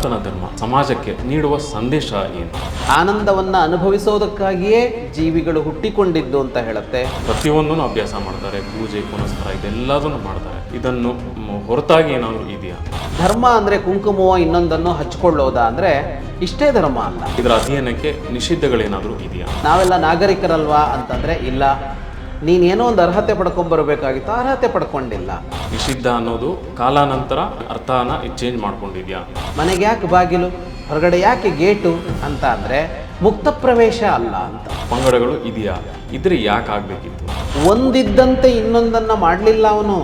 ಸನಾತನ ಧರ್ಮ ಸಮಾಜಕ್ಕೆ ನೀಡುವ ಸಂದೇಶ ಏನು? ಆನಂದವನ್ನು ಅನುಭವಿಸೋದಕ್ಕಾಗಿಯೇ ಜೀವಿಗಳು ಹುಟ್ಟಿಕೊಂಡಿದ್ದು ಅಂತ ಹೇಳುತ್ತೆ. ಪ್ರತಿಯೊಂದನ್ನು ಅಭ್ಯಾಸ ಮಾಡ್ತಾರೆ, ಪೂಜೆ ಪುನಸ್ಕಾರ ಇದೆಲ್ಲದನ್ನು ಮಾಡ್ತಾರೆ. ಇದನ್ನು ಹೊರತಾಗಿ ಏನಾದರೂ ಇದೆಯಾ? ಧರ್ಮ ಅಂದರೆ ಕುಂಕುಮವ ಇನ್ನೊಂದನ್ನು ಹಚ್ಕೊಳ್ಳೋದ ಅಂದರೆ ಇಷ್ಟೇ ಧರ್ಮ ಅಲ್ಲ. ಇದರ ಅಧ್ಯಯನಕ್ಕೆ ನಿಷಿದ್ಧಗಳೇನಾದರೂ ಇದೆಯಾ? ನಾವೆಲ್ಲ ನಾಗರಿಕರಲ್ವಾ ಅಂತಂದರೆ ಇಲ್ಲ. ನೀನೇನೋ ಒಂದು ಅರ್ಹತೆ ಪಡ್ಕೊಂಡ್ಬರ್ಬೇಕಾಗಿತ್ತು, ಅರ್ಹತೆ ಪಡ್ಕೊಂಡಿಲ್ಲ. ನಿಷಿದ್ಧ ಅನ್ನೋದು ಕಾಲಾನಂತರ ಅರ್ಥನ ಚೇಂಜ್ ಮಾಡ್ಕೊಂಡಿದ್ಯಾ? ಮನೆಗೆ ಯಾಕೆ ಬಾಗಿಲು, ಹೊರಗಡೆ ಯಾಕೆ ಗೇಟು ಅಂತ ಅಂದರೆ ಮುಕ್ತ ಪ್ರವೇಶ ಅಲ್ಲ ಅಂತ. ಪಂಗಡಗಳು ಇದೆಯಾ? ಇದ್ರೆ ಯಾಕೆ ಆಗಬೇಕಿತ್ತು? ಒಂದಿದ್ದಂತೆ ಇನ್ನೊಂದನ್ನು ಮಾಡಲಿಲ್ಲ ಅವನು.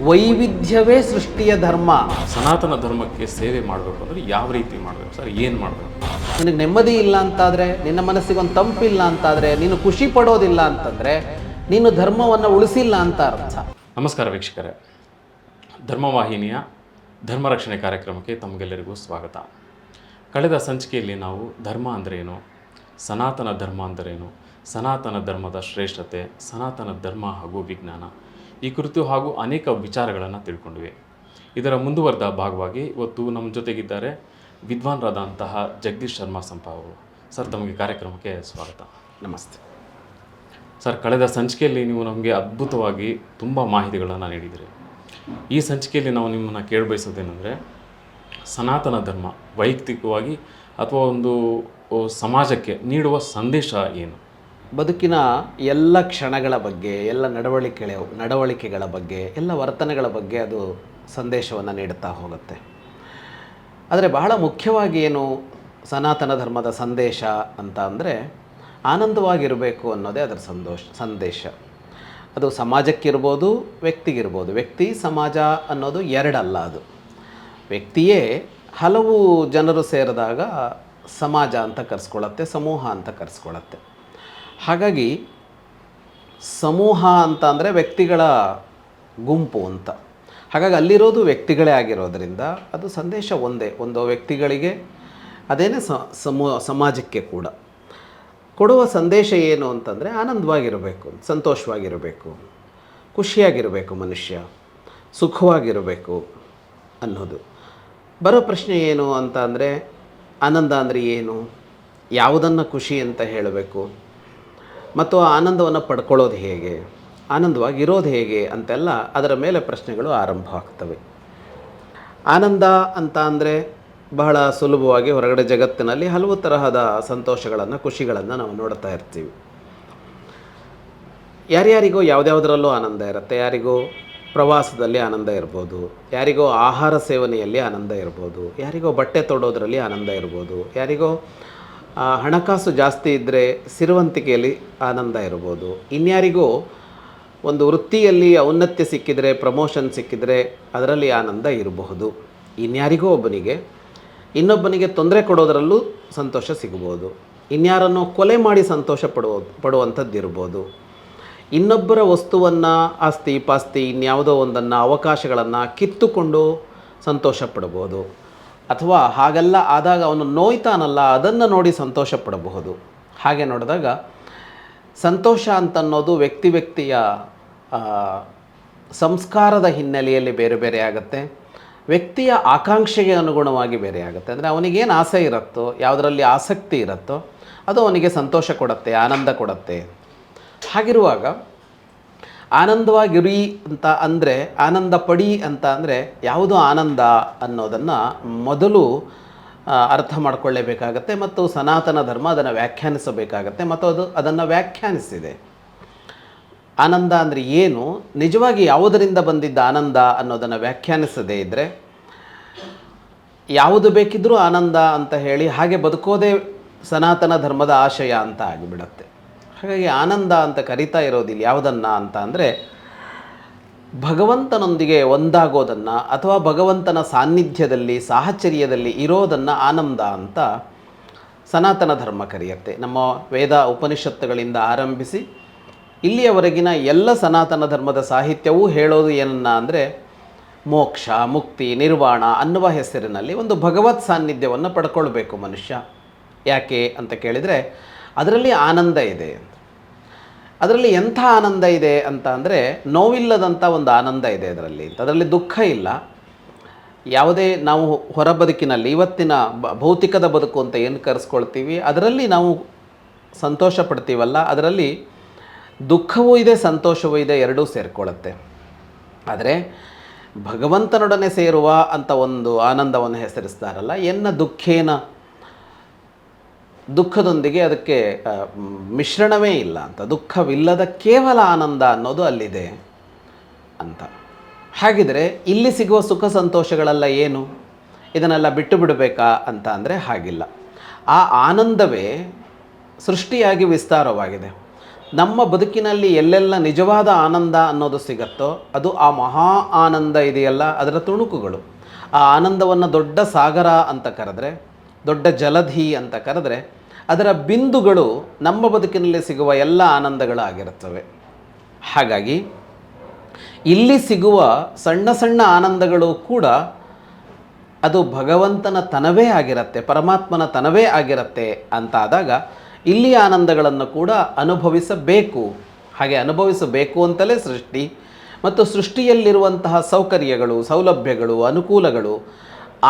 ವೈವಿಧ್ಯವೇ ಸೃಷ್ಟಿಯ ಧರ್ಮ. ಸನಾತನ ಧರ್ಮಕ್ಕೆ ಸೇವೆ ಮಾಡಬೇಕು ಅಂದರೆ ಯಾವ ರೀತಿ ಮಾಡಬೇಕು ಸರ್? ಏನು ಮಾಡಬೇಕು? ನಿನಗೆ ನೆಮ್ಮದಿ ಇಲ್ಲ ಅಂತಾದರೆ, ನಿನ್ನ ಮನಸ್ಸಿಗೆ ಒಂದು ತಂಪಿಲ್ಲ ಅಂತಾದರೆ, ನೀನು ಖುಷಿ ಪಡೋದಿಲ್ಲ ಅಂತಂದರೆ ನೀನು ಧರ್ಮವನ್ನು ಉಳಿಸಿಲ್ಲ ಅಂತ ಅರ್ಥ. ನಮಸ್ಕಾರ ವೀಕ್ಷಕರೇ, ಧರ್ಮವಾಹಿನಿಯ ಧರ್ಮರಕ್ಷಣೆ ಕಾರ್ಯಕ್ರಮಕ್ಕೆ ತಮಗೆಲ್ಲರಿಗೂ ಸ್ವಾಗತ. ಕಳೆದ ಸಂಚಿಕೆಯಲ್ಲಿ ನಾವು ಧರ್ಮ ಅಂದರೇನು, ಸನಾತನ ಧರ್ಮ ಅಂದರೇನು, ಸನಾತನ ಧರ್ಮದ ಶ್ರೇಷ್ಠತೆ, ಸನಾತನ ಧರ್ಮ ಹಾಗೂ ವಿಜ್ಞಾನ ಈ ಕುರಿತು ಹಾಗೂ ಅನೇಕ ವಿಚಾರಗಳನ್ನು ತಿಳ್ಕೊಂಡ್ವಿ. ಇದರ ಮುಂದುವರೆದ ಭಾಗವಾಗಿ ಇವತ್ತು ನಮ್ಮ ಜೊತೆಗಿದ್ದಾರೆ ವಿದ್ವಾನ್ರಾದಂತಹ ಜಗದೀಶ್ ಶರ್ಮಾ ಸಂಪ ಅವರು. ಸರ್, ತಮಗೆ ಕಾರ್ಯಕ್ರಮಕ್ಕೆ ಸ್ವಾಗತ. ನಮಸ್ತೆ ಸರ್, ಕಳೆದ ಸಂಚಿಕೆಯಲ್ಲಿ ನೀವು ನಮಗೆ ಅದ್ಭುತವಾಗಿ ತುಂಬ ಮಾಹಿತಿಗಳನ್ನು ನೀಡಿದಿರಿ. ಈ ಸಂಚಿಕೆಯಲ್ಲಿ ನಾವು ನಿಮ್ಮನ್ನು ಕೇಳಬಯಸೋದೇನೆಂದರೆ, ಸನಾತನ ಧರ್ಮ ವೈಯಕ್ತಿಕವಾಗಿ ಅಥವಾ ಒಂದು ಸಮಾಜಕ್ಕೆ ನೀಡುವ ಸಂದೇಶ ಏನು? ಬದುಕಿನ ಎಲ್ಲ ಕ್ಷಣಗಳ ಬಗ್ಗೆ, ಎಲ್ಲ ನಡವಳಿಕೆಗಳ ಬಗ್ಗೆ, ಎಲ್ಲ ವರ್ತನೆಗಳ ಬಗ್ಗೆ ಅದು ಸಂದೇಶವನ್ನು ನೀಡುತ್ತಾ ಹೋಗುತ್ತೆ. ಆದರೆ ಬಹಳ ಮುಖ್ಯವಾಗಿ ಏನು ಸನಾತನ ಧರ್ಮದ ಸಂದೇಶ ಅಂತ ಅಂದರೆ, ಆನಂದವಾಗಿರಬೇಕು ಅನ್ನೋದೇ ಅದರ ಸಂದೇಶ. ಅದು ಸಮಾಜಕ್ಕಿರ್ಬೋದು, ವ್ಯಕ್ತಿಗಿರ್ಬೋದು. ವ್ಯಕ್ತಿ ಸಮಾಜ ಅನ್ನೋದು ಎರಡಲ್ಲ. ಅದು ವ್ಯಕ್ತಿಯೇ ಹಲವು ಜನರು ಸೇರಿದಾಗ ಸಮಾಜ ಅಂತ ಕರೆಸ್ಕೊಳ್ಳುತ್ತೆ, ಸಮೂಹ ಅಂತ ಕರೆಸ್ಕೊಳ್ಳುತ್ತೆ. ಹಾಗಾಗಿ ಸಮೂಹ ಅಂತ ಅಂದರೆ ವ್ಯಕ್ತಿಗಳ ಗುಂಪು ಅಂತ. ಹಾಗಾಗಿ ಅಲ್ಲಿರೋದು ವ್ಯಕ್ತಿಗಳೇ ಆಗಿರೋದರಿಂದ ಅದು ಸಂದೇಶ ಒಂದೇ. ಒಂದು ವ್ಯಕ್ತಿಗಳಿಗೆ ಅದೇನೇ ಸಮಾಜಕ್ಕೆ ಕೂಡ ಕೊಡುವ ಸಂದೇಶ ಏನು ಅಂತಂದರೆ, ಆನಂದವಾಗಿರಬೇಕು, ಸಂತೋಷವಾಗಿರಬೇಕು, ಖುಷಿಯಾಗಿರಬೇಕು, ಮನುಷ್ಯ ಸುಖವಾಗಿರಬೇಕು ಅನ್ನೋದು. ಬರೋ ಪ್ರಶ್ನೆ ಏನು ಅಂತ ಅಂದರೆ, ಆನಂದ ಅಂದರೆ ಏನು, ಯಾವುದನ್ನು ಖುಷಿ ಅಂತ ಹೇಳಬೇಕು, ಮತ್ತು ಆ ಆನಂದವನ್ನು ಪಡ್ಕೊಳ್ಳೋದು ಹೇಗೆ, ಆನಂದವಾಗಿರೋದು ಹೇಗೆ ಅಂತೆಲ್ಲ ಅದರ ಮೇಲೆ ಪ್ರಶ್ನೆಗಳು ಆರಂಭ ಆಗ್ತವೆ. ಆನಂದ ಅಂತ ಅಂದರೆ ಬಹಳ ಸುಲಭವಾಗಿ ಹೊರಗಡೆ ಜಗತ್ತಿನಲ್ಲಿ ಹಲವು ತರಹದ ಸಂತೋಷಗಳನ್ನು, ಖುಷಿಗಳನ್ನು ನಾವು ನೋಡ್ತಾ ಇರ್ತೀವಿ. ಯಾರ್ಯಾರಿಗೋ ಯಾವುದ್ಯಾವುದರಲ್ಲೂ ಆನಂದ ಇರುತ್ತೆ. ಯಾರಿಗೋ ಪ್ರವಾಸದಲ್ಲಿ ಆನಂದ ಇರ್ಬೋದು, ಯಾರಿಗೋ ಆಹಾರ ಸೇವನೆಯಲ್ಲಿ ಆನಂದ ಇರ್ಬೋದು, ಯಾರಿಗೋ ಬಟ್ಟೆ ತೊಡೋದ್ರಲ್ಲಿ ಆನಂದ ಇರ್ಬೋದು, ಯಾರಿಗೋ ಹಣಕಾಸು ಜಾಸ್ತಿ ಇದ್ದರೆ ಸಿರಿವಂತಿಕೆಯಲ್ಲಿ ಆನಂದ ಇರ್ಬೋದು, ಇನ್ಯಾರಿಗೋ ಒಂದು ವೃತ್ತಿಯಲ್ಲಿ ಔನ್ನತ್ಯ ಸಿಕ್ಕಿದರೆ, ಪ್ರಮೋಷನ್ ಸಿಕ್ಕಿದರೆ ಅದರಲ್ಲಿ ಆನಂದ ಇರಬಹುದು. ಇನ್ಯಾರಿಗೋ ಇನ್ನೊಬ್ಬನಿಗೆ ತೊಂದರೆ ಕೊಡೋದರಲ್ಲೂ ಸಂತೋಷ ಸಿಗ್ಬೋದು. ಇನ್ಯಾರನ್ನು ಕೊಲೆ ಮಾಡಿ ಸಂತೋಷ ಪಡುವಂಥದ್ದು ಇರ್ಬೋದು. ಇನ್ನೊಬ್ಬರ ವಸ್ತುವನ್ನು, ಆಸ್ತಿ ಪಾಸ್ತಿ ಇನ್ಯಾವುದೋ ಒಂದನ್ನು, ಅವಕಾಶಗಳನ್ನು ಕಿತ್ತುಕೊಂಡು ಸಂತೋಷ ಪಡ್ಬೋದು. ಅಥವಾ ಹಾಗೆಲ್ಲ ಆದಾಗ ಅವನು ನೋಯ್ತಾನಲ್ಲ, ಅದನ್ನು ನೋಡಿ ಸಂತೋಷ ಪಡಬಹುದು. ಹಾಗೆ ನೋಡಿದಾಗ ಸಂತೋಷ ಅಂತನ್ನೋದು ವ್ಯಕ್ತಿಯ ಸಂಸ್ಕಾರದ ಹಿನ್ನೆಲೆಯಲ್ಲಿ ಬೇರೆ ಬೇರೆ ಆಗುತ್ತೆ. ವ್ಯಕ್ತಿಯ ಆಕಾಂಕ್ಷೆಗೆ ಅನುಗುಣವಾಗಿ ಬೇರೆ ಆಗುತ್ತೆ. ಅಂದರೆ ಅವನಿಗೇನು ಆಸೆ ಇರುತ್ತೋ, ಯಾವುದರಲ್ಲಿ ಆಸಕ್ತಿ ಇರುತ್ತೋ ಅದು ಅವನಿಗೆ ಸಂತೋಷ ಕೊಡುತ್ತೆ, ಆನಂದ ಕೊಡುತ್ತೆ. ಹಾಗಿರುವಾಗ ಆನಂದವಾಗಿರಿ ಅಂತ ಅಂದರೆ, ಆನಂದ ಪಡಿ ಅಂತ ಅಂದರೆ ಯಾವುದು ಆನಂದ ಅನ್ನೋದನ್ನು ಮೊದಲು ಅರ್ಥ ಮಾಡಿಕೊಳ್ಳೇಬೇಕಾಗತ್ತೆ. ಮತ್ತು ಸನಾತನ ಧರ್ಮ ಅದನ್ನು ವ್ಯಾಖ್ಯಾನಿಸಬೇಕಾಗತ್ತೆ, ಮತ್ತು ಅದನ್ನು ವ್ಯಾಖ್ಯಾನಿಸಿದೆ. ಆನಂದ ಅಂದರೆ ಏನು, ನಿಜವಾಗಿ ಯಾವುದರಿಂದ ಬಂದಿದ್ದ ಆನಂದ ಅನ್ನೋದನ್ನು ವ್ಯಾಖ್ಯಾನಿಸದೇ ಇದ್ದರೆ ಯಾವುದು ಬೇಕಿದ್ರೂ ಆನಂದ ಅಂತ ಹೇಳಿ ಹಾಗೆ ಬದುಕೋದೇ ಸನಾತನ ಧರ್ಮದ ಆಶಯ ಅಂತ ಆಗಿಬಿಡತ್ತೆ. ಹಾಗಾಗಿ ಆನಂದ ಅಂತ ಕರಿತಾ ಇರೋದಿಲ್ಲ ಯಾವುದನ್ನು ಅಂತ ಅಂದರೆ, ಭಗವಂತನೊಂದಿಗೆ ಒಂದಾಗೋದನ್ನು ಅಥವಾ ಭಗವಂತನ ಸಾನ್ನಿಧ್ಯದಲ್ಲಿ, ಸಾಹಚರ್ಯದಲ್ಲಿ ಇರೋದನ್ನು ಆನಂದ ಅಂತ ಸನಾತನ ಧರ್ಮ ಕರೆಯುತ್ತೆ. ನಮ್ಮ ವೇದ ಉಪನಿಷತ್ತುಗಳಿಂದ ಆರಂಭಿಸಿ ಇಲ್ಲಿಯವರೆಗಿನ ಎಲ್ಲ ಸನಾತನ ಧರ್ಮದ ಸಾಹಿತ್ಯವೂ ಹೇಳೋದು ಏನನ್ನ ಅಂದರೆ, ಮೋಕ್ಷ, ಮುಕ್ತಿ, ನಿರ್ವಾಣ ಅನ್ನುವ ಹೆಸರಿನಲ್ಲಿ ಒಂದು ಭಗವತ್ ಸಾನ್ನಿಧ್ಯವನ್ನು ಪಡ್ಕೊಳ್ಬೇಕು ಮನುಷ್ಯ. ಯಾಕೆ ಅಂತ ಕೇಳಿದರೆ, ಅದರಲ್ಲಿ ಆನಂದ ಇದೆ. ಅದರಲ್ಲಿ ಎಂಥ ಆನಂದ ಇದೆ ಅಂತ ಅಂದರೆ, ನೋವಿಲ್ಲದಂಥ ಒಂದು ಆನಂದ ಇದೆ ಅದರಲ್ಲಿ. ಅದರಲ್ಲಿ ದುಃಖ ಇಲ್ಲ. ಯಾವುದೇ ನಾವು ಹೊರ ಬದುಕಿನಲ್ಲಿ ಇವತ್ತಿನ ಭೌತಿಕದ ಬದುಕು ಅಂತ ಏನು ಕರೆಸ್ಕೊಳ್ತೀವಿ ಅದರಲ್ಲಿ ನಾವು ಸಂತೋಷ ಪಡ್ತೀವಲ್ಲ, ಅದರಲ್ಲಿ ದುಃಖವೂ ಇದೆ ಸಂತೋಷವೂ ಇದೆ, ಎರಡೂ ಸೇರಿಕೊಳ್ಳುತ್ತೆ. ಆದರೆ ಭಗವಂತನೊಡನೆ ಸೇರುವ ಅಂತ ಒಂದು ಆನಂದವನ್ನು ಹೆಸರಿಸ್ತಾರಲ್ಲ, ಎನ್ನ ದುಃಖೇನ, ದುಃಖದೊಂದಿಗೆ ಅದಕ್ಕೆ ಮಿಶ್ರಣವೇ ಇಲ್ಲ ಅಂತ, ದುಃಖವಿಲ್ಲದ ಕೇವಲ ಆನಂದ ಅನ್ನೋದು ಅಲ್ಲಿದೆ ಅಂತ. ಹಾಗಿದ್ರೆ ಇಲ್ಲಿ ಸಿಗುವ ಸುಖ ಸಂತೋಷಗಳೆಲ್ಲ ಏನು, ಇದನ್ನೆಲ್ಲ ಬಿಟ್ಟು ಬಿಡಬೇಕಾ ಅಂತ ಅಂದರೆ ಹಾಗಿಲ್ಲ. ಆ ಆನಂದವೇ ಸೃಷ್ಟಿಯಾಗಿ ವಿಸ್ತಾರವಾಗಿದೆ. ನಮ್ಮ ಬದುಕಿನಲ್ಲಿ ಎಲ್ಲೆಲ್ಲ ನಿಜವಾದ ಆನಂದ ಅನ್ನೋದು ಸಿಗತ್ತೋ ಅದು ಆ ಮಹಾ ಆನಂದ ಇದೆಯಲ್ಲ ಅದರ ತುಣುಕುಗಳು. ಆ ಆನಂದವನ್ನು ದೊಡ್ಡ ಸಾಗರ ಅಂತ ಕರೆದ್ರೆ, ದೊಡ್ಡ ಜಲಧಿ ಅಂತ ಕರೆದ್ರೆ, ಅದರ ಬಿಂದುಗಳು ನಮ್ಮ ಬದುಕಿನಲ್ಲಿ ಸಿಗುವ ಎಲ್ಲ ಆನಂದಗಳು ಆಗಿರುತ್ತವೆ. ಹಾಗಾಗಿ ಇಲ್ಲಿ ಸಿಗುವ ಸಣ್ಣ ಸಣ್ಣ ಆನಂದಗಳು ಕೂಡ ಅದು ಭಗವಂತನ ತನವೇ ಆಗಿರುತ್ತೆ, ಪರಮಾತ್ಮನ ತನವೇ ಆಗಿರುತ್ತೆ ಅಂತಾದಾಗ ಇಲ್ಲಿ ಆನಂದಗಳನ್ನು ಕೂಡ ಅನುಭವಿಸಬೇಕು. ಹಾಗೆ ಅನುಭವಿಸಬೇಕು ಅಂತಲೇ ಸೃಷ್ಟಿ ಮತ್ತು ಸೃಷ್ಟಿಯಲ್ಲಿರುವಂತಹ ಸೌಕರ್ಯಗಳು, ಸೌಲಭ್ಯಗಳು, ಅನುಕೂಲಗಳು,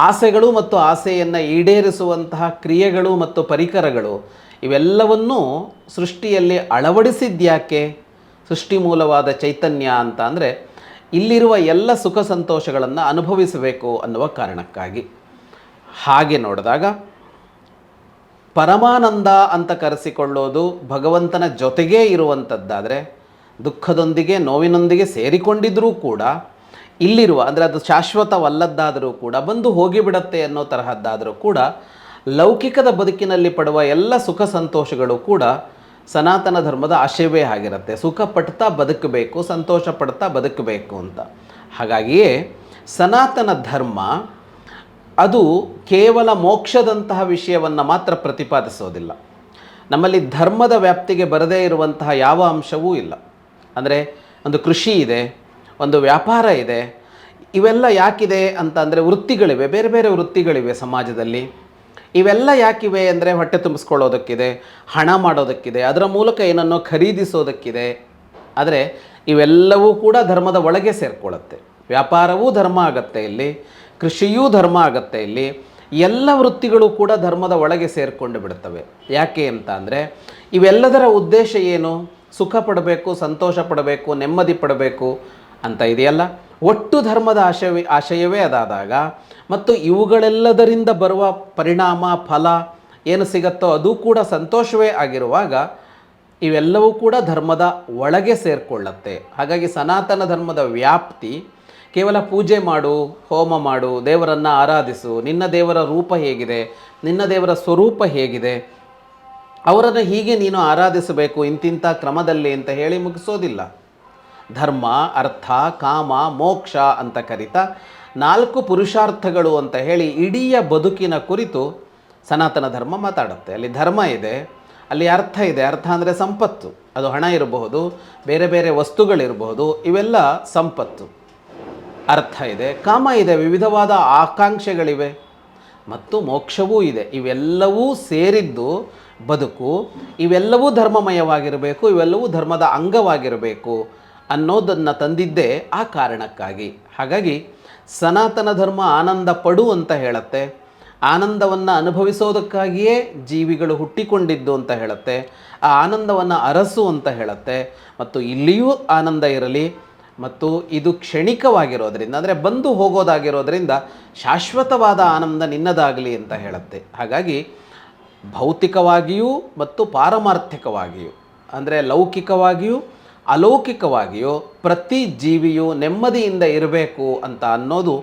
ಆಸೆಗಳು ಮತ್ತು ಆಸೆಯನ್ನು ಈಡೇರಿಸುವಂತಹ ಕ್ರಿಯೆಗಳು ಮತ್ತು ಪರಿಕರಗಳು ಇವೆಲ್ಲವನ್ನೂ ಸೃಷ್ಟಿಯಲ್ಲಿ ಅಳವಡಿಸಿದ್ಯಾಕೆ? ಸೃಷ್ಟಿ ಮೂಲವಾದ ಚೈತನ್ಯ ಅಂತ ಅಂದರೆ ಇಲ್ಲಿರುವ ಎಲ್ಲ ಸುಖ ಸಂತೋಷಗಳನ್ನು ಅನುಭವಿಸಬೇಕು ಅನ್ನುವ ಕಾರಣಕ್ಕಾಗಿ. ಹಾಗೆ ನೋಡಿದಾಗ ಪರಮಾನಂದ ಅಂತ ಕರೆಸಿಕೊಳ್ಳೋದು ಭಗವಂತನ ಜೊತೆಗೇ ಇರುವಂಥದ್ದಾದರೆ, ದುಃಖದೊಂದಿಗೆ ನೋವಿನೊಂದಿಗೆ ಸೇರಿಕೊಂಡಿದ್ದರೂ ಕೂಡ ಇಲ್ಲಿರುವ, ಅಂದರೆ ಅದು ಶಾಶ್ವತವಲ್ಲದ್ದಾದರೂ ಕೂಡ, ಬಂದು ಹೋಗಿಬಿಡತ್ತೆ ಅನ್ನೋ ತರಹದ್ದಾದರೂ ಕೂಡ, ಲೌಕಿಕದ ಬದುಕಿನಲ್ಲಿ ಪಡುವ ಎಲ್ಲ ಸುಖ ಸಂತೋಷಗಳು ಕೂಡ ಸನಾತನ ಧರ್ಮದ ಆಶಯವೇ ಆಗಿರುತ್ತೆ. ಸುಖ ಪಡ್ತಾ ಬದುಕಬೇಕು, ಸಂತೋಷ ಪಡ್ತಾ ಬದುಕಬೇಕು ಅಂತ. ಹಾಗಾಗಿಯೇ ಸನಾತನ ಧರ್ಮ ಅದು ಕೇವಲ ಮೋಕ್ಷದಂತಹ ವಿಷಯವನ್ನು ಮಾತ್ರ ಪ್ರತಿಪಾದಿಸೋದಿಲ್ಲ. ನಮ್ಮಲ್ಲಿ ಧರ್ಮದ ವ್ಯಾಪ್ತಿಗೆ ಬರದೇ ಇರುವಂತಹ ಯಾವ ಅಂಶವೂ ಇಲ್ಲ. ಅಂದರೆ ಒಂದು ಕೃಷಿ ಇದೆ, ಒಂದು ವ್ಯಾಪಾರ ಇದೆ, ಇವೆಲ್ಲ ಯಾಕಿದೆ ಅಂತ ಅಂದರೆ ವೃತ್ತಿಗಳಿವೆ, ಬೇರೆ ಬೇರೆ ವೃತ್ತಿಗಳಿವೆ ಸಮಾಜದಲ್ಲಿ. ಇವೆಲ್ಲ ಯಾಕಿವೆ ಅಂದರೆ ಹೊಟ್ಟೆ ತುಂಬಿಸ್ಕೊಳ್ಳೋದಕ್ಕಿದೆ, ಹಣ ಮಾಡೋದಕ್ಕಿದೆ, ಅದರ ಮೂಲಕ ಏನನ್ನೋ ಖರೀದಿಸೋದಕ್ಕಿದೆ. ಆದರೆ ಇವೆಲ್ಲವೂ ಕೂಡ ಧರ್ಮದ ಒಳಗೆ ಸೇರಿಕೊಳ್ಳುತ್ತೆ. ವ್ಯಾಪಾರವೂ ಧರ್ಮ ಆಗತ್ತೆ ಇಲ್ಲಿ, ಕೃಷಿಯೂ ಧರ್ಮ ಆಗತ್ತೆ ಇಲ್ಲಿ, ಎಲ್ಲ ವೃತ್ತಿಗಳು ಕೂಡ ಧರ್ಮದ ಒಳಗೆ ಸೇರಿಕೊಂಡು ಬಿಡುತ್ತವೆ. ಯಾಕೆ ಅಂತ ಅಂದರೆ ಇವೆಲ್ಲದರ ಉದ್ದೇಶ ಏನು? ಸುಖ ಪಡಬೇಕು, ಸಂತೋಷ ಪಡಬೇಕು, ನೆಮ್ಮದಿ ಪಡಬೇಕು ಅಂತ ಇದೆಯಲ್ಲ. ಒಟ್ಟು ಧರ್ಮದ ಆಶಯವೇ ಅದಾದಾಗ ಮತ್ತು ಇವುಗಳೆಲ್ಲದರಿಂದ ಬರುವ ಪರಿಣಾಮ ಫಲ ಏನು ಸಿಗತ್ತೋ ಅದು ಕೂಡ ಸಂತೋಷವೇ ಆಗಿರುವಾಗ ಇವೆಲ್ಲವೂ ಕೂಡ ಧರ್ಮದ ಒಳಗೆ ಸೇರಿಕೊಳ್ಳುತ್ತೆ. ಹಾಗಾಗಿ ಸನಾತನ ಧರ್ಮದ ವ್ಯಾಪ್ತಿ ಕೇವಲ ಪೂಜೆ ಮಾಡು, ಹೋಮ ಮಾಡು, ದೇವರನ್ನು ಆರಾಧಿಸು, ನಿನ್ನ ದೇವರ ರೂಪ ಹೇಗಿದೆ, ನಿನ್ನ ದೇವರ ಸ್ವರೂಪ ಹೇಗಿದೆ, ಅವರನ್ನು ಹೀಗೆ ನೀನು ಆರಾಧಿಸಬೇಕು ಇಂತಿಂಥ ಕ್ರಮದಲ್ಲಿ ಅಂತ ಹೇಳಿ ಮುಗಿಸೋದಿಲ್ಲ. ಧರ್ಮ, ಅರ್ಥ, ಕಾಮ, ಮೋಕ್ಷ ಅಂತ ಕರಿತಾ 4 ಪುರುಷಾರ್ಥಗಳು ಅಂತ ಹೇಳಿ ಇಡೀ ಬದುಕಿನ ಕುರಿತು ಸನಾತನ ಧರ್ಮ ಮಾತಾಡುತ್ತೆ. ಅಲ್ಲಿ ಧರ್ಮ ಇದೆ, ಅಲ್ಲಿ ಅರ್ಥ ಇದೆ. ಅರ್ಥ ಅಂದರೆ ಸಂಪತ್ತು, ಅದು ಹಣ ಇರಬಹುದು, ಬೇರೆ ಬೇರೆ ವಸ್ತುಗಳಿರಬಹುದು, ಇವೆಲ್ಲ ಸಂಪತ್ತು. ಅರ್ಥ ಇದೆ, ಕಾಮ ಇದೆ, ವಿವಿಧವಾದ ಆಕಾಂಕ್ಷೆಗಳಿವೆ, ಮತ್ತು ಮೋಕ್ಷವೂ ಇದೆ. ಇವೆಲ್ಲವೂ ಸೇರಿದ್ದು ಬದುಕು. ಇವೆಲ್ಲವೂ ಧರ್ಮಮಯವಾಗಿರಬೇಕು, ಇವೆಲ್ಲವೂ ಧರ್ಮದ ಅಂಗವಾಗಿರಬೇಕು ಅನ್ನೋದನ್ನು ತಂದಿದ್ದೇ ಆ ಕಾರಣಕ್ಕಾಗಿ. ಹಾಗಾಗಿ ಸನಾತನ ಧರ್ಮ ಆನಂದ ಪಡು ಅಂತ ಹೇಳುತ್ತೆ, ಆನಂದವನ್ನು ಅನುಭವಿಸೋದಕ್ಕಾಗಿಯೇ ಜೀವಿಗಳು ಹುಟ್ಟಿಕೊಂಡಿದ್ದು ಅಂತ ಹೇಳುತ್ತೆ, ಆ ಆನಂದವನ್ನು ಅರಸು ಅಂತ ಹೇಳುತ್ತೆ. ಮತ್ತು ಇಲ್ಲಿಯೂ ಆನಂದ ಇರಲಿ, ಮತ್ತು ಇದು ಕ್ಷಣಿಕವಾಗಿರೋದ್ರಿಂದ, ಅಂದರೆ ಬಂದು ಹೋಗೋದಾಗಿರೋದ್ರಿಂದ ಶಾಶ್ವತವಾದ ಆನಂದ ನಿನ್ನದಾಗಲಿ ಅಂತ ಹೇಳುತ್ತೆ. ಹಾಗಾಗಿ ಭೌತಿಕವಾಗಿಯೂ ಮತ್ತು ಪಾರಮಾರ್ಥಿಕವಾಗಿಯೂ, ಅಂದರೆ ಲೌಕಿಕವಾಗಿಯೂ ಅಲೌಕಿಕವಾಗಿಯೂ ಪ್ರತಿ ಜೀವಿಯು ನೆಮ್ಮದಿಯಿಂದ ಇರಬೇಕು ಅಂತ ಅನ್ನೋದು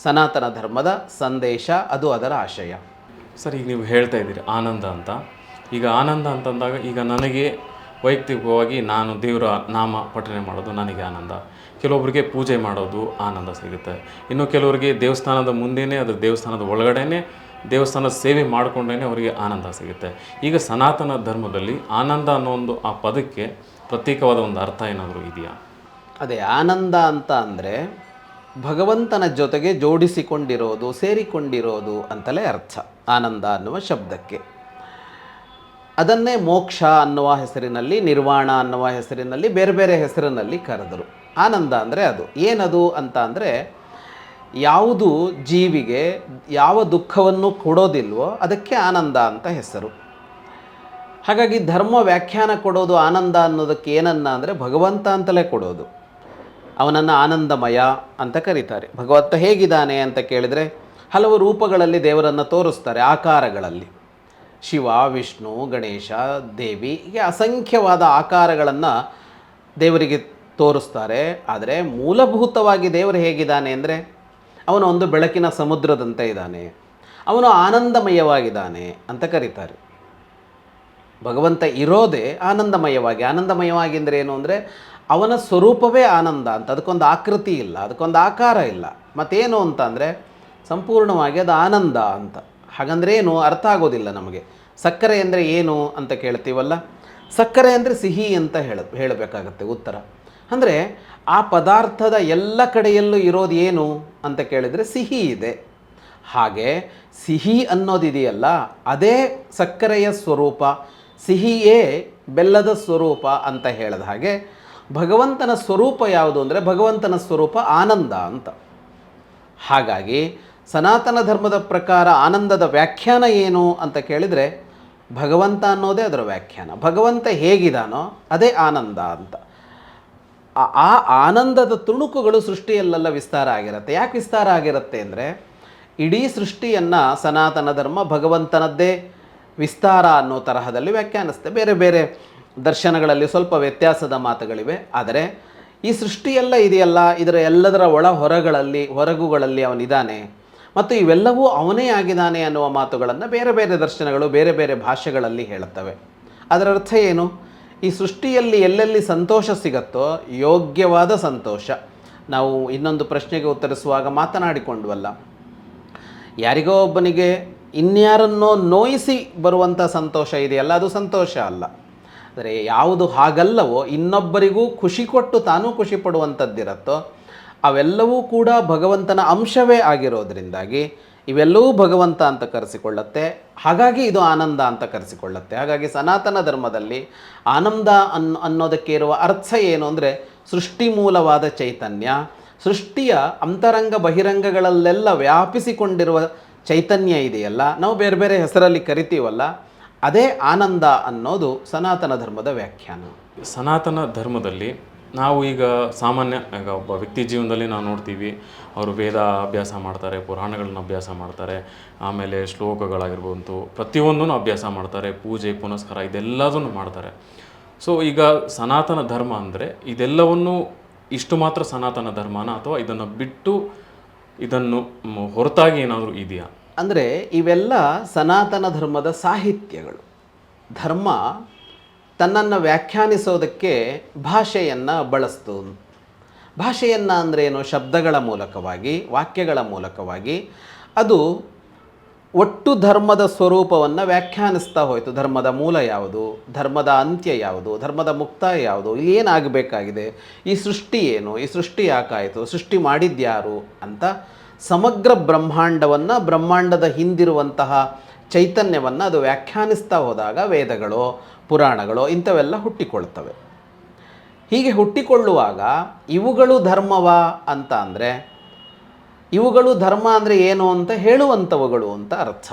ಸನಾತನ ಧರ್ಮದ ಸಂದೇಶ, ಅದು ಅದರ ಆಶಯ. ಸರ್, ಈಗ ನೀವು ಹೇಳ್ತಾ ಇದ್ದೀರಿ ಆನಂದ ಅಂತ. ಈಗ ಆನಂದ ಅಂತಂದಾಗ ಈಗ ನನಗೆ ವೈಯಕ್ತಿಕವಾಗಿ ನಾನು ದೇವರ ನಾಮ ಪಠನೆ ಮಾಡೋದು ನನಗೆ ಆನಂದ. ಕೆಲವೊಬ್ಬರಿಗೆ ಪೂಜೆ ಮಾಡೋದು ಆನಂದ ಸಿಗುತ್ತೆ. ಇನ್ನು ಕೆಲವರಿಗೆ ದೇವಸ್ಥಾನದ ಮುಂದೆಯೇ, ಅದು ದೇವಸ್ಥಾನದ ಒಳಗಡೆನೇ ದೇವಸ್ಥಾನದ ಸೇವೆ ಮಾಡಿಕೊಂಡೇ ಅವರಿಗೆ ಆನಂದ ಸಿಗುತ್ತೆ. ಈಗ ಸನಾತನ ಧರ್ಮದಲ್ಲಿ ಆನಂದ ಅನ್ನೋ ಒಂದು ಆ ಪದಕ್ಕೆ ಪ್ರತ್ಯೇಕವಾದ ಒಂದು ಅರ್ಥ ಏನಾದರೂ ಇದೆಯಾ? ಅದೇ ಆನಂದ ಅಂತ ಅಂದರೆ ಭಗವಂತನ ಜೊತೆಗೆ ಜೋಡಿಸಿಕೊಂಡಿರೋದು, ಸೇರಿಕೊಂಡಿರೋದು ಅಂತಲೇ ಅರ್ಥ ಆನಂದ ಅನ್ನುವ ಶಬ್ದಕ್ಕೆ. ಅದನ್ನೇ ಮೋಕ್ಷ ಅನ್ನುವ ಹೆಸರಿನಲ್ಲಿ, ನಿರ್ವಾಣ ಅನ್ನುವ ಹೆಸರಿನಲ್ಲಿ, ಬೇರೆ ಬೇರೆ ಹೆಸರಿನಲ್ಲಿ ಕರೆದರು. ಆನಂದ ಅಂದರೆ ಅದು ಏನದು ಅಂತ ಅಂದರೆ ಯಾವುದು ಜೀವಿಗೆ ಯಾವ ದುಃಖವನ್ನು ಕೊಡೋದಿಲ್ವೋ ಅದಕ್ಕೆ ಆನಂದ ಅಂತ ಹೆಸರು. ಹಾಗಾಗಿ ಧರ್ಮ ವ್ಯಾಖ್ಯಾನ ಕೊಡೋದು ಆನಂದ ಅನ್ನೋದಕ್ಕೆ ಏನನ್ನ ಅಂದರೆ ಭಗವಂತ ಅಂತಲೇ ಕೊಡೋದು. ಅವನನ್ನು ಆನಂದಮಯ ಅಂತ ಕರೀತಾರೆ. ಭಗವಂತ ಹೇಗಿದ್ದಾನೆ ಅಂತ ಕೇಳಿದರೆ ಹಲವು ರೂಪಗಳಲ್ಲಿ ದೇವರನ್ನು ತೋರಿಸ್ತಾರೆ, ಆಕಾರಗಳಲ್ಲಿ. ಶಿವ, ವಿಷ್ಣು, ಗಣೇಶ, ದೇವಿ, ಹೀಗೆ ಅಸಂಖ್ಯವಾದ ಆಕಾರಗಳನ್ನು ದೇವರಿಗೆ ತೋರಿಸ್ತಾರೆ. ಆದರೆ ಮೂಲಭೂತವಾಗಿ ದೇವರು ಹೇಗಿದ್ದಾನೆ ಅಂದರೆ ಅವನು ಒಂದು ಬೆಳಕಿನ ಸಮುದ್ರದಂತೆ ಇದ್ದಾನೆ, ಅವನು ಆನಂದಮಯವಾಗಿದ್ದಾನೆ ಅಂತ ಕರೀತಾರೆ. ಭಗವಂತ ಇರೋದೇ ಆನಂದಮಯವಾಗಿ. ಆನಂದಮಯವಾಗಿ ಅಂದರೆ ಏನು ಅಂದರೆ ಅವನ ಸ್ವರೂಪವೇ ಆನಂದ ಅಂತ. ಅದಕ್ಕೊಂದು ಆಕೃತಿ ಇಲ್ಲ, ಅದಕ್ಕೊಂದು ಆಕಾರ ಇಲ್ಲ. ಮತ್ತೇನು ಅಂತ ಅಂದರೆ ಸಂಪೂರ್ಣವಾಗಿ ಅದು ಆನಂದ ಅಂತ. ಹಾಗಂದ್ರೆ ಏನು ಅರ್ಥ ಆಗೋದಿಲ್ಲ ನಮಗೆ. ಸಕ್ಕರೆ ಅಂದರೆ ಏನು ಅಂತ ಕೇಳ್ತೀವಲ್ಲ, ಸಕ್ಕರೆ ಅಂದರೆ ಸಿಹಿ ಅಂತ ಹೇಳಬೇಕಾಗತ್ತೆ ಉತ್ತರ. ಅಂದರೆ ಆ ಪದಾರ್ಥದ ಎಲ್ಲ ಕಡೆಯಲ್ಲೂ ಇರೋದು ಏನು ಅಂತ ಕೇಳಿದರೆ ಸಿಹಿ ಇದೆ. ಹಾಗೆ ಸಿಹಿ ಅನ್ನೋದಿದೆಯಲ್ಲ, ಅದೇ ಸಕ್ಕರೆಯ ಸ್ವರೂಪ, ಸಿಹಿಯೇ ಬೆಲ್ಲದ ಸ್ವರೂಪ ಅಂತ ಹೇಳಿದ ಹಾಗೆ ಭಗವಂತನ ಸ್ವರೂಪ ಯಾವುದು ಅಂದರೆ ಭಗವಂತನ ಸ್ವರೂಪ ಆನಂದ ಅಂತ. ಹಾಗಾಗಿ ಸನಾತನ ಧರ್ಮದ ಪ್ರಕಾರ ಆನಂದದ ವ್ಯಾಖ್ಯಾನ ಏನು ಅಂತ ಕೇಳಿದರೆ ಭಗವಂತ ಅನ್ನೋದೇ ಅದರ ವ್ಯಾಖ್ಯಾನ. ಭಗವಂತ ಹೇಗಿದಾನೋ ಅದೇ ಆನಂದ ಅಂತ. ಆ ಆನಂದದ ತುಣುಕುಗಳು ಸೃಷ್ಟಿಯಲ್ಲೆಲ್ಲ ವಿಸ್ತಾರ ಆಗಿರುತ್ತೆ. ಯಾಕೆ ವಿಸ್ತಾರ ಆಗಿರುತ್ತೆ ಅಂದರೆ ಇಡೀ ಸೃಷ್ಟಿಯನ್ನು ಸನಾತನ ಧರ್ಮ ಭಗವಂತನದ್ದೇ ವಿಸ್ತಾರ ಅನ್ನೋ ತರಹದಲ್ಲಿ ವ್ಯಾಖ್ಯಾನಿಸುತ್ತೆ. ಬೇರೆ ಬೇರೆ ದರ್ಶನಗಳಲ್ಲಿ ಸ್ವಲ್ಪ ವ್ಯತ್ಯಾಸದ ಮಾತುಗಳಿವೆ. ಆದರೆ ಈ ಸೃಷ್ಟಿಯೆಲ್ಲ ಇದೆಯಲ್ಲ, ಇದರ ಎಲ್ಲದರ ಹೊರಗುಗಳಲ್ಲಿ ಅವನಿದ್ದಾನೆ ಮತ್ತು ಇವೆಲ್ಲವೂ ಅವನೇ ಆಗಿದ್ದಾನೆ ಅನ್ನುವ ಮಾತುಗಳನ್ನು ಬೇರೆ ಬೇರೆ ದರ್ಶನಗಳು ಬೇರೆ ಬೇರೆ ಭಾಷೆಗಳಲ್ಲಿ ಹೇಳುತ್ತವೆ. ಅದರ ಅರ್ಥ ಏನು? ಈ ಸೃಷ್ಟಿಯಲ್ಲಿ ಎಲ್ಲೆಲ್ಲಿ ಸಂತೋಷ ಸಿಗತ್ತೋ, ಯೋಗ್ಯವಾದ ಸಂತೋಷ, ನಾವು ಇನ್ನೊಂದು ಪ್ರಶ್ನೆಗೆ ಉತ್ತರಿಸುವಾಗ ಮಾತನಾಡಿಕೊಂಡ್ವಲ್ಲ, ಯಾರಿಗೋ ಒಬ್ಬನಿಗೆ ಇನ್ಯಾರನ್ನೋ ನೋಯಿಸಿ ಬರುವಂಥ ಸಂತೋಷ ಇದೆಯಲ್ಲ, ಅದು ಸಂತೋಷ ಅಲ್ಲ. ಆದರೆ ಯಾವುದು ಹಾಗಲ್ಲವೋ, ಇನ್ನೊಬ್ಬರಿಗೂ ಖುಷಿ ಕೊಟ್ಟು ತಾನೂ ಖುಷಿ ಪಡುವಂಥದ್ದಿರತ್ತೋ ಅವೆಲ್ಲವೂ ಕೂಡ ಭಗವಂತನ ಅಂಶವೇ ಆಗಿರೋದ್ರಿಂದಾಗಿ ಇವೆಲ್ಲವೂ ಭಗವಂತ ಅಂತ ಕರೆಸಿಕೊಳ್ಳುತ್ತೆ. ಹಾಗಾಗಿ ಇದು ಆನಂದ ಅಂತ ಕರೆಸಿಕೊಳ್ಳುತ್ತೆ. ಹಾಗಾಗಿ ಸನಾತನ ಧರ್ಮದಲ್ಲಿ ಆನಂದ ಅನ್ನೋದಕ್ಕೆ ಇರುವ ಅರ್ಥ ಏನು ಅಂದರೆ ಸೃಷ್ಟಿ ಮೂಲವಾದ ಚೈತನ್ಯ, ಸೃಷ್ಟಿಯ ಅಂತರಂಗ ಬಹಿರಂಗಗಳಲ್ಲೆಲ್ಲ ವ್ಯಾಪಿಸಿಕೊಂಡಿರುವ ಚೈತನ್ಯ ಇದೆಯಲ್ಲ, ನಾವು ಬೇರೆ ಬೇರೆ ಹೆಸರಲ್ಲಿ ಕರಿತೀವಲ್ಲ, ಅದೇ ಆನಂದ ಅನ್ನೋದು ಸನಾತನ ಧರ್ಮದ ವ್ಯಾಖ್ಯಾನ. ಸನಾತನ ಧರ್ಮದಲ್ಲಿ ನಾವು ಈಗ ಸಾಮಾನ್ಯ ಒಬ್ಬ ವ್ಯಕ್ತಿ ಜೀವನದಲ್ಲಿ ನಾವು ನೋಡ್ತೀವಿ, ಅವರು ವೇದ ಅಭ್ಯಾಸ ಮಾಡ್ತಾರೆ, ಪುರಾಣಗಳನ್ನ ಅಭ್ಯಾಸ ಮಾಡ್ತಾರೆ, ಆಮೇಲೆ ಶ್ಲೋಕಗಳಾಗಿರ್ಬೋದು ಪ್ರತಿಯೊಂದನ್ನು ಅಭ್ಯಾಸ ಮಾಡ್ತಾರೆ, ಪೂಜೆ ಪುನಸ್ಕಾರ ಇದೆಲ್ಲದನ್ನು ಮಾಡ್ತಾರೆ. ಸೊ ಈಗ ಸನಾತನ ಧರ್ಮ ಅಂದರೆ ಇದೆಲ್ಲವನ್ನು ಇಷ್ಟು ಮಾತ್ರ ಸನಾತನ ಧರ್ಮನ, ಅಥವಾ ಇದನ್ನು ಬಿಟ್ಟು ಇದನ್ನು ಹೊರತಾಗಿ ಏನಾದರೂ ಇದೆಯಾ? ಅಂದರೆ ಇವೆಲ್ಲ ಸನಾತನ ಧರ್ಮದ ಸಾಹಿತ್ಯಗಳು. ಧರ್ಮ ತನ್ನನ್ನು ವ್ಯಾಖ್ಯಾನಿಸೋದಕ್ಕೆ ಭಾಷೆಯನ್ನು ಬಳಸ್ತು. ಭಾಷೆಯನ್ನು ಅಂದರೆ ಏನು? ಶಬ್ದಗಳ ಮೂಲಕವಾಗಿ, ವಾಕ್ಯಗಳ ಮೂಲಕವಾಗಿ ಅದು ಒಟ್ಟು ಧರ್ಮದ ಸ್ವರೂಪವನ್ನು ವ್ಯಾಖ್ಯಾನಿಸ್ತಾ ಹೋಯಿತು. ಧರ್ಮದ ಮೂಲ ಯಾವುದು, ಧರ್ಮದ ಅಂತ್ಯ ಯಾವುದು, ಧರ್ಮದ ಮುಕ್ತಾಯ ಯಾವುದು, ಇಲ್ಲಿ ಏನಾಗಬೇಕಾಗಿದೆ, ಈ ಸೃಷ್ಟಿ ಏನು, ಈ ಸೃಷ್ಟಿ ಯಾಕಾಯಿತು, ಸೃಷ್ಟಿ ಮಾಡಿದ್ಯಾರು ಅಂತ ಸಮಗ್ರ ಬ್ರಹ್ಮಾಂಡವನ್ನು, ಬ್ರಹ್ಮಾಂಡದ ಹಿಂದಿರುವಂತಹ ಚೈತನ್ಯವನ್ನು ಅದು ವ್ಯಾಖ್ಯಾನಿಸ್ತಾ ಹೋದಾಗ ವೇದಗಳು, ಪುರಾಣಗಳು ಇಂಥವೆಲ್ಲ ಹುಟ್ಟಿಕೊಳ್ತವೆ. ಹೀಗೆ ಹುಟ್ಟಿಕೊಳ್ಳುವಾಗ ಇವುಗಳು ಧರ್ಮವಾ ಅಂತ ಅಂದರೆ, ಇವುಗಳು ಧರ್ಮ ಅಂದರೆ ಏನು ಅಂತ ಹೇಳುವಂಥವುಗಳು ಅಂತ ಅರ್ಥ.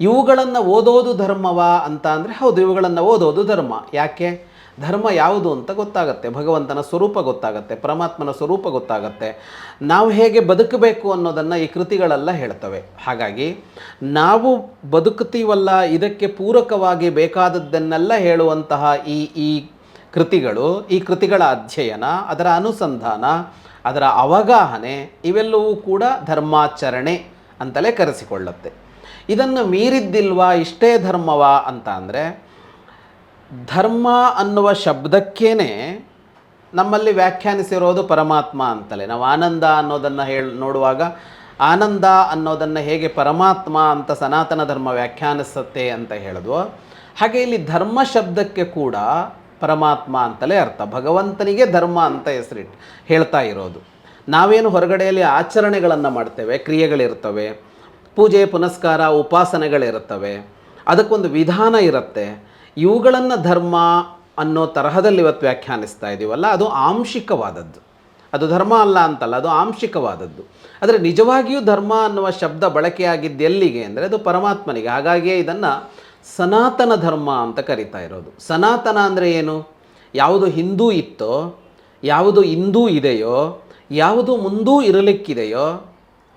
ಇವುಗಳನ್ನು ಓದೋದು ಧರ್ಮವಾ ಅಂತ ಅಂದರೆ ಹೌದು, ಇವುಗಳನ್ನು ಓದೋದು ಧರ್ಮ. ಯಾಕೆ? ಧರ್ಮ ಯಾವುದು ಅಂತ ಗೊತ್ತಾಗತ್ತೆ, ಭಗವಂತನ ಸ್ವರೂಪ ಗೊತ್ತಾಗತ್ತೆ, ಪರಮಾತ್ಮನ ಸ್ವರೂಪ ಗೊತ್ತಾಗತ್ತೆ, ನಾವು ಹೇಗೆ ಬದುಕಬೇಕು ಅನ್ನೋದನ್ನು ಈ ಕೃತಿಗಳೆಲ್ಲ ಹೇಳ್ತವೆ. ಹಾಗಾಗಿ ನಾವು ಬದುಕುತ್ತೀವಲ್ಲ, ಇದಕ್ಕೆ ಪೂರಕವಾಗಿ ಬೇಕಾದದ್ದನ್ನೆಲ್ಲ ಹೇಳುವಂತಹ ಈ ಕೃತಿಗಳು, ಈ ಕೃತಿಗಳ ಅಧ್ಯಯನ, ಅದರ ಅನುಸಂಧಾನ, ಅದರ ಅವಗಾಹನೆ ಇವೆಲ್ಲವೂ ಕೂಡ ಧರ್ಮಾಚರಣೆ ಅಂತಲೇ ಕರೆಸಿಕೊಳ್ಳುತ್ತೆ. ಇದನ್ನು ಮೀರಿದ್ದಿಲ್ವಾ, ಇಷ್ಟೇ ಧರ್ಮವಾ ಅಂತ ಅಂದರೆ ಧರ್ಮ ಅನ್ನುವ ಶಬ್ದಕ್ಕೇ ನಮ್ಮಲ್ಲಿ ವ್ಯಾಖ್ಯಾನಿಸಿರೋದು ಪರಮಾತ್ಮ ಅಂತಲೇ. ನಾವು ಆನಂದ ಅನ್ನೋದನ್ನು ನೋಡುವಾಗ ಆನಂದ ಅನ್ನೋದನ್ನು ಹೇಗೆ ಪರಮಾತ್ಮ ಅಂತ ಸನಾತನ ಧರ್ಮ ವ್ಯಾಖ್ಯಾನಿಸುತ್ತೆ ಅಂತ ಹೇಳಿದ್ವೋ, ಹಾಗೆ ಇಲ್ಲಿ ಧರ್ಮ ಶಬ್ದಕ್ಕೆ ಕೂಡ ಪರಮಾತ್ಮ ಅಂತಲೇ ಅರ್ಥ. ಭಗವಂತನಿಗೆ ಧರ್ಮ ಅಂತ ಹೆಸರಿಟ್ಟು ಹೇಳ್ತಾ ಇರೋದು. ನಾವೇನು ಹೊರಗಡೆಯಲ್ಲಿ ಆಚರಣೆಗಳನ್ನು ಮಾಡ್ತೇವೆ, ಕ್ರಿಯೆಗಳಿರ್ತವೆ, ಪೂಜೆ ಪುನಸ್ಕಾರ ಉಪಾಸನೆಗಳಿರುತ್ತವೆ, ಅದಕ್ಕೊಂದು ವಿಧಾನ ಇರುತ್ತೆ. ಇವುಗಳನ್ನು ಧರ್ಮ ಅನ್ನೋ ತರಹದಲ್ಲಿ ಇವತ್ತು ವ್ಯಾಖ್ಯಾನಿಸ್ತಾ ಇದ್ದೀವಲ್ಲ, ಅದು ಆಂಶಿಕವಾದದ್ದು. ಅದು ಧರ್ಮ ಅಲ್ಲ ಅಂತಲ್ಲ, ಅದು ಆಂಶಿಕವಾದದ್ದು. ಆದರೆ ನಿಜವಾಗಿಯೂ ಧರ್ಮ ಅನ್ನುವ ಶಬ್ದ ಬಳಕೆಯಾಗಿದ್ದು ಎಲ್ಲಿಗೆ ಅಂದರೆ ಅದು ಪರಮಾತ್ಮನಿಗೆ. ಹಾಗಾಗಿಯೇ ಇದನ್ನು ಸನಾತನ ಧರ್ಮ ಅಂತ ಕರಿತಾ ಇರೋದು. ಸನಾತನ ಅಂದರೆ ಏನು? ಯಾವುದು ಹಿಂದೂ ಇತ್ತೋ, ಯಾವುದು ಇಂದೂ ಇದೆಯೋ, ಯಾವುದು ಮುಂದೂ ಇರಲಿಕ್ಕಿದೆಯೋ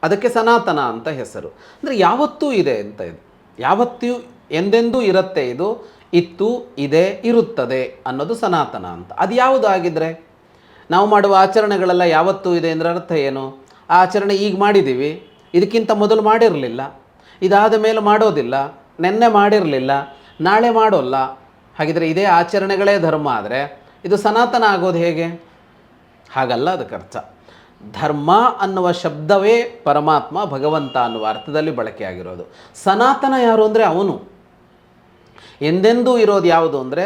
ಅದಕ್ಕೆ ಸನಾತನ ಅಂತ ಹೆಸರು. ಅಂದರೆ ಯಾವತ್ತೂ ಇದೆ ಅಂತ ಇದು, ಯಾವತ್ತೂ ಎಂದೆಂದೂ ಇರುತ್ತೆ, ಇದು ಇತ್ತು, ಇದೆ, ಇರುತ್ತದೆ ಅನ್ನೋದು ಸನಾತನ ಅಂತ. ಅದು ಯಾವುದು ಆಗಿದ್ದರೆ? ನಾವು ಮಾಡುವ ಆಚರಣೆಗಳೆಲ್ಲ ಯಾವತ್ತೂ ಇದೆ ಅಂದರೆ ಅರ್ಥ ಏನು? ಆ ಆಚರಣೆ ಈಗ ಮಾಡಿದ್ದೀವಿ, ಇದಕ್ಕಿಂತ ಮೊದಲು ಮಾಡಿರಲಿಲ್ಲ, ಇದಾದ ಮೇಲೆ ಮಾಡೋದಿಲ್ಲ, ನೆನ್ನೆ ಮಾಡಿರಲಿಲ್ಲ, ನಾಳೆ ಮಾಡೋಲ್ಲ. ಹಾಗಿದ್ರೆ ಇದೇ ಆಚರಣೆಗಳೇ ಧರ್ಮ ಆದರೆ ಇದು ಸನಾತನ ಆಗೋದು ಹೇಗೆ? ಹಾಗಲ್ಲ ಅದಕ್ಕೆ ಅರ್ಥ. ಧರ್ಮ ಅನ್ನುವ ಶಬ್ದವೇ ಪರಮಾತ್ಮ, ಭಗವಂತ ಅನ್ನುವ ಅರ್ಥದಲ್ಲಿ ಬಳಕೆಯಾಗಿರೋದು. ಸನಾತನ ಯಾರು ಅಂದರೆ ಅವನು. ಎಂದೆಂದೂ ಇರೋದು ಯಾವುದು ಅಂದರೆ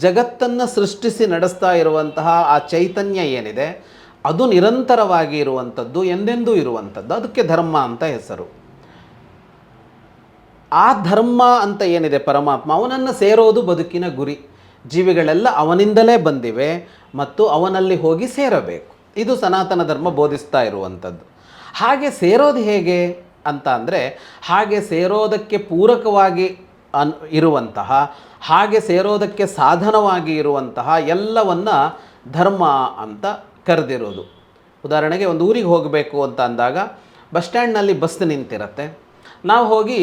ಜಗತ್ತನ್ನು ಸೃಷ್ಟಿಸಿ ನಡೆಸ್ತಾ ಇರುವಂತಹ ಆ ಚೈತನ್ಯ ಏನಿದೆ ಅದು ನಿರಂತರವಾಗಿ ಇರುವಂಥದ್ದು, ಎಂದೆಂದೂ ಇರುವಂಥದ್ದು. ಅದಕ್ಕೆ ಧರ್ಮ ಅಂತ ಹೆಸರು. ಆ ಧರ್ಮ ಅಂತ ಏನಿದೆ ಪರಮಾತ್ಮ, ಅವನನ್ನು ಸೇರೋದು ಬದುಕಿನ ಗುರಿ. ಜೀವಿಗಳೆಲ್ಲ ಅವನಿಂದಲೇ ಬಂದಿವೆ ಮತ್ತು ಅವನಲ್ಲಿ ಹೋಗಿ ಸೇರಬೇಕು. ಇದು ಸನಾತನ ಧರ್ಮ ಬೋಧಿಸ್ತಾ ಇರುವಂಥದ್ದು. ಹಾಗೆ ಸೇರೋದು ಹೇಗೆ ಅಂತ ಅಂದರೆ, ಹಾಗೆ ಸೇರೋದಕ್ಕೆ ಪೂರಕವಾಗಿ ಇರುವಂತಹ, ಹಾಗೆ ಸೇರೋದಕ್ಕೆ ಸಾಧನವಾಗಿ ಇರುವಂತಹ ಎಲ್ಲವನ್ನ ಧರ್ಮ ಅಂತ ಕರೆದಿರೋದು. ಉದಾಹರಣೆಗೆ ಒಂದು ಊರಿಗೆ ಹೋಗಬೇಕು ಅಂತ ಅಂದಾಗ ಬಸ್ ಸ್ಟ್ಯಾಂಡ್ನಲ್ಲಿ ಬಸ್ ನಿಂತಿರುತ್ತೆ. ನಾವು ಹೋಗಿ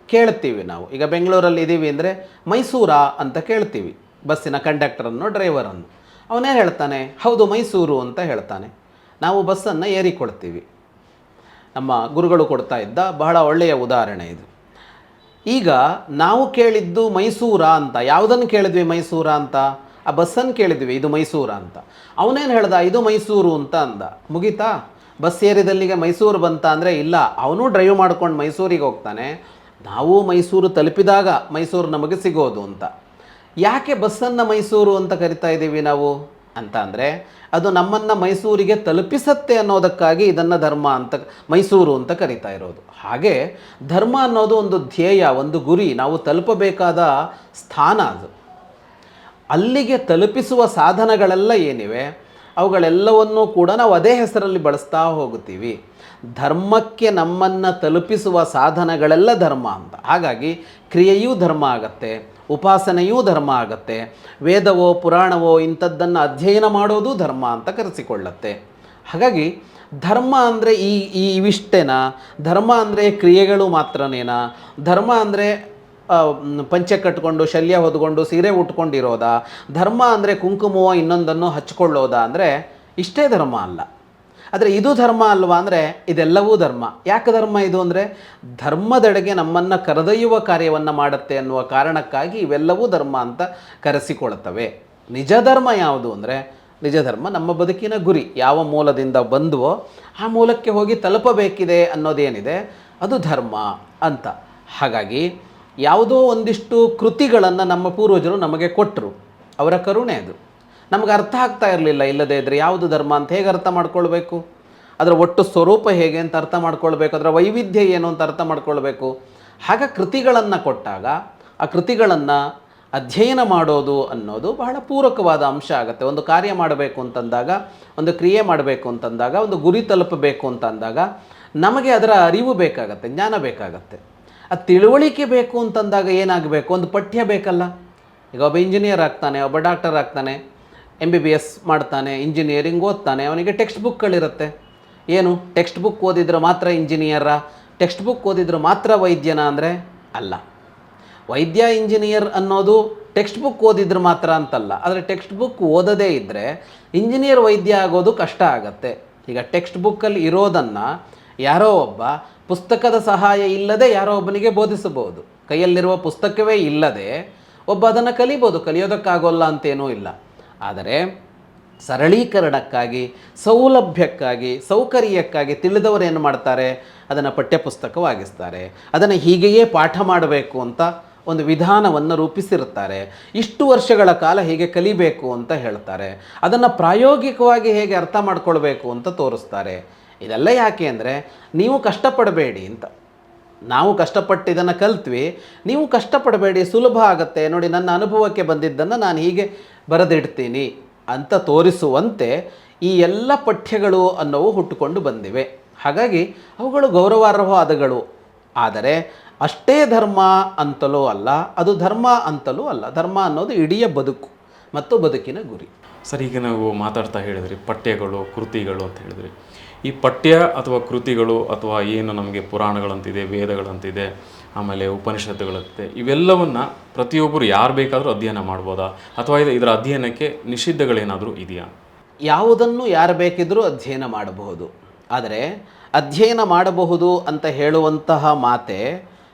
ಕೇಳ್ತೀವಿ, ನಾವು ಈಗ ಬೆಂಗಳೂರಲ್ಲಿ ಇದ್ದೀವಿ ಅಂದರೆ ಮೈಸೂರಾ ಅಂತ ಕೇಳ್ತೀವಿ ಬಸ್ಸಿನ ಕಂಡಕ್ಟರನ್ನು, ಡ್ರೈವರನ್ನು. ಅವನೇ ಹೇಳ್ತಾನೆ ಹೌದು ಮೈಸೂರು ಅಂತ ಹೇಳ್ತಾನೆ. ನಾವು ಬಸ್ಸನ್ನು ಏರಿಕೊಳ್ತೀವಿ. ನಮ್ಮ ಗುರುಗಳು ಕೊಡ್ತಾ ಇದ್ದ ಬಹಳ ಒಳ್ಳೆಯ ಉದಾಹರಣೆ ಇದು. ಈಗ ನಾವು ಕೇಳಿದ್ದು ಮೈಸೂರಾ ಅಂತ. ಯಾವುದನ್ನು ಕೇಳಿದ್ವಿ ಮೈಸೂರಾ ಅಂತ? ಆ ಬಸ್ಸನ್ನು ಕೇಳಿದ್ವಿ, ಇದು ಮೈಸೂರಾ ಅಂತ. ಅವನೇನು ಹೇಳ್ದ ಇದು ಮೈಸೂರು ಅಂತ ಅಂದ. ಮುಗೀತಾ? ಬಸ್ ಏರಿದಲ್ಲಿಗೆ ಮೈಸೂರು ಬಂತ ಅಂದರೆ ಇಲ್ಲ, ಅವನು ಡ್ರೈವ್ ಮಾಡ್ಕೊಂಡು ಮೈಸೂರಿಗೆ ಹೋಗ್ತಾನೆ. ನಾವು ಮೈಸೂರು ತಲುಪಿದಾಗ ಮೈಸೂರು ನಮಗೆ ಸಿಗೋದು ಅಂತ. ಯಾಕೆ ಬಸ್ಸನ್ನು ಮೈಸೂರು ಅಂತ ಕರಿತಾ ಇದ್ದೀವಿ ನಾವು ಅಂತ ಅಂದರೆ, ಅದು ನಮ್ಮನ್ನು ಮೈಸೂರಿಗೆ ತಲುಪಿಸತ್ತೆ ಅನ್ನೋದಕ್ಕಾಗಿ ಇದನ್ನು ಧರ್ಮ ಅಂತ, ಮೈಸೂರು ಅಂತ ಕರಿತಾ ಇರೋದು. ಹಾಗೆ ಧರ್ಮ ಅನ್ನೋದು ಒಂದು ಧ್ಯೇಯ, ಒಂದು ಗುರಿ, ನಾವು ತಲುಪಬೇಕಾದ ಸ್ಥಾನ ಅದು. ಅಲ್ಲಿಗೆ ತಲುಪಿಸುವ ಸಾಧನಗಳೆಲ್ಲ ಏನಿವೆ ಅವುಗಳೆಲ್ಲವನ್ನೂ ಕೂಡ ನಾವು ಅದೇ ಹೆಸರಲ್ಲಿ ಬಳಸ್ತಾ ಹೋಗುತ್ತೀವಿ. ಧರ್ಮಕ್ಕೆ ನಮ್ಮನ್ನು ತಲುಪಿಸುವ ಸಾಧನಗಳೆಲ್ಲ ಧರ್ಮ ಅಂತ. ಹಾಗಾಗಿ ಕ್ರಿಯೆಯೂ ಧರ್ಮ ಆಗತ್ತೆ, ಉಪಾಸನೆಯೂ ಧರ್ಮ ಆಗತ್ತೆ, ವೇದವೋ ಪುರಾಣವೋ ಇಂಥದ್ದನ್ನು ಅಧ್ಯಯನ ಮಾಡೋದು ಧರ್ಮ ಅಂತ ಕರೆಸಿಕೊಳ್ಳತ್ತೆ. ಹಾಗಾಗಿ ಧರ್ಮ ಅಂದರೆ ಇವಿಷ್ಟೇನಾ? ಧರ್ಮ ಅಂದರೆ ಕ್ರಿಯೆಗಳು ಮಾತ್ರನೇನಾ? ಧರ್ಮ ಅಂದರೆ ಪಂಚೆ ಕಟ್ಕೊಂಡು ಶಲ್ಯ ಹೊದ್ಕೊಂಡು ಸೀರೆ ಉಟ್ಕೊಂಡಿರೋದಾ? ಧರ್ಮ ಅಂದರೆ ಕುಂಕುಮವೋ ಇನ್ನೊಂದನ್ನು ಹಚ್ಕೊಳ್ಳೋದಾ ಅಂದರೆ ಇಷ್ಟೇ ಧರ್ಮ ಅಲ್ಲ. ಆದರೆ ಇದು ಧರ್ಮ ಅಲ್ವಾ ಅಂದರೆ ಇದೆಲ್ಲವೂ ಧರ್ಮ. ಯಾಕೆ ಧರ್ಮ ಇದು ಅಂದರೆ ಧರ್ಮದೆಡೆಗೆ ನಮ್ಮನ್ನು ಕರೆದೊಯ್ಯುವ ಕಾರ್ಯವನ್ನು ಮಾಡುತ್ತೆ ಅನ್ನುವ ಕಾರಣಕ್ಕಾಗಿ ಇವೆಲ್ಲವೂ ಧರ್ಮ ಅಂತ ಕರೆಸಿಕೊಳ್ತವೆ. ನಿಜ ಧರ್ಮ ಯಾವುದು ಅಂದರೆ, ನಿಜ ಧರ್ಮ ನಮ್ಮ ಬದುಕಿನ ಗುರಿ. ಯಾವ ಮೂಲದಿಂದ ಬಂದುವೋ ಆ ಮೂಲಕ್ಕೆ ಹೋಗಿ ತಲುಪಬೇಕಿದೆ ಅನ್ನೋದೇನಿದೆ ಅದು ಧರ್ಮ ಅಂತ. ಹಾಗಾಗಿ ಯಾವುದೋ ಒಂದಿಷ್ಟು ಕೃತಿಗಳನ್ನು ನಮ್ಮ ಪೂರ್ವಜರು ನಮಗೆ ಕೊಟ್ಟರು, ಅವರ ಕರುಣೆ ಅದು. ನಮಗೆ ಅರ್ಥ ಆಗ್ತಾ ಇರಲಿಲ್ಲ, ಇಲ್ಲದೇ ಇದ್ದರೆ ಯಾವುದು ಧರ್ಮ ಅಂತ ಹೇಗೆ ಅರ್ಥ ಮಾಡ್ಕೊಳ್ಬೇಕು, ಅದರ ಒಟ್ಟು ಸ್ವರೂಪ ಹೇಗೆ ಅಂತ ಅರ್ಥ ಮಾಡ್ಕೊಳ್ಬೇಕು, ಅದರ ವೈವಿಧ್ಯ ಏನು ಅಂತ ಅರ್ಥ ಮಾಡ್ಕೊಳ್ಬೇಕು. ಹಾಗ ಕೃತಿಗಳನ್ನು ಕೊಟ್ಟಾಗ ಆ ಕೃತಿಗಳನ್ನು ಅಧ್ಯಯನ ಮಾಡೋದು ಅನ್ನೋದು ಬಹಳ ಪೂರಕವಾದ ಅಂಶ ಆಗುತ್ತೆ. ಒಂದು ಕಾರ್ಯ ಮಾಡಬೇಕು ಅಂತಂದಾಗ, ಒಂದು ಕ್ರಿಯೆ ಮಾಡಬೇಕು ಅಂತಂದಾಗ, ಒಂದು ಗುರಿ ತಲುಪಬೇಕು ಅಂತಂದಾಗ ನಮಗೆ ಅದರ ಅರಿವು ಬೇಕಾಗತ್ತೆ, ಜ್ಞಾನ ಬೇಕಾಗತ್ತೆ. ಅದು ತಿಳುವಳಿಕೆ ಬೇಕು ಅಂತಂದಾಗ ಏನಾಗಬೇಕು? ಒಂದು ಪಠ್ಯ ಬೇಕಲ್ಲ. ಈಗ ಒಬ್ಬ ಇಂಜಿನಿಯರ್ ಆಗ್ತಾನೆ, ಒಬ್ಬ ಡಾಕ್ಟರ್ ಆಗ್ತಾನೆ, MBBS ಮಾಡ್ತಾನೆ, ಇಂಜಿನಿಯರಿಂಗ್ ಓದ್ತಾನೆ, ಅವನಿಗೆ ಟೆಕ್ಸ್ಟ್ ಬುಕ್ಗಳಿರುತ್ತೆ. ಏನು ಟೆಕ್ಸ್ಟ್ ಬುಕ್ ಓದಿದ್ರೆ ಮಾತ್ರ ಇಂಜಿನಿಯರಾ? ಟೆಕ್ಸ್ಟ್ ಬುಕ್ ಓದಿದ್ರೆ ಮಾತ್ರ ವೈದ್ಯನ ಅಂದರೆ ಅಲ್ಲ. ವೈದ್ಯ ಇಂಜಿನಿಯರ್ ಅನ್ನೋದು ಟೆಕ್ಸ್ಟ್ ಬುಕ್ ಓದಿದ್ರೆ ಮಾತ್ರ ಅಂತಲ್ಲ. ಆದರೆ ಟೆಕ್ಸ್ಟ್ ಬುಕ್ ಓದದೇ ಇದ್ದರೆ ಇಂಜಿನಿಯರ್ ವೈದ್ಯ ಆಗೋದು ಕಷ್ಟ ಆಗತ್ತೆ. ಈಗ ಟೆಕ್ಸ್ಟ್ ಬುಕ್ಕಲ್ಲಿ ಇರೋದನ್ನು ಯಾರೋ ಒಬ್ಬ ಪುಸ್ತಕದ ಸಹಾಯ ಇಲ್ಲದೆ ಯಾರೋ ಒಬ್ಬನಿಗೆ ಬೋಧಿಸಬಹುದು. ಕೈಯಲ್ಲಿರುವ ಪುಸ್ತಕವೇ ಇಲ್ಲದೆ ಒಬ್ಬ ಅದನ್ನು ಕಲಿಬೋದು, ಕಲಿಯೋದಕ್ಕಾಗೋಲ್ಲ ಅಂತೇನೂ ಇಲ್ಲ. ಆದರೆ ಸರಳೀಕರಣಕ್ಕಾಗಿ, ಸೌಲಭ್ಯಕ್ಕಾಗಿ, ಸೌಕರ್ಯಕ್ಕಾಗಿ ತಿಳಿದವರು ಏನು ಮಾಡ್ತಾರೆ? ಅದನ್ನು ಪಠ್ಯಪುಸ್ತಕವಾಗಿಸ್ತಾರೆ. ಅದನ್ನು ಹೀಗೆಯೇ ಪಾಠ ಮಾಡಬೇಕು ಅಂತ ಒಂದು ವಿಧಾನವನ್ನು ರೂಪಿಸಿರ್ತಾರೆ. ಇಷ್ಟು ವರ್ಷಗಳ ಕಾಲ ಹೀಗೆ ಕಲಿಬೇಕು ಅಂತ ಹೇಳ್ತಾರೆ. ಅದನ್ನು ಪ್ರಾಯೋಗಿಕವಾಗಿ ಹೇಗೆ ಅರ್ಥ ಮಾಡ್ಕೊಳ್ಬೇಕು ಅಂತ ತೋರಿಸ್ತಾರೆ. ಇದೆಲ್ಲ ಯಾಕೆ ಅಂದರೆ ನೀವು ಕಷ್ಟಪಡಬೇಡಿ ಅಂತ. ನಾವು ಕಷ್ಟಪಟ್ಟು ಇದನ್ನು ಕಲ್ತ್ವಿ, ನೀವು ಕಷ್ಟಪಡಬೇಡಿ, ಸುಲಭ ಆಗುತ್ತೆ ನೋಡಿ, ನನ್ನ ಅನುಭವಕ್ಕೆ ಬಂದಿದ್ದನ್ನು ನಾನು ಹೀಗೆ ಬರೆದಿಡ್ತೀನಿ ಅಂತ ತೋರಿಸುವಂತೆ ಈ ಎಲ್ಲ ಪಠ್ಯಗಳು ಅನ್ನೋವು ಹುಟ್ಟುಕೊಂಡು ಬಂದಿವೆ. ಹಾಗಾಗಿ ಅವುಗಳು ಗೌರವಾರ್ಹವಾದಗಳು. ಆದರೆ ಅಷ್ಟೇ ಧರ್ಮ ಅಂತಲೂ ಅಲ್ಲ, ಅದು ಧರ್ಮ ಅಂತಲೂ ಅಲ್ಲ. ಧರ್ಮ ಅನ್ನೋದು ಇಡೀ ಬದುಕು ಮತ್ತು ಬದುಕಿನ ಗುರಿ. ಸರ್, ಈಗ ನಾವು ಮಾತಾಡ್ತಾ ಹೇಳಿದ್ರಿ ಪಠ್ಯಗಳು, ಕೃತಿಗಳು ಅಂತ ಹೇಳಿದ್ರಿ. ಈ ಪಠ್ಯ ಅಥವಾ ಕೃತಿಗಳು ಅಥವಾ ಏನು ನಮಗೆ ಪುರಾಣಗಳಂತಿದೆ, ವೇದಗಳಂತಿದೆ, ಆಮೇಲೆ ಉಪನಿಷತ್ತುಗಳಂತಿದೆ, ಇವೆಲ್ಲವನ್ನು ಪ್ರತಿಯೊಬ್ಬರು ಯಾರು ಬೇಕಾದರೂ ಅಧ್ಯಯನ ಮಾಡ್ಬೋದಾ ಅಥವಾ ಇದರ ಅಧ್ಯಯನಕ್ಕೆ ನಿಷಿದ್ಧಗಳೇನಾದರೂ ಇದೆಯಾ? ಯಾವುದನ್ನು ಯಾರು ಬೇಕಿದ್ರೂ ಅಧ್ಯಯನ ಮಾಡಬಹುದು. ಆದರೆ ಅಧ್ಯಯನ ಮಾಡಬಹುದು ಅಂತ ಹೇಳುವಂತಹ ಮಾತೆ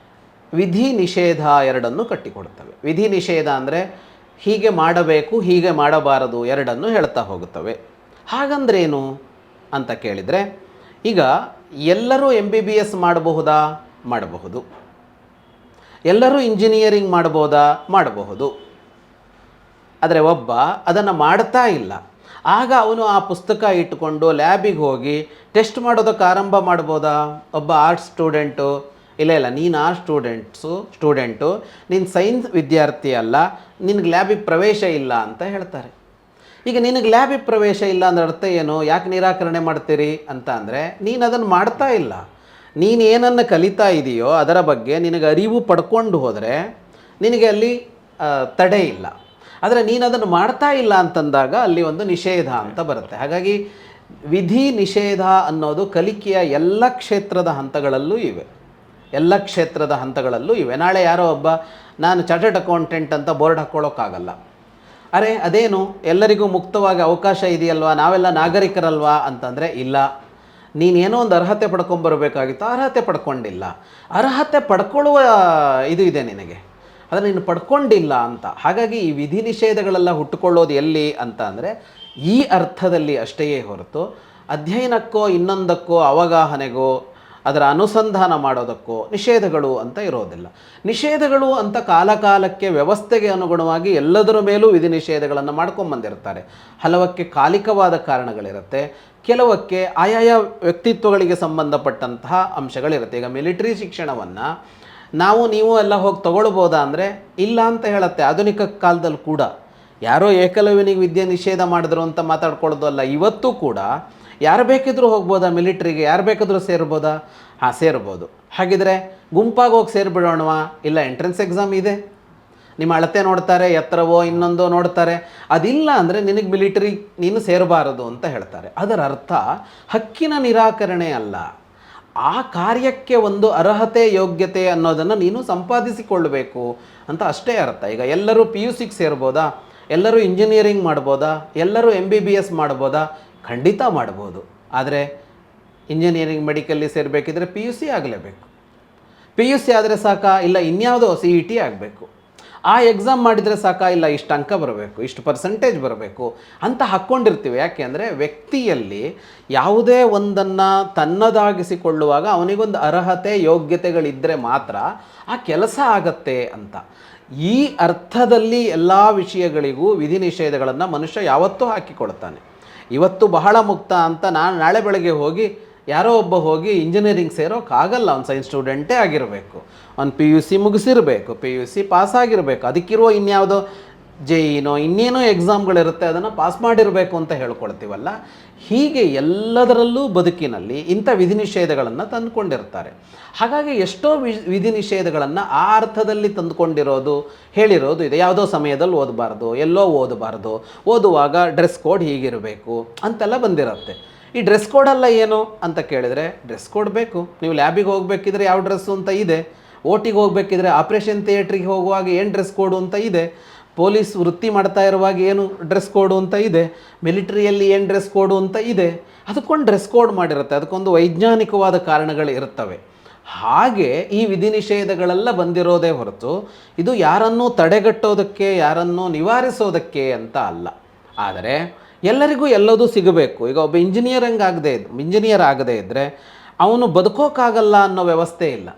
ವಿಧಿ ನಿಷೇಧ ಎರಡನ್ನು ಕಟ್ಟಿಕೊಡುತ್ತವೆ. ವಿಧಿ ನಿಷೇಧ ಅಂದರೆ ಹೀಗೆ ಮಾಡಬೇಕು, ಹೀಗೆ ಮಾಡಬಾರದು ಎರಡನ್ನು ಹೇಳ್ತಾ ಹೋಗುತ್ತವೆ. ಹಾಗಂದ್ರೇನು ಅಂತ ಕೇಳಿದರೆ, ಈಗ ಎಲ್ಲರೂ MBBS ಮಾಡಬಹುದಾ? ಮಾಡಬಹುದು. ಎಲ್ಲರೂ ಇಂಜಿನಿಯರಿಂಗ್ ಮಾಡ್ಬೋದಾ? ಮಾಡಬಹುದು. ಆದರೆ ಒಬ್ಬ ಅದನ್ನು ಮಾಡ್ತಾ ಇಲ್ಲ. ಆಗ ಅವನು ಆ ಪುಸ್ತಕ ಇಟ್ಟುಕೊಂಡು ಲ್ಯಾಬಿಗೆ ಹೋಗಿ ಟೆಸ್ಟ್ ಮಾಡೋದಕ್ಕೆ ಆರಂಭ ಮಾಡ್ಬೋದಾ? ಒಬ್ಬ ಆರ್ಟ್ಸ್ ಸ್ಟೂಡೆಂಟು, ಇಲ್ಲ ನೀನು ಆರ್ಟ್ಸ್ ಸ್ಟೂಡೆಂಟು, ನೀನು ಸೈನ್ಸ್ ವಿದ್ಯಾರ್ಥಿ ಅಲ್ಲ, ನಿನಗೆ ಲ್ಯಾಬಿಗೆ ಪ್ರವೇಶ ಇಲ್ಲ ಅಂತ ಹೇಳ್ತಾರೆ. ಈಗ ನಿನಗೆ ಲ್ಯಾಬಿಗೆ ಪ್ರವೇಶ ಇಲ್ಲ ಅಂದ್ರೆ ಅರ್ಥ ಏನು? ಯಾಕೆ ನಿರಾಕರಣೆ ಮಾಡ್ತೀರಿ ಅಂತ ಅಂದರೆ, ನೀನು ಅದನ್ನು ಮಾಡ್ತಾ ಇಲ್ಲ. ನೀನು ಏನನ್ನು ಕಲಿತಾ ಇದೆಯೋ ಅದರ ಬಗ್ಗೆ ನಿನಗೆ ಅರಿವು ಪಡ್ಕೊಂಡು ಹೋದರೆ ನಿನಗೆ ಅಲ್ಲಿ ತಡೆ ಇಲ್ಲ. ಆದರೆ ನೀನು ಅದನ್ನು ಮಾಡ್ತಾ ಇಲ್ಲ ಅಂತಂದಾಗ ಅಲ್ಲಿ ಒಂದು ನಿಷೇಧ ಅಂತ ಬರುತ್ತೆ. ಹಾಗಾಗಿ ವಿಧಿ ನಿಷೇಧ ಅನ್ನೋದು ಕಲಿಕೆಯ ಎಲ್ಲ ಕ್ಷೇತ್ರದ ಹಂತಗಳಲ್ಲೂ ಇವೆ. ಎಲ್ಲ ಕ್ಷೇತ್ರದ ಹಂತಗಳಲ್ಲೂ ಇವೆ. ನಾಳೆ ಯಾರೋ ಒಬ್ಬ ನಾನು ಚಾರ್ಟರ್ಡ್ ಅಕೌಂಟೆಂಟ್ ಅಂತ ಬೋರ್ಡ್ ಹಾಕ್ಕೊಳ್ಳೋಕ್ಕಾಗಲ್ಲ. ಅರೆ ಅದೇನು ಎಲ್ಲರಿಗೂ ಮುಕ್ತವಾಗಿ ಅವಕಾಶ ಇದೆಯಲ್ವಾ, ನಾವೆಲ್ಲ ನಾಗರಿಕರಲ್ವಾ ಅಂತಂದರೆ ಇಲ್ಲ. ನೀನೇನೋ ಒಂದು ಅರ್ಹತೆ ಪಡ್ಕೊಂಬರಬೇಕಾಗಿತ್ತು, ಅರ್ಹತೆ ಪಡ್ಕೊಂಡಿಲ್ಲ. ಅರ್ಹತೆ ಪಡ್ಕೊಳ್ಳುವ ಇದು ಇದೆ ನಿನಗೆ, ಆದರೆ ನೀನು ಪಡ್ಕೊಂಡಿಲ್ಲ ಅಂತ. ಹಾಗಾಗಿ ಈ ವಿಧಿ ನಿಷೇಧಗಳೆಲ್ಲ ಹುಟ್ಟುಕೊಳ್ಳೋದು ಎಲ್ಲಿ ಅಂತ ಅಂದರೆ ಈ ಅರ್ಥದಲ್ಲಿ ಅಷ್ಟೇ ಹೊರತು ಅಧ್ಯಯನಕ್ಕೋ ಇನ್ನೊಂದಕ್ಕೋ ಅವಗಾಹನೆಗೋ ಅದರ ಅನುಸಂಧಾನ ಮಾಡೋದಕ್ಕೋ ನಿಷೇಧಗಳು ಅಂತ ಇರೋದಿಲ್ಲ. ನಿಷೇಧಗಳು ಅಂತ ಕಾಲಕಾಲಕ್ಕೆ ವ್ಯವಸ್ಥೆಗೆ ಅನುಗುಣವಾಗಿ ಎಲ್ಲದರ ಮೇಲೂ ವಿಧಿ ನಿಷೇಧಗಳನ್ನು ಮಾಡ್ಕೊಂಬಂದಿರ್ತಾರೆ. ಹಲವಕ್ಕೆ ಕಾಲಿಕವಾದ ಕಾರಣಗಳಿರುತ್ತೆ, ಕೆಲವಕ್ಕೆ ಆಯಾಯ ವ್ಯಕ್ತಿತ್ವಗಳಿಗೆ ಸಂಬಂಧಪಟ್ಟಂತಹ ಅಂಶಗಳಿರುತ್ತೆ. ಈಗ ಮಿಲಿಟರಿ ಶಿಕ್ಷಣವನ್ನು ನೀವು ಎಲ್ಲ ಹೋಗಿ ತಗೊಳ್ಬೋದಾ ಅಂದರೆ ಇಲ್ಲ ಅಂತ ಹೇಳುತ್ತೆ. ಆಧುನಿಕ ಕಾಲದಲ್ಲಿ ಕೂಡ ಯಾರೋ ಏಕಲವ್ಯನಿಗೆ ವಿದ್ಯೆ ನಿಷೇಧ ಮಾಡಿದ್ರು ಅಂತ ಮಾತಾಡ್ಕೊಳ್ಳೋದು ಅಲ್ಲ. ಇವತ್ತು ಕೂಡ ಯಾರು ಬೇಕಿದ್ರೂ ಹೋಗ್ಬೋದಾ ಮಿಲಿಟ್ರಿಗೆ? ಯಾರು ಬೇಕಾದರೂ ಸೇರ್ಬೋದಾ? ಹಾಂ, ಸೇರ್ಬೋದು. ಹಾಗಿದ್ರೆ ಗುಂಪಾಗಿ ಹೋಗಿ ಸೇರಿಬಿಡೋಣವಾ? ಇಲ್ಲ, ಎಂಟ್ರೆನ್ಸ್ ಎಕ್ಸಾಮ್ ಇದೆ, ನಿಮ್ಮ ಅಳತೆ ನೋಡ್ತಾರೆ, ಎತ್ತರವೋ ಇನ್ನೊಂದೋ ನೋಡ್ತಾರೆ. ಅದಿಲ್ಲ ಅಂದರೆ ನಿನಗೆ ಮಿಲಿಟರಿ ನೀನು ಸೇರಬಾರದು ಅಂತ ಹೇಳ್ತಾರೆ. ಅದರ ಅರ್ಥ ಹಕ್ಕಿನ ನಿರಾಕರಣೆ ಅಲ್ಲ, ಆ ಕಾರ್ಯಕ್ಕೆ ಒಂದು ಅರ್ಹತೆ ಯೋಗ್ಯತೆ ಅನ್ನೋದನ್ನು ನೀನು ಸಂಪಾದಿಸಿಕೊಳ್ಳಬೇಕು ಅಂತ ಅಷ್ಟೇ ಅರ್ಥ. ಈಗ ಎಲ್ಲರೂ PUCಗೆ ಸೇರ್ಬೋದಾ? ಎಲ್ಲರೂ ಇಂಜಿನಿಯರಿಂಗ್ ಮಾಡ್ಬೋದಾ? ಎಲ್ಲರೂ MBBS ಮಾಡ್ಬೋದಾ? ಖಂಡಿತ ಮಾಡ್ಬೋದು. ಆದರೆ ಇಂಜಿನಿಯರಿಂಗ್ ಮೆಡಿಕಲ್ಲಿ ಸೇರಬೇಕಿದ್ರೆ PUC ಆಗಲೇಬೇಕು. PUC ಆದರೆ ಸಾಕಾ? ಇಲ್ಲ ಇನ್ಯಾವುದೋ CET ಆಗಬೇಕು. ಆ ಎಕ್ಸಾಮ್ ಮಾಡಿದರೆ ಸಾಕಾ? ಇಲ್ಲ ಇಷ್ಟು ಅಂಕ ಬರಬೇಕು, ಇಷ್ಟು ಪರ್ಸೆಂಟೇಜ್ ಬರಬೇಕು ಅಂತ ಹಾಕ್ಕೊಂಡಿರ್ತೀವಿ. ಯಾಕೆ ಅಂದರೆ ವ್ಯಕ್ತಿಯಲ್ಲಿ ಯಾವುದೇ ಒಂದನ್ನು ತನ್ನದಾಗಿಸಿಕೊಳ್ಳುವಾಗ ಅವನಿಗೊಂದು ಅರ್ಹತೆ ಯೋಗ್ಯತೆಗಳಿದ್ದರೆ ಮಾತ್ರ ಆ ಕೆಲಸ ಆಗತ್ತೆ ಅಂತ. ಈ ಅರ್ಥದಲ್ಲಿ ಎಲ್ಲ ವಿಷಯಗಳಿಗೂ ವಿಧಿ ನಿಷೇಧಗಳನ್ನು ಮನುಷ್ಯ ಯಾವತ್ತೂ ಹಾಕಿಕೊಡ್ತಾನೆ. ಇವತ್ತು ಬಹಳ ಮುಕ್ತ ಅಂತ ನಾನು ನಾಳೆ ಬೆಳಗ್ಗೆ ಹೋಗಿ ಯಾರೋ ಒಬ್ಬ ಹೋಗಿ ಇಂಜಿನಿಯರಿಂಗ್ ಸೇರೋಕ್ಕಾಗಲ್ಲ. ಅವ್ನು ಸೈನ್ಸ್ ಸ್ಟೂಡೆಂಟೇ ಆಗಿರಬೇಕು, ಅವ್ನು PUC ಮುಗಿಸಿರಬೇಕು, PUC ಪಾಸಾಗಿರಬೇಕು, ಅದಕ್ಕಿರುವ ಇನ್ಯಾವುದೋ JEನೋ ಇನ್ನೇನೋ ಎಕ್ಸಾಮ್ಗಳಿರುತ್ತೆ ಅದನ್ನು ಪಾಸ್ ಮಾಡಿರಬೇಕು ಅಂತ ಹೇಳ್ಕೊಳ್ತೀವಲ್ಲ. ಹೀಗೆ ಎಲ್ಲದರಲ್ಲೂ ಬದುಕಿನಲ್ಲಿ ಇಂಥ ವಿಧಿ ನಿಷೇಧಗಳನ್ನು ತಂದುಕೊಂಡಿರ್ತಾರೆ. ಹಾಗಾಗಿ ಎಷ್ಟೋ ವಿಧಿ ನಿಷೇಧಗಳನ್ನು ಆ ಅರ್ಥದಲ್ಲಿ ತಂದುಕೊಂಡಿರೋದು ಹೇಳಿರೋದು ಇದೆ. ಯಾವುದೋ ಸಮಯದಲ್ಲಿ ಓದಬಾರ್ದು, ಎಲ್ಲೋ ಓದಬಾರ್ದು, ಓದುವಾಗ ಡ್ರೆಸ್ ಕೋಡ್ ಹೀಗಿರಬೇಕು ಅಂತೆಲ್ಲ ಬಂದಿರುತ್ತೆ. ಈ ಡ್ರೆಸ್ ಕೋಡೆಲ್ಲ ಏನು ಅಂತ ಕೇಳಿದರೆ ಡ್ರೆಸ್ ಕೋಡ್ ಬೇಕು. ನೀವು ಲ್ಯಾಬಿಗೆ ಹೋಗಬೇಕಿದ್ರೆ ಯಾವ ಡ್ರೆಸ್ಸು ಅಂತ ಇದೆ, OTಗೆ ಹೋಗಬೇಕಿದ್ರೆ ಆಪ್ರೇಷನ್ ಥಿಯೇಟ್ರಿಗೆ ಹೋಗುವಾಗ ಏನು ಡ್ರೆಸ್ ಕೋಡು ಅಂತ ಇದೆ, ಪೊಲೀಸ್ ವೃತ್ತಿ ಮಾಡ್ತಾ ಇರುವಾಗ ಏನು ಡ್ರೆಸ್ ಕೋಡು ಅಂತ ಇದೆ, ಮಿಲಿಟ್ರಿಯಲ್ಲಿ ಏನು ಡ್ರೆಸ್ ಕೋಡು ಅಂತ ಇದೆ. ಅದಕ್ಕೊಂದು ಡ್ರೆಸ್ ಕೋಡ್ ಮಾಡಿರುತ್ತೆ, ಅದಕ್ಕೊಂದು ವೈಜ್ಞಾನಿಕವಾದ ಕಾರಣಗಳು ಇರುತ್ತವೆ. ಹಾಗೆ ಈ ವಿಧಿ ನಿಷೇಧಗಳೆಲ್ಲ ಬಂದಿರೋದೇ ಹೊರತು ಇದು ಯಾರನ್ನೂ ತಡೆಗಟ್ಟೋದಕ್ಕೆ, ಯಾರನ್ನೂ ನಿವಾರಿಸೋದಕ್ಕೆ ಅಂತ ಅಲ್ಲ. ಆದರೆ ಎಲ್ಲರಿಗೂ ಎಲ್ಲದೂ ಸಿಗಬೇಕು. ಈಗ ಒಬ್ಬ ಇಂಜಿನಿಯರ್ ಆಗದೇ ಇದ್ದರೆ ಅವನು ಬದುಕೋಕ್ಕಾಗಲ್ಲ ಅನ್ನೋ ವ್ಯವಸ್ಥೆ ಇಲ್ಲ.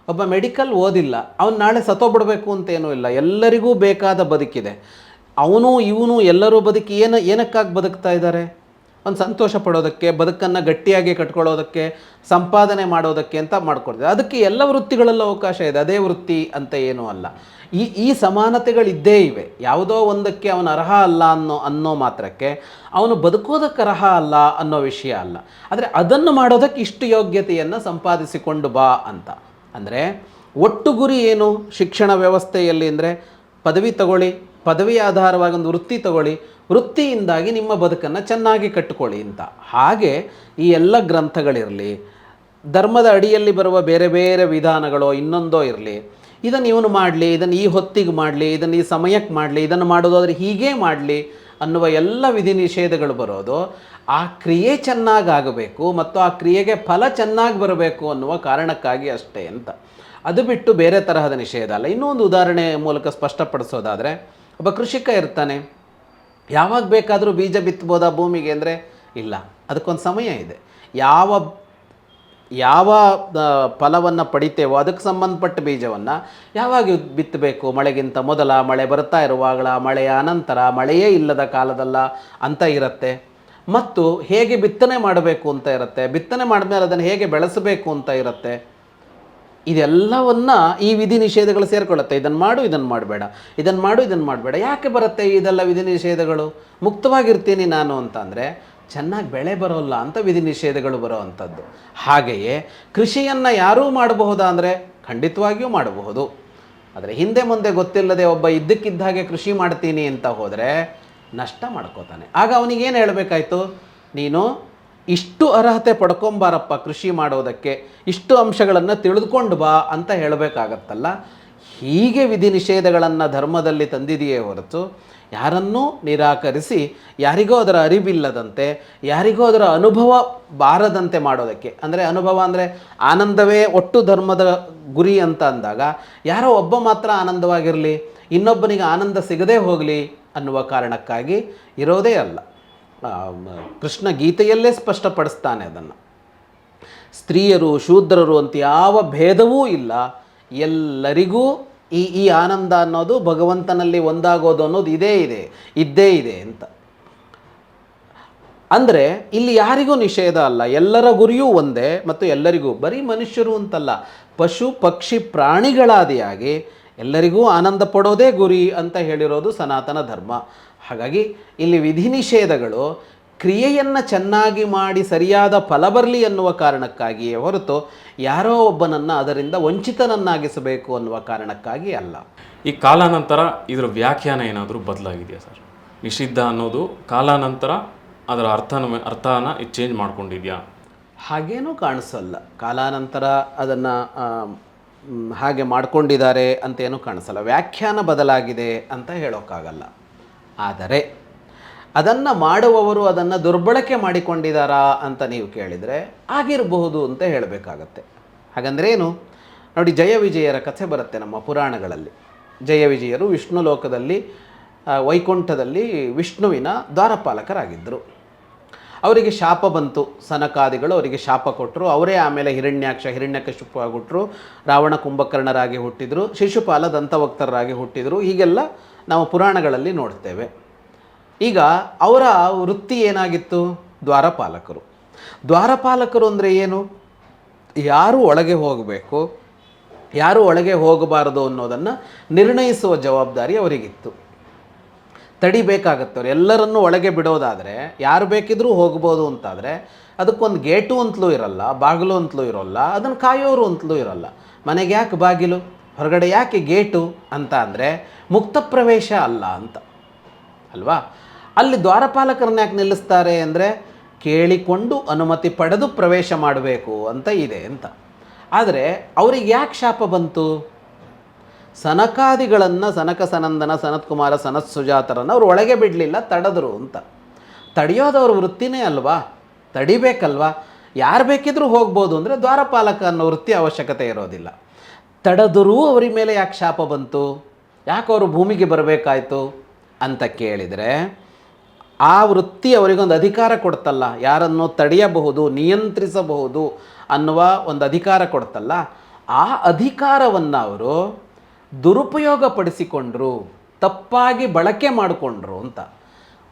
ಒಬ್ಬ ಮೆಡಿಕಲ್ ಓದಿಲ್ಲ, ಅವನು ನಾಳೆ ಸತ್ತೋಗ್ಬಿಡ್ಬೇಕು ಅಂತೇನೂ ಇಲ್ಲ. ಎಲ್ಲರಿಗೂ ಬೇಕಾದ ಬದುಕಿದೆ. ಅವನು ಇವನು ಎಲ್ಲರೂ ಏನಕ್ಕಾಗಿ ಬದುಕ್ತಾ ಇದ್ದಾರೆ? ಒಂದು ಸಂತೋಷ ಪಡೋದಕ್ಕೆ, ಬದುಕನ್ನು ಗಟ್ಟಿಯಾಗಿ ಕಟ್ಕೊಳ್ಳೋದಕ್ಕೆ, ಸಂಪಾದನೆ ಮಾಡೋದಕ್ಕೆ ಅಂತ ಮಾಡ್ಕೊಡ್ತಾರೆ. ಅದಕ್ಕೆ ಎಲ್ಲ ವೃತ್ತಿಗಳಲ್ಲೂ ಅವಕಾಶ ಇದೆ, ಅದೇ ವೃತ್ತಿ ಅಂತ ಏನೂ ಅಲ್ಲ. ಈ ಸಮಾನತೆಗಳಿದ್ದೇ ಇವೆ. ಯಾವುದೋ ಒಂದಕ್ಕೆ ಅವನು ಅರ್ಹ ಅಲ್ಲ ಅನ್ನೋ ಮಾತ್ರಕ್ಕೆ ಅವನು ಬದುಕೋದಕ್ಕೆ ಅರ್ಹ ಅಲ್ಲ ಅನ್ನೋ ವಿಷಯ ಅಲ್ಲ. ಆದರೆ ಅದನ್ನು ಮಾಡೋದಕ್ಕೆ ಇಷ್ಟು ಯೋಗ್ಯತೆಯನ್ನು ಸಂಪಾದಿಸಿಕೊಂಡು ಬಾ ಅಂತ. ಅಂದರೆ ಒಟ್ಟು ಗುರಿ ಏನು ಶಿಕ್ಷಣ ವ್ಯವಸ್ಥೆಯಲ್ಲಿ ಅಂದರೆ ಪದವಿ ತಗೊಳ್ಳಿ, ಪದವಿ ಆಧಾರವಾಗಿ ಒಂದು ವೃತ್ತಿ ತಗೊಳ್ಳಿ, ವೃತ್ತಿಯಿಂದಾಗಿ ನಿಮ್ಮ ಬದುಕನ್ನು ಚೆನ್ನಾಗಿ ಕಟ್ಟಿಕೊಳ್ಳಿ ಅಂತ. ಹಾಗೆ ಈ ಎಲ್ಲ ಗ್ರಂಥಗಳಿರಲಿ, ಧರ್ಮದ ಅಡಿಯಲ್ಲಿ ಬರುವ ಬೇರೆ ಬೇರೆ ವಿಧಾನಗಳೋ ಇನ್ನೊಂದೋ ಇರಲಿ, ಇದನ್ನು ಇವನು ಮಾಡಲಿ, ಇದನ್ನು ಈ ಹೊತ್ತಿಗೆ ಮಾಡಲಿ, ಇದನ್ನು ಈ ಸಮಯಕ್ಕೆ ಮಾಡಲಿ, ಇದನ್ನು ಮಾಡೋದಾದರೆ ಹೀಗೇ ಮಾಡಲಿ ಅನ್ನುವ ಎಲ್ಲ ವಿಧಿ ನಿಷೇಧಗಳು ಬರೋದು ಆ ಕ್ರಿಯೆ ಚೆನ್ನಾಗಾಗಬೇಕು ಮತ್ತು ಆ ಕ್ರಿಯೆಗೆ ಫಲ ಚೆನ್ನಾಗಿ ಬರಬೇಕು ಅನ್ನುವ ಕಾರಣಕ್ಕಾಗಿ ಅಷ್ಟೇ ಅಂತ. ಅದು ಬಿಟ್ಟು ಬೇರೆ ತರಹದ ನಿಷೇಧ ಅಲ್ಲ. ಇನ್ನೂ ಒಂದು ಉದಾಹರಣೆ ಮೂಲಕ ಸ್ಪಷ್ಟಪಡಿಸೋದಾದರೆ, ಒಬ್ಬ ಕೃಷಿಕ ಇರ್ತಾನೆ, ಯಾವಾಗ ಬೇಕಾದರೂ ಬೀಜ ಬಿತ್ತಬೋದಾ ಭೂಮಿಗೆ ಅಂದರೆ ಇಲ್ಲ, ಅದಕ್ಕೊಂದು ಸಮಯ ಇದೆ. ಯಾವ ಫಲವನ್ನು ಪಡಿತೇವೋ ಅದಕ್ಕೆ ಸಂಬಂಧಪಟ್ಟ ಬೀಜವನ್ನು ಯಾವಾಗ ಬಿತ್ತಬೇಕು, ಮಳೆಗಿಂತ ಮೊದಲ, ಮಳೆ ಬರ್ತಾ ಇರುವಾಗಲ, ಮಳೆಯ ಅನಂತರ, ಮಳೆಯೇ ಇಲ್ಲದ ಕಾಲದಲ್ಲ ಅಂತ ಇರುತ್ತೆ. ಮತ್ತು ಹೇಗೆ ಬಿತ್ತನೆ ಮಾಡಬೇಕು ಅಂತ ಇರುತ್ತೆ, ಬಿತ್ತನೆ ಮಾಡಿದ್ಮೇಲೆ ಅದನ್ನು ಹೇಗೆ ಬೆಳೆಸಬೇಕು ಅಂತ ಇರುತ್ತೆ. ಇದೆಲ್ಲವನ್ನು ಈ ವಿಧಿ ನಿಷೇಧಗಳು ಸೇರಿಕೊಳ್ಳುತ್ತೆ. ಇದನ್ನು ಮಾಡು, ಇದನ್ನು ಮಾಡಬೇಡ, ಇದನ್ನು ಮಾಡು, ಇದನ್ನು ಮಾಡಬೇಡ. ಯಾಕೆ ಬರುತ್ತೆ ಇದೆಲ್ಲ ವಿಧಿ ನಿಷೇಧಗಳು? ಮುಕ್ತವಾಗಿರ್ತೀನಿ ನಾನು ಅಂತಂದರೆ ಚೆನ್ನಾಗಿ ಬೆಳೆ ಬರೋಲ್ಲ ಅಂತ ವಿಧಿ ನಿಷೇಧಗಳು ಬರೋ ಅಂಥದ್ದು. ಹಾಗೆಯೇ ಕೃಷಿಯನ್ನು ಯಾರೂ ಮಾಡಬಹುದಾ ಅಂದರೆ ಖಂಡಿತವಾಗಿಯೂ ಮಾಡಬಹುದು. ಆದರೆ ಹಿಂದೆ ಮುಂದೆ ಗೊತ್ತಿಲ್ಲದೆ ಒಬ್ಬ ಇದ್ದಕ್ಕಿದ್ದ ಹಾಗೆ ಕೃಷಿ ಮಾಡ್ತೀನಿ ಅಂತ ಹೋದರೆ ನಷ್ಟ ಮಾಡ್ಕೋತಾನೆ. ಆಗ ಅವನಿಗೇನು ಹೇಳಬೇಕಾಯ್ತು? ನೀನು ಇಷ್ಟು ಅರ್ಹತೆ ಪಡ್ಕೊಂಬಾರಪ್ಪ ಕೃಷಿ ಮಾಡೋದಕ್ಕೆ, ಇಷ್ಟು ಅಂಶಗಳನ್ನು ತಿಳಿದುಕೊಂಡು ಬಾ ಅಂತ ಹೇಳಬೇಕಾಗತ್ತಲ್ಲ. ಹೀಗೆ ವಿಧಿ ನಿಷೇಧಗಳನ್ನು ಧರ್ಮದಲ್ಲಿ ತಂದಿದೆಯೇ ಹೊರತು ಯಾರನ್ನೂ ನಿರಾಕರಿಸಿ ಯಾರಿಗೋ ಅದರ ಅರಿವಿಲ್ಲದಂತೆ, ಯಾರಿಗೋ ಅದರ ಅನುಭವ ಬಾರದಂತೆ ಮಾಡೋದಕ್ಕೆ. ಅಂದರೆ ಅನುಭವ ಅಂದರೆ ಆನಂದವೇ ಒಟ್ಟು ಧರ್ಮದ ಗುರಿ ಅಂತ ಅಂದಾಗ ಯಾರೋ ಒಬ್ಬ ಮಾತ್ರ ಆನಂದವಾಗಿರಲಿ, ಇನ್ನೊಬ್ಬನಿಗೆ ಆನಂದ ಸಿಗದೇ ಹೋಗಲಿ ಅನ್ನುವ ಕಾರಣಕ್ಕಾಗಿ ಇರೋದೇ ಅಲ್ಲ. ಕೃಷ್ಣ ಗೀತೆಯಲ್ಲೇ ಸ್ಪಷ್ಟಪಡಿಸ್ತಾನೆ ಅದನ್ನು. ಸ್ತ್ರೀಯರು ಶೂದ್ರರು ಅಂತ ಯಾವ ಭೇದವೂ ಇಲ್ಲ, ಎಲ್ಲರಿಗೂ ಈ ಆನಂದ ಅನ್ನೋದು ಭಗವಂತನಲ್ಲಿ ಒಂದಾಗೋದು ಅನ್ನೋದು ಇದ್ದೇ ಇದೆ ಅಂತ. ಅಂದರೆ ಇಲ್ಲಿ ಯಾರಿಗೂ ನಿಷೇಧ ಅಲ್ಲ, ಎಲ್ಲರ ಗುರಿಯೂ ಒಂದೇ. ಮತ್ತು ಎಲ್ಲರಿಗೂ, ಬರೀ ಮನುಷ್ಯರು ಅಂತಲ್ಲ, ಪಶು ಪಕ್ಷಿ ಪ್ರಾಣಿಗಳಾದಿಯಾಗಿ ಎಲ್ಲರಿಗೂ ಆನಂದ ಪಡೋದೇ ಗುರಿ ಅಂತ ಹೇಳಿರೋದು ಸನಾತನ ಧರ್ಮ. ಹಾಗಾಗಿ ಇಲ್ಲಿ ವಿಧಿ ನಿಷೇಧಗಳು ಕ್ರಿಯೆಯನ್ನು ಚೆನ್ನಾಗಿ ಮಾಡಿ ಸರಿಯಾದ ಫಲ ಬರಲಿ ಅನ್ನುವ ಕಾರಣಕ್ಕಾಗಿಯೇ ಹೊರತು ಯಾರೋ ಒಬ್ಬನನ್ನು ಅದರಿಂದ ವಂಚಿತನನ್ನಾಗಿಸಬೇಕು ಅನ್ನುವ ಕಾರಣಕ್ಕಾಗಿ ಅಲ್ಲ. ಈ ಕಾಲಾನಂತರ ಇದರ ವ್ಯಾಖ್ಯಾನ ಏನಾದರೂ ಬದಲಾಗಿದೆಯಾ ಸರ್? ನಿಷಿದ್ಧ ಅನ್ನೋದು ಕಾಲಾನಂತರ ಅದರ ಅರ್ಥನ ಚೇಂಜ್ ಮಾಡ್ಕೊಂಡಿದೆಯಾ? ಹಾಗೇನೂ ಕಾಣಿಸಲ್ಲ. ಕಾಲಾನಂತರ ಅದನ್ನು ಹಾಗೆ ಮಾಡ್ಕೊಂಡಿದ್ದಾರೆ ಅಂತೇನೂ ಕಾಣಿಸಲ್ಲ. ವ್ಯಾಖ್ಯಾನ ಬದಲಾಗಿದೆ ಅಂತ ಹೇಳೋಕ್ಕಾಗಲ್ಲ. ಆದರೆ ಅದನ್ನು ಮಾಡುವವರು ಅದನ್ನು ದುರ್ಬಳಕೆ ಮಾಡಿಕೊಂಡಿದ್ದಾರಾ ಅಂತ ನೀವು ಕೇಳಿದರೆ ಆಗಿರಬಹುದು ಅಂತ ಹೇಳಬೇಕಾಗತ್ತೆ. ಹಾಗಂದ್ರೆ ಏನು ನೋಡಿ, ಜಯ ವಿಜಯರ ಕಥೆ ಬರುತ್ತೆ ನಮ್ಮ ಪುರಾಣಗಳಲ್ಲಿ. ಜಯ ವಿಜಯರು ವಿಷ್ಣು ಲೋಕದಲ್ಲಿ ವೈಕುಂಠದಲ್ಲಿ ವಿಷ್ಣುವಿನ ದ್ವಾರಪಾಲಕರಾಗಿದ್ದರು. ಅವರಿಗೆ ಶಾಪ ಬಂತು. ಸನಕಾದಿಗಳು ಅವರಿಗೆ ಶಾಪ ಕೊಟ್ಟರು. ಅವರೇ ಆಮೇಲೆ ಹಿರಣ್ಯಕಶಿಪು ಆಗಿಬಿಟ್ರು, ರಾವಣ ಕುಂಭಕರ್ಣರಾಗಿ ಹುಟ್ಟಿದರು, ಶಿಶುಪಾಲ ದಂತವಕ್ತರಾಗಿ ಹುಟ್ಟಿದರು. ಹೀಗೆಲ್ಲ ನಾವು ಪುರಾಣಗಳಲ್ಲಿ ನೋಡ್ತೇವೆ. ಈಗ ಅವರ ವೃತ್ತಿ ಏನಾಗಿತ್ತು? ದ್ವಾರಪಾಲಕರು. ದ್ವಾರಪಾಲಕರು ಅಂದರೆ ಏನು? ಯಾರು ಒಳಗೆ ಹೋಗಬೇಕು, ಯಾರು ಒಳಗೆ ಹೋಗಬಾರದು ಅನ್ನೋದನ್ನು ನಿರ್ಣಯಿಸುವ ಜವಾಬ್ದಾರಿ ಅವರಿಗಿತ್ತು. ತಡಿಬೇಕಾಗತ್ತವ್ರು ಎಲ್ಲರನ್ನೂ ಒಳಗೆ ಬಿಡೋದಾದರೆ ಯಾರು ಬೇಕಿದ್ರೂ ಹೋಗ್ಬೋದು ಅಂತಾದರೆ ಅದಕ್ಕೊಂದು ಗೇಟು ಅಂತಲೂ ಇರಲ್ಲ, ಬಾಗಿಲು ಅಂತಲೂ ಇರೋಲ್ಲ, ಅದನ್ನು ಕಾಯೋರು ಅಂತಲೂ ಇರಲ್ಲ. ಮನೆಗೆ ಯಾಕೆ ಬಾಗಿಲು, ಹೊರಗಡೆ ಯಾಕೆ ಗೇಟು ಅಂತ ಅಂದರೆ ಮುಕ್ತ ಪ್ರವೇಶ ಅಲ್ಲ ಅಂತ ಅಲ್ವಾ? ಅಲ್ಲಿ ದ್ವಾರಪಾಲಕರನ್ನ ಯಾಕೆ ನಿಲ್ಲಿಸ್ತಾರೆ ಅಂದರೆ ಕೇಳಿಕೊಂಡು ಅನುಮತಿ ಪಡೆದು ಪ್ರವೇಶ ಮಾಡಬೇಕು ಅಂತ ಇದೆ ಅಂತ. ಆದರೆ ಅವ್ರಿಗೆ ಯಾಕೆ ಶಾಪ ಬಂತು? ಸನಕಾದಿಗಳನ್ನು, ಸನಕ ಸನಂದನ, ಸನತ್ಕುಮಾರ, ಸನತ್ ಸುಜಾತರನ್ನು ಅವ್ರು ಒಳಗೆ ಬಿಡಲಿಲ್ಲ, ತಡೆದರು ಅಂತ. ತಡೆಯೋದವ್ರ ವೃತ್ತಿನೇ ಅಲ್ವಾ, ತಡಿಬೇಕಲ್ವಾ? ಯಾರು ಬೇಕಿದ್ರೂ ಹೋಗ್ಬೋದು ಅಂದರೆ ದ್ವಾರಪಾಲಕ ಅನ್ನೋ ವೃತ್ತಿ ಅವಶ್ಯಕತೆ ಇರೋದಿಲ್ಲ. ತಡೆದರೂ ಅವ್ರ ಮೇಲೆ ಯಾಕೆ ಶಾಪ ಬಂತು? ಯಾಕೆ ಅವರು ಭೂಮಿಗೆ ಬರಬೇಕಾಯ್ತು ಅಂತ ಕೇಳಿದರೆ ಆ ವೃತ್ತಿ ಅವರಿಗೊಂದು ಅಧಿಕಾರ ಕೊಡ್ತಲ್ಲ, ಯಾರನ್ನು ತಡೆಯಬಹುದು, ನಿಯಂತ್ರಿಸಬಹುದು ಅನ್ನುವ ಒಂದು ಅಧಿಕಾರ ಕೊಡ್ತಲ್ಲ, ಆ ಅಧಿಕಾರವನ್ನು ಅವರು ದುರುಪಯೋಗಪಡಿಸಿಕೊಂಡ್ರು, ತಪ್ಪಾಗಿ ಬಳಕೆ ಮಾಡಿಕೊಂಡ್ರು ಅಂತ.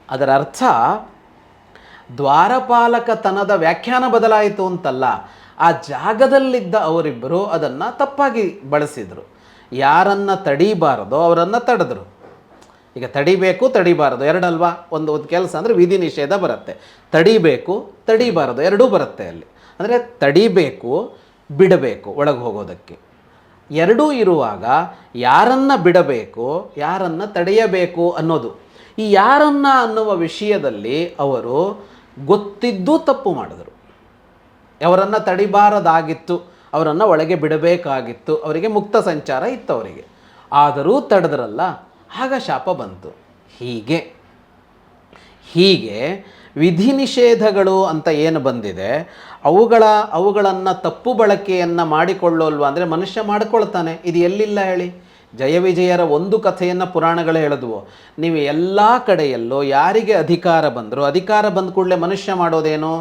ಅದರ ಅರ್ಥ ದ್ವಾರಪಾಲಕತನದ ವ್ಯಾಖ್ಯಾನ ಬದಲಾಯಿತು ಅಂತಲ್ಲ, ಆ ಜಾಗದಲ್ಲಿದ್ದ ಅವರಿಬ್ಬರು ಅದನ್ನು ತಪ್ಪಾಗಿ ಬಳಸಿದರು. ಯಾರನ್ನು ತಡೀಬಾರದೋ ಅವರನ್ನು ತಡೆದ್ರು. ಈಗ ತಡಿಬೇಕು ತಡಿಬಾರದು ಎರಡಲ್ವಾ, ಒಂದು ಕೆಲಸ ಅಂದರೆ ವಿಧಿ ನಿಷೇಧ ಬರುತ್ತೆ, ತಡಿಬೇಕು ತಡಿಬಾರದು ಎರಡೂ ಬರುತ್ತೆ ಅಲ್ಲಿ. ಅಂದರೆ ತಡಿಬೇಕು ಬಿಡಬೇಕು ಒಳಗೆ ಹೋಗೋದಕ್ಕೆ, ಎರಡೂ ಇರುವಾಗ ಯಾರನ್ನು ಬಿಡಬೇಕು ಯಾರನ್ನು ತಡೆಯಬೇಕು ಅನ್ನೋದು. ಈ ಯಾರನ್ನು ಅನ್ನುವ ವಿಷಯದಲ್ಲಿ ಅವರು ಗೊತ್ತಿದ್ದೂ ತಪ್ಪು ಮಾಡಿದರು. ಅವರನ್ನು ತಡಿಬಾರದಾಗಿತ್ತು, ಅವರನ್ನು ಒಳಗೆ ಬಿಡಬೇಕಾಗಿತ್ತು, ಅವರಿಗೆ ಮುಕ್ತ ಸಂಚಾರ ಇತ್ತು ಅವರಿಗೆ, ಆದರೂ ತಡೆದ್ರಲ್ಲ, ಆಗ ಶಾಪ ಬಂತು. ಹೀಗೆ ವಿಧಿ ನಿಷೇಧಗಳು ಅಂತ ಏನು ಬಂದಿದೆ ಅವುಗಳನ್ನು ತಪ್ಪು ಬಳಕೆಯನ್ನು ಮಾಡಿಕೊಳ್ಳೋಲ್ವಾ ಅಂದರೆ ಮನುಷ್ಯ ಮಾಡಿಕೊಳ್ತಾನೆ. ಇದು ಎಲ್ಲಿಲ್ಲ ಹೇಳಿ? ಜಯ ವಿಜಯರ ಒಂದು ಕಥೆಯನ್ನು ಪುರಾಣಗಳು ಹೇಳಿದ್ವು. ನೀವು ಎಲ್ಲ ಕಡೆಯಲ್ಲೋ ಯಾರಿಗೆ ಅಧಿಕಾರ ಬಂದರೂ ಅಧಿಕಾರ ಬಂದ ಕೂಡಲೇ ಮನುಷ್ಯ ಮಾಡೋದೇನು?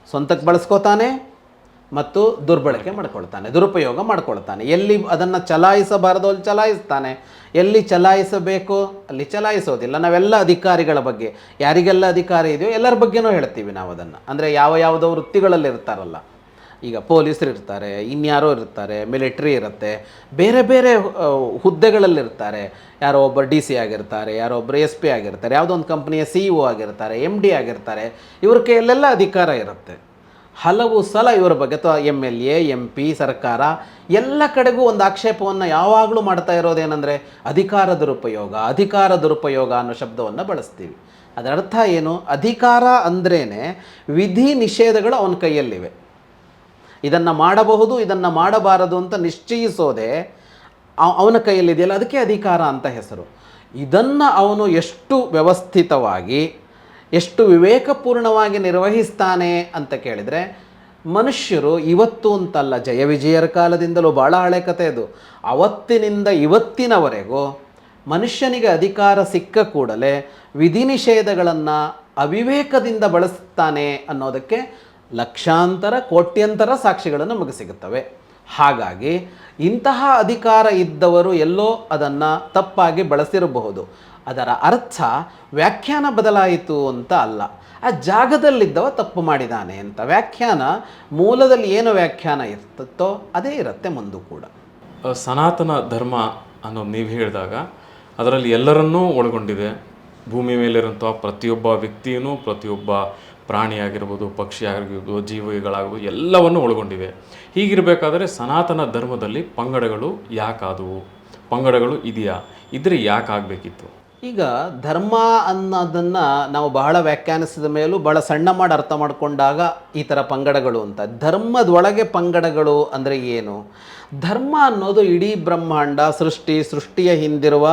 ಸ್ವಂತಕ್ಕೆ ಬಳಸ್ಕೋತಾನೆ ಮತ್ತು ದುರ್ಬಳಕೆ ಮಾಡ್ಕೊಳ್ತಾನೆ, ದುರುಪಯೋಗ ಮಾಡ್ಕೊಳ್ತಾನೆ. ಎಲ್ಲಿ ಅದನ್ನು ಚಲಾಯಿಸಬಾರದು ಅಲ್ಲಿ ಚಲಾಯಿಸ್ತಾನೆ, ಎಲ್ಲಿ ಚಲಾಯಿಸಬೇಕು ಅಲ್ಲಿ ಚಲಾಯಿಸೋದಿಲ್ಲ. ನಾವೆಲ್ಲ ಅಧಿಕಾರಿಗಳ ಬಗ್ಗೆ, ಯಾರಿಗೆಲ್ಲ ಅಧಿಕಾರ ಇದೆಯೋ ಎಲ್ಲರ ಬಗ್ಗೆನೂ ಹೇಳ್ತೀವಿ ನಾವು ಅದನ್ನು. ಅಂದರೆ ಯಾವುದೋ ವೃತ್ತಿಗಳಲ್ಲಿ ಇರ್ತಾರಲ್ಲ, ಈಗ ಪೊಲೀಸರು ಇರ್ತಾರೆ, ಇನ್ಯಾರೋ ಇರ್ತಾರೆ, ಮಿಲಿಟ್ರಿ ಇರುತ್ತೆ, ಬೇರೆ ಬೇರೆ ಹುದ್ದೆಗಳಲ್ಲಿರ್ತಾರೆ. ಯಾರೋ ಒಬ್ಬರು DC ಆಗಿರ್ತಾರೆ, ಯಾರೋ ಒಬ್ಬರು SP ಆಗಿರ್ತಾರೆ, ಯಾವುದೋ ಒಂದು ಕಂಪ್ನಿಯ CEO ಆಗಿರ್ತಾರೆ, MD ಆಗಿರ್ತಾರೆ. ಇವ್ರ ಕೈಯಲ್ಲೆಲ್ಲ ಅಧಿಕಾರ ಇರುತ್ತೆ. ಹಲವು ಸಲ ಇವರ ಬಗ್ಗೆ ಅಥವಾ MLA MP ಸರ್ಕಾರ ಎಲ್ಲ ಕಡೆಗೂ ಒಂದು ಆಕ್ಷೇಪವನ್ನು ಯಾವಾಗಲೂ ಮಾಡ್ತಾ ಇರೋದೇನೆಂದರೆ ಅಧಿಕಾರ ದುರುಪಯೋಗ ಅನ್ನೋ ಶಬ್ದವನ್ನು ಬಳಸ್ತೀವಿ. ಅದರ ಅರ್ಥ ಏನು? ಅಧಿಕಾರ ಅಂದ್ರೇ ವಿಧಿ ನಿಷೇಧಗಳು ಅವನ ಕೈಯಲ್ಲಿವೆ. ಇದನ್ನು ಮಾಡಬಹುದು ಇದನ್ನು ಮಾಡಬಾರದು ಅಂತ ನಿಶ್ಚಯಿಸೋದೆ ಅವನ ಕೈಯಲ್ಲಿದೆಯಲ್ಲ, ಅದಕ್ಕೆ ಅಧಿಕಾರ ಅಂತ ಹೆಸರು. ಇದನ್ನು ಅವನು ಎಷ್ಟು ವ್ಯವಸ್ಥಿತವಾಗಿ ಎಷ್ಟು ವಿವೇಕಪೂರ್ಣವಾಗಿ ನಿರ್ವಹಿಸ್ತಾನೆ ಅಂತ ಕೇಳಿದರೆ, ಮನುಷ್ಯರು ಇವತ್ತು ಅಂತಲ್ಲ, ಜಯ ವಿಜಯರ ಕಾಲದಿಂದಲೂ ಭಾಳ ಹಳೆ ಕಥೆ ಅದು, ಅವತ್ತಿನಿಂದ ಇವತ್ತಿನವರೆಗೂ ಮನುಷ್ಯನಿಗೆ ಅಧಿಕಾರ ಸಿಕ್ಕ ಕೂಡಲೇ ವಿಧಿ ನಿಷೇಧಗಳನ್ನು ಅವಿವೇಕದಿಂದ ಬಳಸ್ತಾನೆ ಅನ್ನೋದಕ್ಕೆ ಲಕ್ಷಾಂತರ ಕೋಟ್ಯಂತರ ಸಾಕ್ಷಿಗಳು ನಮಗೆ ಸಿಗುತ್ತವೆ. ಹಾಗಾಗಿ ಇಂತಹ ಅಧಿಕಾರ ಇದ್ದವರು ಎಲ್ಲೋ ಅದನ್ನು ತಪ್ಪಾಗಿ ಬಳಸಿರಬಹುದು. ಅದರ ಅರ್ಥ ವ್ಯಾಖ್ಯಾನ ಬದಲಾಯಿತು ಅಂತ ಅಲ್ಲ, ಆ ಜಾಗದಲ್ಲಿದ್ದವ ತಪ್ಪು ಮಾಡಿದ್ದಾನೆ ಅಂತ. ವ್ಯಾಖ್ಯಾನ ಮೂಲದಲ್ಲಿ ಏನು ವ್ಯಾಖ್ಯಾನ ಇರ್ತೋ ಅದೇ ಇರುತ್ತೆ ಮುಂದೂ ಕೂಡ. ಸನಾತನ ಧರ್ಮ ಅನ್ನೋದು ನೀವು ಹೇಳಿದಾಗ ಅದರಲ್ಲಿ ಎಲ್ಲರನ್ನೂ ಒಳಗೊಂಡಿದೆ. ಭೂಮಿ ಮೇಲಿರುವಂಥ ಪ್ರತಿಯೊಬ್ಬ ವ್ಯಕ್ತಿಯೂ, ಪ್ರತಿಯೊಬ್ಬ ಪ್ರಾಣಿಯಾಗಿರ್ಬೋದು, ಪಕ್ಷಿ ಆಗಿರ್ಬೋದು, ಜೀವಿಗಳಾಗ್ಬೋದು, ಎಲ್ಲವನ್ನೂ ಒಳಗೊಂಡಿವೆ. ಹೀಗಿರಬೇಕಾದರೆ ಸನಾತನ ಧರ್ಮದಲ್ಲಿ ಪಂಗಡಗಳು ಯಾಕಾದವು? ಪಂಗಡಗಳು ಇದೆಯಾ? ಇದ್ರೆ ಯಾಕಾಗಬೇಕಿತ್ತು? ಈಗ ಧರ್ಮ ಅನ್ನೋದನ್ನು ನಾವು ಬಹಳ ವ್ಯಾಖ್ಯಾನಿಸಿದ ಮೇಲೂ ಭಾಳ ಸಣ್ಣ ಮಾಡಿ ಅರ್ಥ ಮಾಡಿಕೊಂಡಾಗ ಈ ಥರ ಪಂಗಡಗಳು ಅಂತ. ಧರ್ಮದೊಳಗೆ ಪಂಗಡಗಳು ಅಂದರೆ ಏನು? ಧರ್ಮ ಅನ್ನೋದು ಇಡೀ ಬ್ರಹ್ಮಾಂಡ, ಸೃಷ್ಟಿಯ ಹಿಂದಿರುವ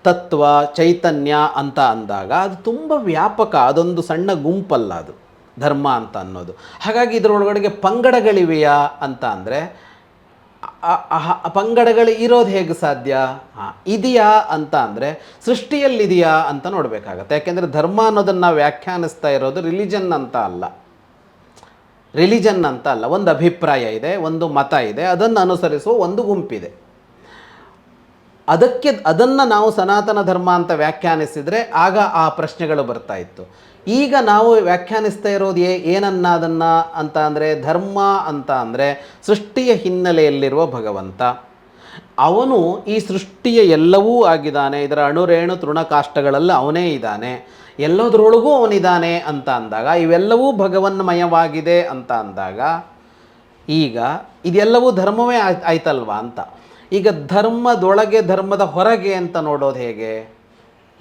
ತತ್ವ, ಚೈತನ್ಯ ಅಂತ ಅಂದಾಗ ಅದು ತುಂಬ ವ್ಯಾಪಕ, ಅದೊಂದು ಸಣ್ಣ ಗುಂಪಲ್ಲ ಅದು ಧರ್ಮ ಅಂತ ಅನ್ನೋದು. ಹಾಗಾಗಿ ಇದರೊಳಗಡೆಗೆ ಪಂಗಡಗಳಿವೆಯಾ ಅಂತ ಅಂದರೆ ಪಂಗಡಗಳು ಇರೋದು ಹೇಗೆ ಸಾಧ್ಯ? ಇದೆಯಾ ಅಂತ ಅಂದರೆ ಸೃಷ್ಟಿಯಲ್ಲಿದೆಯಾ ಅಂತ ನೋಡಬೇಕಾಗತ್ತೆ. ಯಾಕೆಂದರೆ ಧರ್ಮ ಅನ್ನೋದನ್ನು ನಾವು ವ್ಯಾಖ್ಯಾನಿಸ್ತಾ ಇರೋದು ರಿಲಿಜನ್ ಅಂತ ಅಲ್ಲ, ಒಂದು ಅಭಿಪ್ರಾಯ ಇದೆ, ಒಂದು ಮತ ಇದೆ, ಅದನ್ನು ಅನುಸರಿಸುವ ಒಂದು ಗುಂಪಿದೆ. ಅದನ್ನು ನಾವು ಸನಾತನ ಧರ್ಮ ಅಂತ ವ್ಯಾಖ್ಯಾನಿಸಿದರೆ ಆಗ ಆ ಪ್ರಶ್ನೆಗಳು ಬರ್ತಾ ಇತ್ತು. ಈಗ ನಾವು ವ್ಯಾಖ್ಯಾನಿಸ್ತಾ ಇರೋದು ಏನನ್ನೋದನ್ನು ಅಂತ ಅಂದರೆ ಧರ್ಮ ಅಂತ ಅಂದರೆ ಸೃಷ್ಟಿಯ ಹಿನ್ನೆಲೆಯಲ್ಲಿರುವ ಭಗವಂತ. ಅವನು ಈ ಸೃಷ್ಟಿಯ ಎಲ್ಲವೂ ಆಗಿದ್ದಾನೆ, ಇದರ ಅಣುರೇಣು ತೃಣಕಾಷ್ಟಗಳೆಲ್ಲ ಅವನೇ ಇದ್ದಾನೆ, ಎಲ್ಲದರೊಳಗೂ ಅವನಿದ್ದಾನೆ ಅಂತ ಅಂದಾಗ ಇವೆಲ್ಲವೂ ಭಗವನ್ಮಯವಾಗಿದೆ ಅಂತ ಅಂದಾಗ ಈಗ ಇದೆಲ್ಲವೂ ಧರ್ಮವೇ ಆಯ್ತಲ್ವಾ ಅಂತ. ಈಗ ಧರ್ಮದೊಳಗೆ ಧರ್ಮದ ಹೊರಗೆ ಅಂತ ನೋಡೋದು ಹೇಗೆ?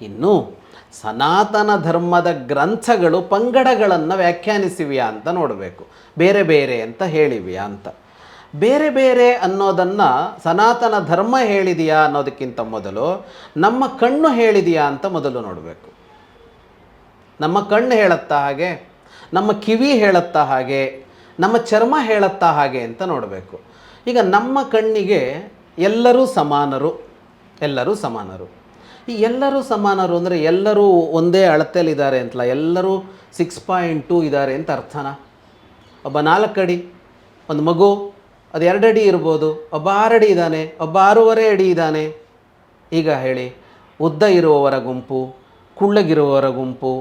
ಇನ್ನು ಸನಾತನ ಧರ್ಮದ ಗ್ರಂಥಗಳು ಪಂಗಡಗಳನ್ನು ವ್ಯಾಖ್ಯಾನಿಸಿವ್ಯಾ ಅಂತ ನೋಡಬೇಕು. ಬೇರೆ ಬೇರೆ ಅಂತ ಹೇಳಿವ್ಯಾ ಅಂತ. ಬೇರೆ ಬೇರೆ ಅನ್ನೋದನ್ನು ಸನಾತನ ಧರ್ಮ ಹೇಳಿದೆಯಾ ಅನ್ನೋದಕ್ಕಿಂತ ಮೊದಲು ನಮ್ಮ ಕಣ್ಣು ಹೇಳಿದೆಯಾ ಅಂತ ಮೊದಲು ನೋಡಬೇಕು. ನಮ್ಮ ಕಣ್ಣು ಹೇಳುತ್ತಾ ಹಾಗೆ, ನಮ್ಮ ಕಿವಿ ಹೇಳುತ್ತಾ ಹಾಗೆ, ನಮ್ಮ ಚರ್ಮ ಹೇಳುತ್ತಾ ಹಾಗೆ ಅಂತ ನೋಡಬೇಕು. ಈಗ ನಮ್ಮ ಕಣ್ಣಿಗೆ ಎಲ್ಲರೂ ಸಮಾನರು. ಈ ಎಲ್ಲರೂ ಸಮಾನರು ಅಂದರೆ ಎಲ್ಲರೂ ಒಂದೇ ಅಳತೆಯಲ್ಲಿದ್ದಾರೆ ಅಂತಲ್ಲ, ಎಲ್ಲರೂ 6.2 ಇದ್ದಾರೆ ಅಂತ ಅರ್ಥನಾ? ಒಬ್ಬ 4 ಅಡಿ, ಒಂದು ಮಗು ಅದು 2 ಅಡಿ ಇರ್ಬೋದು, ಒಬ್ಬ 6 ಅಡಿ ಇದ್ದಾನೆ, ಒಬ್ಬ 6.5 ಅಡಿ ಇದ್ದಾನೆ. ಈಗ ಹೇಳಿ, ಉದ್ದ ಇರುವವರ ಗುಂಪು, ಕುಳ್ಳಗಿರುವವರ ಗುಂಪು,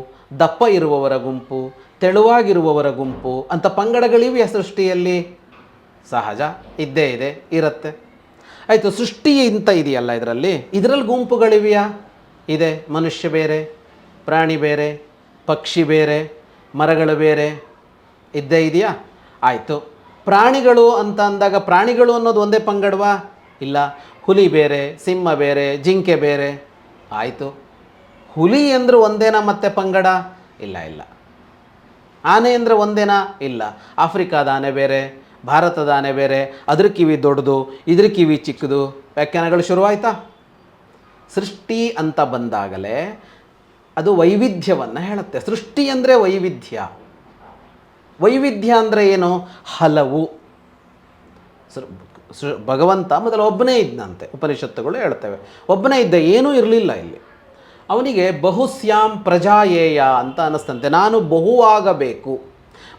ದಪ್ಪ ಇರುವವರ ಗುಂಪು, ತೆಳುವಾಗಿರುವವರ ಗುಂಪು ಅಂತ ಪಂಗಡಗಳಿವೆಯಾ ಸೃಷ್ಟಿಯಲ್ಲಿ? ಸಹಜ ಇದ್ದೇ ಇದೆ, ಇರುತ್ತೆ. ಆಯಿತು, ಸೃಷ್ಟಿ ಅಂತ ಇದೆಯಲ್ಲ ಇದರಲ್ಲಿ ಗುಂಪುಗಳಿವೆಯಾ? ಇದೆ. ಮನುಷ್ಯ ಬೇರೆ, ಪ್ರಾಣಿ ಬೇರೆ, ಪಕ್ಷಿ ಬೇರೆ, ಮರಗಳು ಬೇರೆ, ಇದ್ದೇ ಇದೆಯಾ? ಆಯಿತು. ಪ್ರಾಣಿಗಳು ಅಂತ ಅಂದಾಗ ಪ್ರಾಣಿಗಳು ಅನ್ನೋದು ಒಂದೇ ಪಂಗಡವಾ? ಇಲ್ಲ. ಹುಲಿ ಬೇರೆ, ಸಿಂಹ ಬೇರೆ, ಜಿಂಕೆ ಬೇರೆ. ಆಯಿತು. ಹುಲಿ ಅಂದರೆ ಒಂದೇನಾ ಮತ್ತೆ ಪಂಗಡ? ಇಲ್ಲ ಇಲ್ಲ. ಆನೆ ಅಂದರೆ ಒಂದೇನಾ? ಇಲ್ಲ. ಆಫ್ರಿಕಾದ ಆನೆ ಬೇರೆ, ಭಾರತದ ಆನೆ ಬೇರೆ, ಅದ್ರ ಕಿವಿ ದೊಡ್ಡದು, ಇದ್ರ ಕಿವಿ ಚಿಕ್ಕದು, ವ್ಯಾಖ್ಯಾನಗಳು ಶುರುವಾಯ್ತಾ? ಸೃಷ್ಟಿ ಅಂತ ಬಂದಾಗಲೇ ಅದು ವೈವಿಧ್ಯವನ್ನು ಹೇಳುತ್ತೆ. ಸೃಷ್ಟಿ ಅಂದರೆ ವೈವಿಧ್ಯ. ವೈವಿಧ್ಯ ಅಂದರೆ ಏನು? ಹಲವು. ಭಗವಂತ ಮೊದಲು ಒಬ್ಬನೇ ಇದ್ದಂತೆ, ಉಪನಿಷತ್ತುಗಳು ಹೇಳ್ತವೆ. ಒಬ್ಬನೇ ಇದ್ದ, ಏನೂ ಇರಲಿಲ್ಲ ಇಲ್ಲಿ. ಅವನಿಗೆ ಬಹುಸ್ಯಾಂ ಪ್ರಜಾಯೇಯ ಅಂತ ಅನ್ನಿಸ್ತಂತೆ. ನಾನು ಬಹುವಾಗಬೇಕು,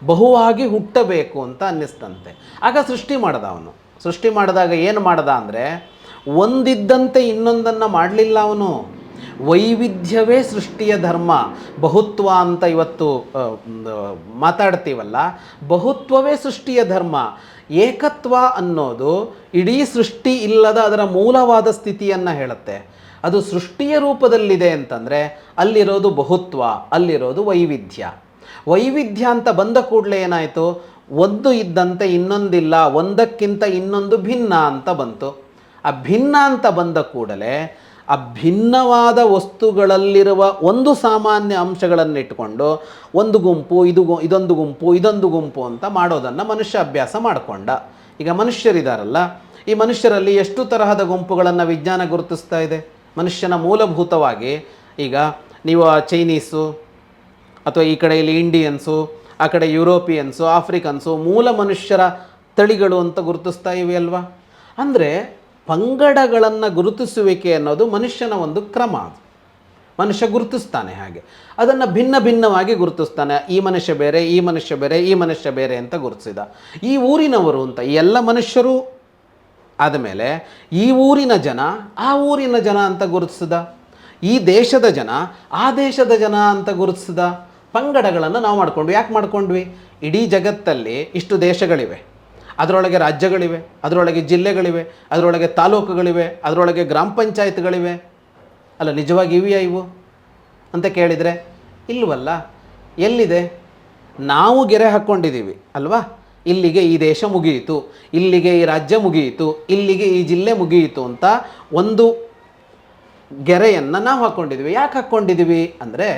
ಬಹುವಾಗಿ ಹುಟ್ಟಬೇಕು ಅಂತ ಅನ್ನಿಸ್ತಂತೆ. ಆಗ ಸೃಷ್ಟಿ ಮಾಡ್ದ ಅವನು. ಸೃಷ್ಟಿ ಮಾಡಿದಾಗ ಏನು ಮಾಡ್ದ ಅಂದರೆ, ಒಂದಿದ್ದಂತೆ ಇನ್ನೊಂದನ್ನು ಮಾಡಲಿಲ್ಲ ಅವನು. ವೈವಿಧ್ಯವೇ ಸೃಷ್ಟಿಯ ಧರ್ಮ. ಬಹುತ್ವ ಅಂತ ಇವತ್ತು ಮಾತಾಡ್ತೀವಲ್ಲ, ಬಹುತ್ವವೇ ಸೃಷ್ಟಿಯ ಧರ್ಮ. ಏಕತ್ವ ಅನ್ನೋದು ಇಡೀ ಸೃಷ್ಟಿ ಇಲ್ಲದ ಅದರ ಮೂಲವಾದ ಸ್ಥಿತಿಯನ್ನು ಹೇಳುತ್ತೆ. ಅದು ಸೃಷ್ಟಿಯ ರೂಪದಲ್ಲಿದೆ ಅಂತಂದರೆ ಅಲ್ಲಿರೋದು ಬಹುತ್ವ, ಅಲ್ಲಿರೋದು ವೈವಿಧ್ಯ. ವೈವಿಧ್ಯ ಅಂತ ಬಂದ ಕೂಡಲೇ ಏನಾಯಿತು? ಒಂದು ಇದ್ದಂತೆ ಇನ್ನೊಂದಿಲ್ಲ, ಒಂದಕ್ಕಿಂತ ಇನ್ನೊಂದು ಭಿನ್ನ ಅಂತ ಬಂತು. ಆ ಭಿನ್ನ ಅಂತ ಬಂದ ಕೂಡಲೇ ಆ ಭಿನ್ನವಾದ ವಸ್ತುಗಳಲ್ಲಿರುವ ಒಂದು ಸಾಮಾನ್ಯ ಅಂಶಗಳನ್ನಿಟ್ಟುಕೊಂಡು ಒಂದು ಗುಂಪು, ಇದೊಂದು ಗುಂಪು ಅಂತ ಮಾಡೋದನ್ನು ಮನುಷ್ಯ ಅಭ್ಯಾಸ ಮಾಡಿಕೊಂಡ. ಈಗ ಮನುಷ್ಯರಿದ್ದಾರಲ್ಲ, ಈ ಮನುಷ್ಯರಲ್ಲಿ ಎಷ್ಟು ತರಹದ ಗುಂಪುಗಳನ್ನು ವಿಜ್ಞಾನ ಗುರುತಿಸ್ತಾ ಇದೆ. ಮನುಷ್ಯನ ಮೂಲಭೂತವಾಗಿ ಈಗ ನೀವು ಚೈನೀಸು ಅಥವಾ ಈ ಕಡೆಯಲ್ಲಿ ಇಂಡಿಯನ್ಸು, ಆ ಕಡೆ ಯುರೋಪಿಯನ್ಸು, ಆಫ್ರಿಕನ್ಸು ಮೂಲ ಮನುಷ್ಯರ ತಳಿಗಳು ಅಂತ ಗುರುತಿಸ್ತಾ ಇವೆ ಅಲ್ವಾ? ಅಂದರೆ ಪಂಗಡಗಳನ್ನು ಗುರುತಿಸುವಿಕೆ ಅನ್ನೋದು ಮನುಷ್ಯನ ಒಂದು ಕ್ರಮ. ಅದು ಮನುಷ್ಯ ಗುರುತಿಸ್ತಾನೆ. ಹಾಗೆ ಅದನ್ನು ಭಿನ್ನ ಭಿನ್ನವಾಗಿ ಗುರುತಿಸ್ತಾನೆ. ಈ ಮನುಷ್ಯ ಬೇರೆ, ಈ ಮನುಷ್ಯ ಬೇರೆ, ಈ ಮನುಷ್ಯ ಬೇರೆ ಅಂತ ಗುರುತಿಸಿದ. ಈ ಊರಿನವರು ಅಂತ ಈ ಎಲ್ಲ ಮನುಷ್ಯರು ಆದಮೇಲೆ ಈ ಊರಿನ ಜನ ಆ ಊರಿನ ಜನ ಅಂತ ಗುರುತಿಸಿದ. ಈ ದೇಶದ ಜನ ಆ ದೇಶದ ಜನ ಅಂತ ಗುರುತಿಸಿದ. ಪಂಗಡಗಳನ್ನು ನಾವು ಮಾಡ್ಕೊಂಡ್ವಿ. ಯಾಕೆ ಮಾಡ್ಕೊಂಡ್ವಿ? ಇಡೀ ಜಗತ್ತಲ್ಲಿ ಇಷ್ಟು ದೇಶಗಳಿವೆ, ಅದರೊಳಗೆ ರಾಜ್ಯಗಳಿವೆ, ಅದರೊಳಗೆ ಜಿಲ್ಲೆಗಳಿವೆ, ಅದರೊಳಗೆ ತಾಲೂಕುಗಳಿವೆ, ಅದರೊಳಗೆ ಗ್ರಾಮ ಪಂಚಾಯತ್ಗಳಿವೆ. ಅಲ್ಲ, ನಿಜವಾಗಿ ಇವೆಯಾ ಇವು ಅಂತ ಕೇಳಿದರೆ ಇಲ್ವಲ್ಲ. ಎಲ್ಲಿದೆ? ನಾವು ಗೆರೆ ಹಾಕ್ಕೊಂಡಿದ್ದೀವಿ ಅಲ್ವಾ? ಇಲ್ಲಿಗೆ ಈ ದೇಶ ಮುಗಿಯಿತು, ಇಲ್ಲಿಗೆ ಈ ರಾಜ್ಯ ಮುಗಿಯಿತು, ಇಲ್ಲಿಗೆ ಈ ಜಿಲ್ಲೆ ಮುಗಿಯಿತು ಅಂತ ಒಂದು ಗೆರೆಯನ್ನು ನಾವು ಹಾಕ್ಕೊಂಡಿದ್ದೀವಿ. ಯಾಕೆ ಹಾಕ್ಕೊಂಡಿದ್ದೀವಿ ಅಂದರೆ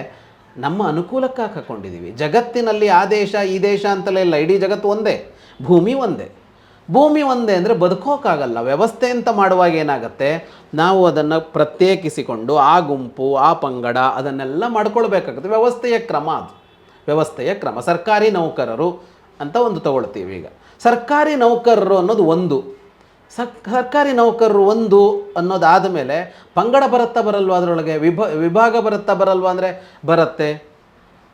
ನಮ್ಮ ಅನುಕೂಲಕ್ಕೆ ಹಾಕ್ಕೊಂಡಿದ್ದೀವಿ. ಜಗತ್ತಿನಲ್ಲಿ ಆ ದೇಶ ಈ ದೇಶ ಅಂತಲೇ ಇಲ್ಲ, ಇಡೀ ಜಗತ್ತು ಒಂದೇ, ಭೂಮಿ ಒಂದೇ. ಭೂಮಿ ಒಂದೇ ಅಂದರೆ ಬದುಕೋಕ್ಕಾಗಲ್ಲ. ವ್ಯವಸ್ಥೆ ಅಂತ ಮಾಡುವಾಗ ಏನಾಗುತ್ತೆ, ನಾವು ಅದನ್ನು ಪ್ರತ್ಯೇಕಿಸಿಕೊಂಡು ಆ ಗುಂಪು ಆ ಪಂಗಡ ಅದನ್ನೆಲ್ಲ ಮಾಡ್ಕೊಳ್ಬೇಕಾಗುತ್ತೆ. ವ್ಯವಸ್ಥೆಯ ಕ್ರಮ ಅದು, ವ್ಯವಸ್ಥೆಯ ಕ್ರಮ. ಸರ್ಕಾರಿ ನೌಕರರು ಅಂತ ಒಂದು ತಗೊಳ್ತೀವಿ. ಈಗ ಸರ್ಕಾರಿ ನೌಕರರು ಅನ್ನೋದು ಒಂದು, ಸರ್ಕಾರಿ ನೌಕರರು ಒಂದು ಅನ್ನೋದಾದ ಮೇಲೆ ಪಂಗಡ ಬರುತ್ತಾ ಬರಲ್ವ? ಅದರೊಳಗೆ ವಿಭಾಗ ಬರುತ್ತಾ ಬರಲ್ವ? ಅಂದರೆ ಬರುತ್ತೆ.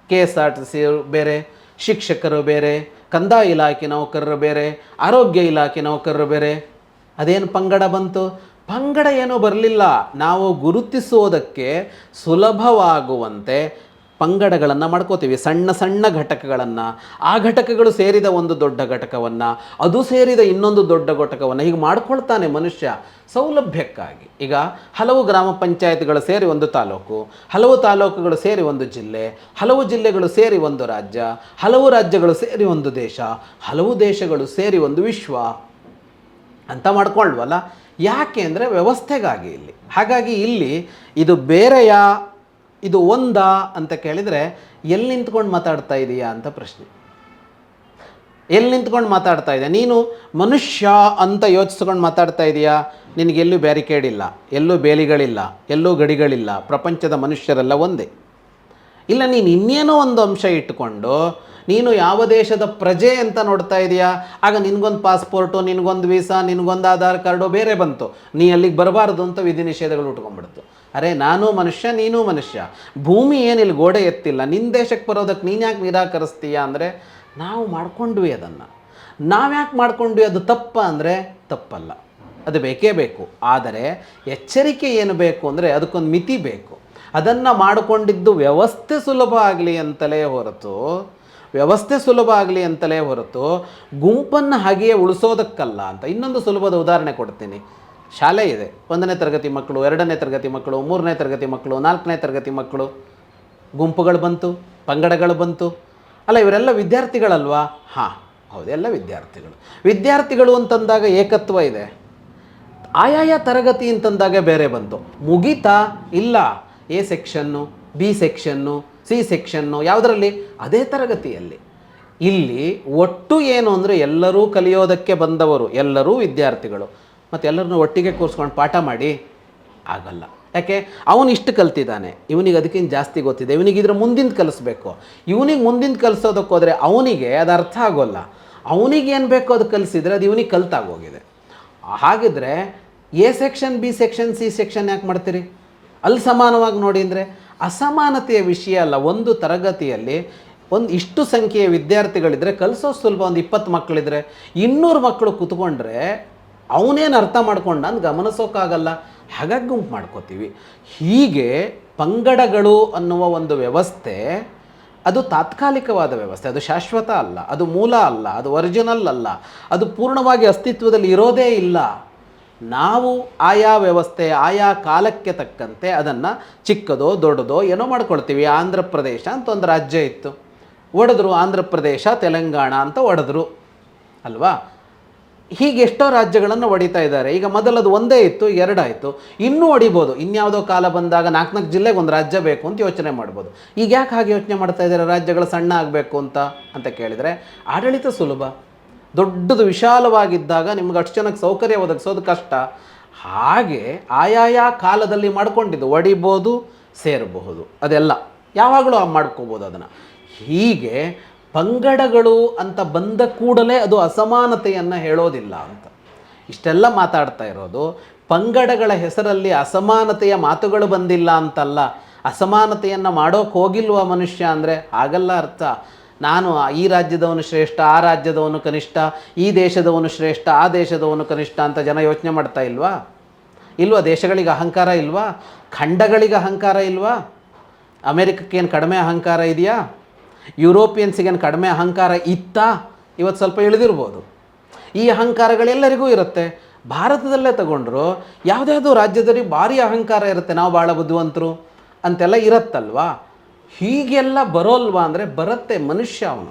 KSRTC ಬೇರೆ, ಶಿಕ್ಷಕರು ಬೇರೆ, ಕಂದಾಯ ಇಲಾಖೆ ನೌಕರರು ಬೇರೆ, ಆರೋಗ್ಯ ಇಲಾಖೆ ನೌಕರರು ಬೇರೆ. ಅದೇನು ಪಂಗಡ ಬಂತು? ಪಂಗಡ ಏನೂ ಬರಲಿಲ್ಲ. ನಾವು ಗುರುತಿಸೋದಕ್ಕೆ ಸುಲಭವಾಗುವಂತೆ ಪಂಗಡಗಳನ್ನು ಮಾಡ್ಕೋತೀವಿ, ಸಣ್ಣ ಸಣ್ಣ ಘಟಕಗಳನ್ನು. ಆ ಘಟಕಗಳು ಸೇರಿದ ಒಂದು ದೊಡ್ಡ ಘಟಕವನ್ನು, ಅದು ಸೇರಿದ ಇನ್ನೊಂದು ದೊಡ್ಡ ಘಟಕವನ್ನು ಹೀಗೆ ಮಾಡ್ಕೊಳ್ತಾನೆ ಮನುಷ್ಯ ಸೌಲಭ್ಯಕ್ಕಾಗಿ. ಈಗ ಹಲವು ಗ್ರಾಮ ಪಂಚಾಯತ್ಗಳು ಸೇರಿ ಒಂದು ತಾಲೂಕು, ಹಲವು ತಾಲೂಕುಗಳು ಸೇರಿ ಒಂದು ಜಿಲ್ಲೆ, ಹಲವು ಜಿಲ್ಲೆಗಳು ಸೇರಿ ಒಂದು ರಾಜ್ಯ, ಹಲವು ರಾಜ್ಯಗಳು ಸೇರಿ ಒಂದು ದೇಶ, ಹಲವು ದೇಶಗಳು ಸೇರಿ ಒಂದು ವಿಶ್ವ ಅಂತ ಮಾಡ್ಕೊಳ್ವಲ್ಲ. ಯಾಕೆ ಅಂದರೆ ವ್ಯವಸ್ಥೆಗಾಗಿ ಇಲ್ಲಿ. ಹಾಗಾಗಿ ಇಲ್ಲಿ ಇದು ಬೇರೆಯಾ ಇದು ಒಂದಾ ಅಂತ ಕೇಳಿದರೆ ಎಲ್ಲಿ ನಿಂತ್ಕೊಂಡು ಮಾತಾಡ್ತಾ ಇದೀಯಾ ಅಂತ ಪ್ರಶ್ನೆ. ಎಲ್ಲಿ ನಿಂತ್ಕೊಂಡು ಮಾತಾಡ್ತಾ ಇದೆಯಾ ನೀನು? ಮನುಷ್ಯ ಅಂತ ಯೋಚಿಸ್ಕೊಂಡು ಮಾತಾಡ್ತಾ ಇದೆಯಾ? ನಿನಗೆಲ್ಲೂ ಬ್ಯಾರಿಕೇಡ್ ಇಲ್ಲ, ಎಲ್ಲೂ ಬೇಲಿಗಳಿಲ್ಲ, ಎಲ್ಲೂ ಗಡಿಗಳಿಲ್ಲ. ಪ್ರಪಂಚದ ಮನುಷ್ಯರೆಲ್ಲ ಒಂದೇ. ಇಲ್ಲ, ನೀನು ಇನ್ನೇನೋ ಒಂದು ಅಂಶ ಇಟ್ಟುಕೊಂಡು ನೀನು ಯಾವ ದೇಶದ ಪ್ರಜೆ ಅಂತ ನೋಡ್ತಾ ಇದೆಯಾ? ಆಗ ನಿನಗೊಂದು ಪಾಸ್ಪೋರ್ಟು, ನಿನಗೊಂದು ವೀಸಾ, ನಿನಗೊಂದು ಆಧಾರ್ ಕಾರ್ಡು ಬೇರೆ ಬಂತು. ನೀ ಅಲ್ಲಿಗೆ ಬರಬಾರ್ದು ಅಂತ ವಿಧಿ ನಿಷೇಧಗಳು ಉಟ್ಕೊಂಡ್ಬಿಡ್ತು. ಅರೆ, ನಾನು ಮನುಷ್ಯ, ನೀನು ಮನುಷ್ಯ. ಭೂಮಿ ಏನಿಲ್ಲ, ಗೋಡೆ ಎತ್ತಿಲ್ಲ. ನಿನ್ನ ದೇಶಕ್ಕೆ ಬರೋದಕ್ಕೆ ನೀನು ಯಾಕೆ ನಿರಾಕರಿಸ್ತೀಯ ಅಂದರೆ ನಾವು ಮಾಡ್ಕೊಂಡ್ವಿ ಅದನ್ನು. ನಾವ್ಯಾಕೆ ಮಾಡ್ಕೊಂಡ್ವಿ? ಅದು ತಪ್ಪ ಅಂದರೆ ತಪ್ಪಲ್ಲ, ಅದು ಬೇಕೇ ಬೇಕು. ಆದರೆ ಎಚ್ಚರಿಕೆ ಏನು ಬೇಕು ಅಂದರೆ ಅದಕ್ಕೊಂದು ಮಿತಿ ಬೇಕು. ಅದನ್ನು ಮಾಡಿಕೊಂಡಿದ್ದು ವ್ಯವಸ್ಥೆ ಸುಲಭ ಆಗಲಿ ಅಂತಲೇ ಹೊರತು ವ್ಯವಸ್ಥೆ ಸುಲಭ ಆಗಲಿ ಅಂತಲೇ ಹೊರತು ಗುಂಪನ್ನು ಹಾಗೆಯೇ ಉಳಿಸೋದಕ್ಕಲ್ಲ ಅಂತ. ಇನ್ನೊಂದು ಸುಲಭದ ಉದಾಹರಣೆ ಕೊಡ್ತೀನಿ. ಶಾಲೆ ಇದೆ, 1ನೇ ತರಗತಿ ಮಕ್ಕಳು, 2ನೇ ತರಗತಿ ಮಕ್ಕಳು, 3ನೇ ತರಗತಿ ಮಕ್ಕಳು, 4ನೇ ತರಗತಿ ಮಕ್ಕಳು, ಗುಂಪುಗಳು ಬಂತು, ಪಂಗಡಗಳು ಬಂತು. ಅಲ್ಲ, ಇವರೆಲ್ಲ ವಿದ್ಯಾರ್ಥಿಗಳಲ್ವಾ? ಹಾಂ, ಹೌದು, ಎಲ್ಲ ವಿದ್ಯಾರ್ಥಿಗಳು. ವಿದ್ಯಾರ್ಥಿಗಳು ಅಂತಂದಾಗ ಏಕತ್ವ ಇದೆ. ಆಯಾಯ ತರಗತಿ ಅಂತಂದಾಗ ಬೇರೆ ಬಂತು. ಮುಗೀತಾ? ಇಲ್ಲ. A section, B section, C section, ಯಾವುದರಲ್ಲಿ? ಅದೇ ತರಗತಿಯಲ್ಲಿ. ಇಲ್ಲಿ ಒಟ್ಟು ಏನು ಅಂದರೆ ಎಲ್ಲರೂ ಕಲಿಯೋದಕ್ಕೆ ಬಂದವರು, ಎಲ್ಲರೂ ವಿದ್ಯಾರ್ಥಿಗಳು. ಮತ್ತು ಎಲ್ಲರನ್ನೂ ಒಟ್ಟಿಗೆ ಕೂರಿಸ್ಕೊಂಡು ಪಾಠ ಮಾಡಿ ಆಗಲ್ಲ. ಯಾಕೆ? ಅವನು ಇಷ್ಟು ಕಲ್ತಿದ್ದಾನೆ, ಇವನಿಗೆ ಅದಕ್ಕಿಂತ ಜಾಸ್ತಿ ಗೊತ್ತಿದೆ, ಇವನಿಗೆ ಇದ್ರ ಮುಂದಿಂದು ಕಲಿಸ್ಬೇಕು. ಇವನಿಗೆ ಮುಂದಿಂದು ಕಲಿಸೋದಕ್ಕೆ ಹೋದರೆ ಅವನಿಗೆ ಅದು ಅರ್ಥ ಆಗೋಲ್ಲ. ಅವನಿಗೆ ಏನು ಬೇಕೋ ಅದು ಕಲಿಸಿದರೆ ಅದು ಇವನಿಗೆ ಕಲ್ತಾಗೋಗಿದೆ. ಹಾಗಿದ್ರೆ A section, B section, C section ಯಾಕೆ ಮಾಡ್ತೀರಿ? ಅಲ್ಲಿ ಸಮಾನವಾಗಿ ನೋಡಿ ಅಂದರೆ ಅಸಮಾನತೆಯ ವಿಷಯ ಅಲ್ಲ. ಒಂದು ತರಗತಿಯಲ್ಲಿ ಇಷ್ಟು ಸಂಖ್ಯೆಯ ವಿದ್ಯಾರ್ಥಿಗಳಿದ್ದರೆ ಕಲಿಸೋದು ಸುಲಭ. ಒಂದು 20 ಮಕ್ಕಳಿದ್ರೆ 200 ಮಕ್ಕಳು ಕೂತ್ಕೊಂಡ್ರೆ ಅವನೇನು ಅರ್ಥ ಮಾಡ್ಕೊಂಡ ಅಂತ ಗಮನಿಸೋಕ್ಕಾಗಲ್ಲ. ಹಾಗಾಗಿ ಗುಂಪು ಮಾಡ್ಕೋತೀವಿ. ಹೀಗೆ ಪಂಗಡಗಳು ಅನ್ನುವ ಒಂದು ವ್ಯವಸ್ಥೆ ಅದು ತಾತ್ಕಾಲಿಕವಾದ ವ್ಯವಸ್ಥೆ, ಅದು ಶಾಶ್ವತ ಅಲ್ಲ, ಅದು ಮೂಲ ಅಲ್ಲ, ಅದು ಒರಿಜಿನಲ್ ಅಲ್ಲ, ಅದು ಪೂರ್ಣವಾಗಿ ಅಸ್ತಿತ್ವದಲ್ಲಿ ಇರೋದೇ ಇಲ್ಲ. ನಾವು ಆಯಾ ವ್ಯವಸ್ಥೆ ಆಯಾ ಕಾಲಕ್ಕೆ ತಕ್ಕಂತೆ ಅದನ್ನು ಚಿಕ್ಕದೋ ದೊಡ್ಡದೋ ಏನೋ ಮಾಡ್ಕೊಳ್ತೀವಿ. ಆಂಧ್ರ ಪ್ರದೇಶ ಅಂತ ಒಂದು ರಾಜ್ಯ ಇತ್ತು, ಒಡೆದ್ರು. ಆಂಧ್ರ ಪ್ರದೇಶ, ತೆಲಂಗಾಣ ಅಂತ ಒಡೆದ್ರು ಅಲ್ವಾ? ಹೀಗೆ ಎಷ್ಟೋ ರಾಜ್ಯಗಳನ್ನು ಹೊಡಿತಾ ಇದ್ದಾರೆ. ಈಗ ಮೊದಲದು ಒಂದೇ ಇತ್ತು, 2 ಆಯಿತು, ಇನ್ನೂ ಹೊಡಿಬೋದು. ಇನ್ಯಾವುದೋ ಕಾಲ ಬಂದಾಗ 4 ಜಿಲ್ಲೆಗೆ ಒಂದು ರಾಜ್ಯ ಬೇಕು ಅಂತ ಯೋಚನೆ ಮಾಡ್ಬೋದು. ಈಗ ಯಾಕೆ ಹಾಗೆ ಯೋಚನೆ ಮಾಡ್ತಾ ಇದ್ದಾರೆ? ರಾಜ್ಯಗಳು ಸಣ್ಣ ಆಗಬೇಕು ಅಂತ ಕೇಳಿದರೆ ಆಡಳಿತ ಸುಲಭ. ದೊಡ್ಡದು ವಿಶಾಲವಾಗಿದ್ದಾಗ ನಿಮ್ಗೆ ಅಷ್ಟು ಜನಕ್ಕೆ ಸೌಕರ್ಯ ಒದಗಿಸೋದು ಕಷ್ಟ. ಹಾಗೆ ಆಯಾಯ ಕಾಲದಲ್ಲಿ ಮಾಡ್ಕೊಂಡಿದ್ದು ಒಡಿಬೋದು, ಸೇರಬಹುದು, ಅದೆಲ್ಲ ಯಾವಾಗಲೂ ಮಾಡ್ಕೋಬೋದು ಅದನ್ನು. ಹೀಗೆ ಪಂಗಡಗಳು ಅಂತ ಬಂದ ಕೂಡಲೇ ಅದು ಅಸಮಾನತೆಯನ್ನು ಹೇಳೋದಿಲ್ಲ ಅಂತ. ಇಷ್ಟೆಲ್ಲ ಮಾತಾಡ್ತಾ ಇರೋದು ಪಂಗಡಗಳ ಹೆಸರಲ್ಲಿ ಅಸಮಾನತೆಯ ಮಾತುಗಳು ಬಂದಿಲ್ಲ ಅಂತಲ್ಲ. ಅಸಮಾನತೆಯನ್ನು ಮಾಡೋಕೆ ಹೋಗಿಲ್ವ ಮನುಷ್ಯ ಅಂದರೆ ಆಗಲ್ಲ ಅರ್ಥ. ನಾನು ಈ ರಾಜ್ಯದವನು ಶ್ರೇಷ್ಠ, ಆ ರಾಜ್ಯದವನು ಕನಿಷ್ಠ, ಈ ದೇಶದವನು ಶ್ರೇಷ್ಠ, ಆ ದೇಶದವನು ಕನಿಷ್ಠ ಅಂತ ಜನ ಯೋಚನೆ ಮಾಡ್ತಾ ಇಲ್ವಾ? ದೇಶಗಳಿಗೆ ಅಹಂಕಾರ ಇಲ್ವಾ? ಖಂಡಗಳಿಗೆ ಅಹಂಕಾರ ಇಲ್ವಾ? ಅಮೇರಿಕಕ್ಕೇನು ಕಡಿಮೆ ಅಹಂಕಾರ ಇದೆಯಾ? ಯುರೋಪಿಯನ್ಸಿಗೇನು ಕಡಿಮೆ ಅಹಂಕಾರ ಇತ್ತಾ? ಇವತ್ತು ಸ್ವಲ್ಪ ಇಳಿದಿರ್ಬೋದು. ಈ ಅಹಂಕಾರಗಳೆಲ್ಲರಿಗೂ ಇರುತ್ತೆ. ಭಾರತದಲ್ಲೇ ತಗೊಂಡ್ರು ಯಾವುದ್ಯಾವುದೋ ರಾಜ್ಯದಲ್ಲಿ ಭಾರಿ ಅಹಂಕಾರ ಇರುತ್ತೆ, ನಾವು ಭಾಳ ಬುದ್ಧಿವಂತರು ಅಂತೆಲ್ಲ ಇರುತ್ತಲ್ವಾ? ಹೀಗೆಲ್ಲ ಬರೋಲ್ವಾ ಅಂದರೆ ಬರುತ್ತೆ.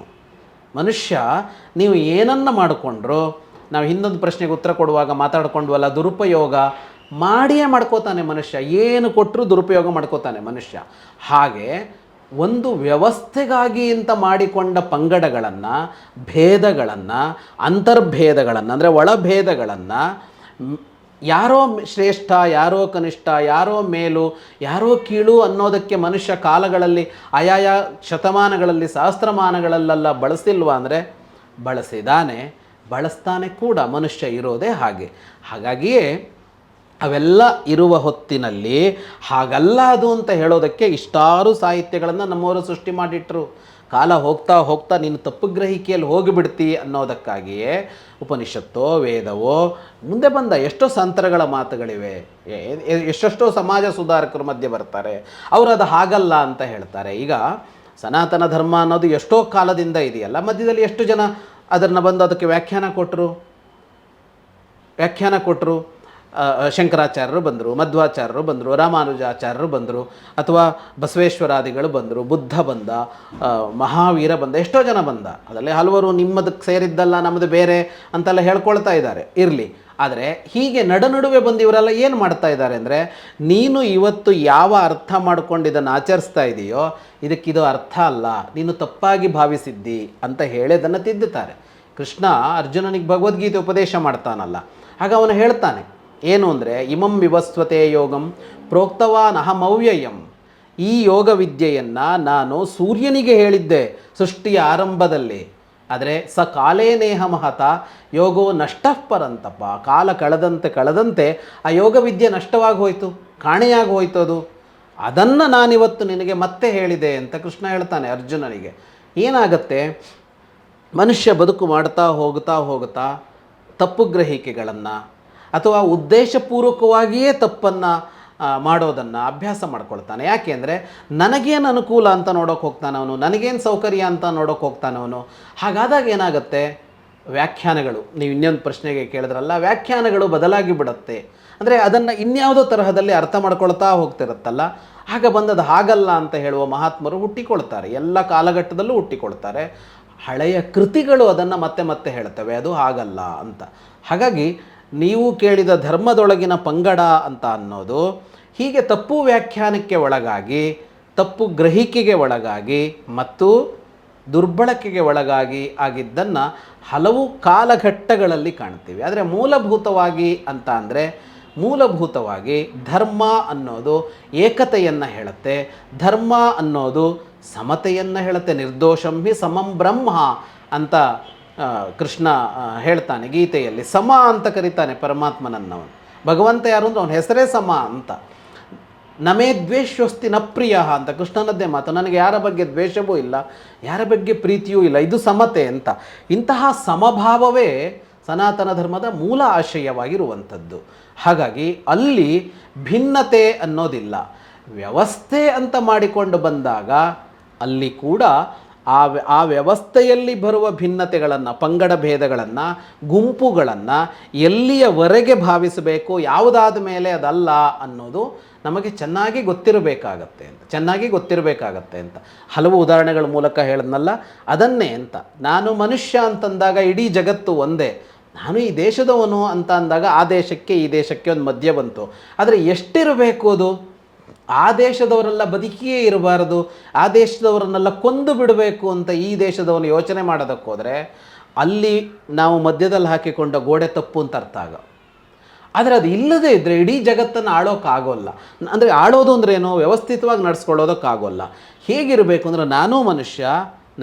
ಮನುಷ್ಯ ನೀವು ಏನನ್ನು ಮಾಡಿಕೊಂಡ್ರು, ನಾವು ಹಿಂದೊಂದು ಪ್ರಶ್ನೆಗೆ ಉತ್ತರ ಕೊಡುವಾಗ ಮಾತಾಡ್ಕೊಂಡ್ವಲ್ಲ, ದುರುಪಯೋಗ ಮಾಡಿಯೇ ಮಾಡ್ಕೋತಾನೆ ಮನುಷ್ಯ. ಏನು ಕೊಟ್ಟರೂ ದುರುಪಯೋಗ ಮಾಡ್ಕೋತಾನೆ ಮನುಷ್ಯ. ಹಾಗೆ ಒಂದು ವ್ಯವಸ್ಥೆಗಾಗಿ ಅಂತ ಮಾಡಿಕೊಂಡ ಪಂಗಡಗಳನ್ನು, ಭೇದಗಳನ್ನು, ಅಂತರ್ಭೇದಗಳನ್ನು ಅಂದರೆ ಒಳಭೇದಗಳನ್ನು, ಯಾರೋ ಶ್ರೇಷ್ಠ, ಯಾರೋ ಕನಿಷ್ಠ, ಯಾರೋ ಮೇಲು, ಯಾರೋ ಕೀಳು ಅನ್ನೋದಕ್ಕೆ ಮನುಷ್ಯ ಕಾಲಗಳಲ್ಲಿ ಆಯಾಯ ಶತಮಾನಗಳಲ್ಲಿ ಸಹಸ್ರಮಾನಗಳಲ್ಲೆಲ್ಲ ಬಳಸಿಲ್ವ ಅಂದರೆ ಬಳಸಿದಾನೆ, ಬಳಸ್ತಾನೆ ಕೂಡ. ಮನುಷ್ಯ ಇರೋದೇ ಹಾಗೆ. ಹಾಗಾಗಿಯೇ ಅವೆಲ್ಲ ಇರುವ ಹೊತ್ತಿನಲ್ಲಿ ಹಾಗಲ್ಲ ಅದು ಅಂತ ಹೇಳೋದಕ್ಕೆ ಇಷ್ಟಾರು ಸಾಹಿತ್ಯಗಳನ್ನು ನಮ್ಮವರು ಸೃಷ್ಟಿ ಮಾಡಿಟ್ರು. ಕಾಲ ಹೋಗ್ತಾ ಹೋಗ್ತಾ ನೀನು ತಪ್ಪು ಗ್ರಹಿಕೆಯಲ್ಲಿ ಹೋಗಿಬಿಡ್ತಿ ಅನ್ನೋದಕ್ಕಾಗಿಯೇ ಉಪನಿಷತ್ತೋ ವೇದವೋ ಮುಂದೆ ಬಂದ ಎಷ್ಟೋ ಸಂತರಗಳ ಮಾತುಗಳಿವೆ. ಎಷ್ಟೆಷ್ಟೋ ಸಮಾಜ ಸುಧಾರಕರು ಮಧ್ಯೆ ಬರ್ತಾರೆ, ಅವರು ಅದು ಹಾಗಲ್ಲ ಅಂತ ಹೇಳ್ತಾರೆ. ಈಗ ಸನಾತನ ಧರ್ಮ ಅನ್ನೋದು ಎಷ್ಟೋ ಕಾಲದಿಂದ ಇದೆಯಲ್ಲ, ಮಧ್ಯದಲ್ಲಿ ಎಷ್ಟು ಜನ ಅದನ್ನು ಬಂದು ಅದಕ್ಕೆ ವ್ಯಾಖ್ಯಾನ ಕೊಟ್ಟರು. ಶಂಕರಾಚಾರ್ಯರು ಬಂದರು, ಮಧ್ವಾಚಾರ್ಯರು ಬಂದರು, ರಾಮಾನುಜಾಚಾರ್ಯರು ಬಂದರು, ಅಥವಾ ಬಸವೇಶ್ವರಾದಿಗಳು ಬಂದರು, ಬುದ್ಧ ಬಂದ, ಮಹಾವೀರ ಬಂದ, ಎಷ್ಟೋ ಜನ ಬಂದ. ಅದರಲ್ಲಿ ಹಲವರು ನಿಮ್ಮದಕ್ಕೆ ಸೇರಿದ್ದಲ್ಲ, ನಮ್ಮದು ಬೇರೆ ಅಂತೆಲ್ಲ ಹೇಳ್ಕೊಳ್ತಾ ಇದ್ದಾರೆ. ಇರಲಿ. ಆದರೆ ಹೀಗೆ ನಡುವೆ ಬಂದು ಇವರೆಲ್ಲ ಏನು ಮಾಡ್ತಾ ಇದ್ದಾರೆ ಅಂದರೆ, ನೀನು ಇವತ್ತು ಯಾವ ಅರ್ಥ ಮಾಡ್ಕೊಂಡು ಇದನ್ನು ಆಚರಿಸ್ತಾ ಇದೆಯೋ ಇದಕ್ಕಿದು ಅರ್ಥ ಅಲ್ಲ, ನೀನು ತಪ್ಪಾಗಿ ಭಾವಿಸಿದ್ದಿ ಅಂತ ಹೇಳಿ ಅದನ್ನು ತಿದ್ದುತ್ತಾರೆ. ಕೃಷ್ಣ ಅರ್ಜುನನಿಗೆ ಭಗವದ್ಗೀತೆ ಉಪದೇಶ ಮಾಡ್ತಾನಲ್ಲ, ಆಗ ಅವನು ಹೇಳ್ತಾನೆ ಏನು ಅಂದರೆ, ಇಮಂ ವಿವಸ್ವತೆ ಯೋಗಂ ಪ್ರೋಕ್ತವಾನ್ ಅಹಮವ್ಯಯಂ. ಈ ಯೋಗ ವಿದ್ಯೆಯನ್ನು ನಾನು ಸೂರ್ಯನಿಗೆ ಹೇಳಿದ್ದೆ ಸೃಷ್ಟಿಯ ಆರಂಭದಲ್ಲಿ. ಆದರೆ ಸ ಕಾಲೇ ನೇಹ ಮಹತ ಯೋಗೋ ನಷ್ಟಃ ಪರಂತಪ. ಕಾಲ ಕಳೆದಂತೆ ಆ ಯೋಗ ವಿದ್ಯೆ ನಷ್ಟವಾಗಿ ಹೋಯಿತು, ಕಾಣೆಯಾಗಿ ಹೋಯ್ತು. ಅದನ್ನು ನಾನಿವತ್ತು ನಿನಗೆ ಮತ್ತೆ ಹೇಳಿದೆ ಅಂತ ಕೃಷ್ಣ ಹೇಳ್ತಾನೆ ಅರ್ಜುನನಿಗೆ. ಏನಾಗತ್ತೆ, ಮನುಷ್ಯ ಬದುಕು ಮಾಡ್ತಾ ಹೋಗ್ತಾ ತಪ್ಪು ಗ್ರಹಿಕೆಗಳನ್ನು ಅಥವಾ ಉದ್ದೇಶಪೂರ್ವಕವಾಗಿಯೇ ತಪ್ಪನ್ನು ಮಾಡೋದನ್ನು ಅಭ್ಯಾಸ ಮಾಡ್ಕೊಳ್ತಾನೆ. ಯಾಕೆ ಅಂದರೆ ನನಗೇನು ಅನುಕೂಲ ಅಂತ ನೋಡೋಕೆ ಹೋಗ್ತಾನೆ ಅವನು, ನನಗೇನು ಸೌಕರ್ಯ ಅಂತ ನೋಡೋಕೆ ಹೋಗ್ತಾನೆ ಅವನು. ಹಾಗಾದಾಗ ಏನಾಗುತ್ತೆ, ವ್ಯಾಖ್ಯಾನಗಳು, ನೀವು ಇನ್ನೊಂದು ಪ್ರಶ್ನೆಗೆ ಕೇಳಿದ್ರಲ್ಲ, ವ್ಯಾಖ್ಯಾನಗಳು ಬದಲಾಗಿ ಬಿಡುತ್ತೆ. ಅಂದರೆ ಅದನ್ನು ಇನ್ಯಾವುದೋ ತರಹದಲ್ಲಿ ಅರ್ಥ ಮಾಡ್ಕೊಳ್ತಾ ಹೋಗ್ತಿರುತ್ತಲ್ಲ, ಆಗ ಬಂದದ್ದು ಹಾಗಲ್ಲ ಅಂತ ಹೇಳುವ ಮಹಾತ್ಮರು ಹುಟ್ಟಿಕೊಳ್ತಾರೆ, ಎಲ್ಲ ಕಾಲಘಟ್ಟದಲ್ಲೂ ಹುಟ್ಟಿಕೊಳ್ತಾರೆ. ಹಳೆಯ ಕೃತಿಗಳು ಅದನ್ನು ಮತ್ತೆ ಮತ್ತೆ ಹೇಳ್ತವೆ ಅದು ಹಾಗಲ್ಲ ಅಂತ. ಹಾಗಾಗಿ ನೀವು ಕೇಳಿದ ಧರ್ಮದೊಳಗಿನ ಪಂಗಡ ಅಂತ ಅನ್ನೋದು ಹೀಗೆ ತಪ್ಪು ವ್ಯಾಖ್ಯಾನಕ್ಕೆ ಒಳಗಾಗಿ, ತಪ್ಪು ಗ್ರಹಿಕೆಗೆ ಒಳಗಾಗಿ ಮತ್ತು ದುರ್ಬಳಕೆಗೆ ಒಳಗಾಗಿ ಆಗಿದ್ದನ್ನು ಹಲವು ಕಾಲಘಟ್ಟಗಳಲ್ಲಿ ಕಾಣ್ತೀವಿ. ಆದರೆ ಮೂಲಭೂತವಾಗಿ ಅಂತ ಅಂದರೆ, ಮೂಲಭೂತವಾಗಿ ಧರ್ಮ ಅನ್ನೋದು ಏಕತೆಯನ್ನು ಹೇಳುತ್ತೆ, ಧರ್ಮ ಅನ್ನೋದು ಸಮತೆಯನ್ನು ಹೇಳುತ್ತೆ. ನಿರ್ದೋಷಂ ಹಿ ಸಮಂ ಬ್ರಹ್ಮ ಅಂತ ಕೃಷ್ಣ ಹೇಳ್ತಾನೆ ಗೀತೆಯಲ್ಲಿ. ಸಮ ಅಂತ ಕರೀತಾನೆ ಪರಮಾತ್ಮನನ್ನವನು. ಭಗವಂತ ಯಾರು ಅಂದ್ರೆ ಅವನ ಹೆಸರೇ ಸಮ ಅಂತ. ನಮೇ ದ್ವೇಷೋಸ್ತಿ ನ ಪ್ರಿಯ ಅಂತ ಕೃಷ್ಣನದ್ದೇ ಮಾತು. ನನಗೆ ಯಾರ ಬಗ್ಗೆ ದ್ವೇಷವೂ ಇಲ್ಲ, ಯಾರ ಬಗ್ಗೆ ಪ್ರೀತಿಯೂ ಇಲ್ಲ, ಇದು ಸಮತೆ ಅಂತ. ಇಂತಹ ಸಮಭಾವವೇ ಸನಾತನ ಧರ್ಮದ ಮೂಲ ಆಶಯವಾಗಿರುವಂಥದ್ದು. ಹಾಗಾಗಿ ಅಲ್ಲಿ ಭಿನ್ನತೆ ಅನ್ನೋದಿಲ್ಲ. ವ್ಯವಸ್ಥೆ ಅಂತ ಮಾಡಿಕೊಂಡು ಬಂದಾಗ ಅಲ್ಲಿ ಕೂಡ ಆ ವ್ಯವಸ್ಥೆಯಲ್ಲಿ ಬರುವ ಭಿನ್ನತೆಗಳನ್ನು, ಪಂಗಡ ಭೇದಗಳನ್ನು, ಗುಂಪುಗಳನ್ನು ಎಲ್ಲಿಯವರೆಗೆ ಭಾವಿಸಬೇಕು, ಯಾವುದಾದ ಮೇಲೆ ಅದಲ್ಲ ಅನ್ನೋದು ನಮಗೆ ಚೆನ್ನಾಗಿ ಗೊತ್ತಿರಬೇಕಾಗತ್ತೆ ಅಂತ ಹಲವು ಉದಾಹರಣೆಗಳ ಮೂಲಕ ಹೇಳಿದ್ನಲ್ಲ, ಅದನ್ನೇ ಅಂತ. ನಾನು ಮನುಷ್ಯ ಅಂತಂದಾಗ ಇಡೀ ಜಗತ್ತು ಒಂದೇ, ನಾನು ಈ ದೇಶದವನು ಅಂತ ಅಂದಾಗ ಆ ದೇಶಕ್ಕೆ ಈ ದೇಶಕ್ಕೆ ಒಂದು ಮಧ್ಯ ಬಂತು. ಆದರೆ ಎಷ್ಟಿರಬೇಕು ಅದು? ಆ ದೇಶದವರೆಲ್ಲ ಬದುಕಿಯೇ ಇರಬಾರದು, ಆ ದೇಶದವರನ್ನೆಲ್ಲ ಕೊಂದು ಬಿಡಬೇಕು ಅಂತ ಈ ದೇಶದವನು ಯೋಚನೆ ಮಾಡೋದಕ್ಕೋದ್ರೆ ಅಲ್ಲಿ ನಾವು ಮಧ್ಯದಲ್ಲಿ ಹಾಕಿಕೊಂಡ ಗೋಡೆ ತಪ್ಪು ಅಂತ ಅರ್ಥ ಆಗ. ಆದರೆ ಅದು ಇಲ್ಲದೇ ಇದ್ದರೆ ಇಡೀ ಜಗತ್ತನ್ನು ಆಳೋಕ್ಕಾಗೋಲ್ಲ. ಅಂದರೆ ಆಳೋದು ಅಂದ್ರೇನು, ವ್ಯವಸ್ಥಿತವಾಗಿ ನಡೆಸ್ಕೊಳ್ಳೋದಕ್ಕಾಗೋಲ್ಲ. ಹೇಗಿರಬೇಕು ಅಂದರೆ, ನಾನೂ ಮನುಷ್ಯ,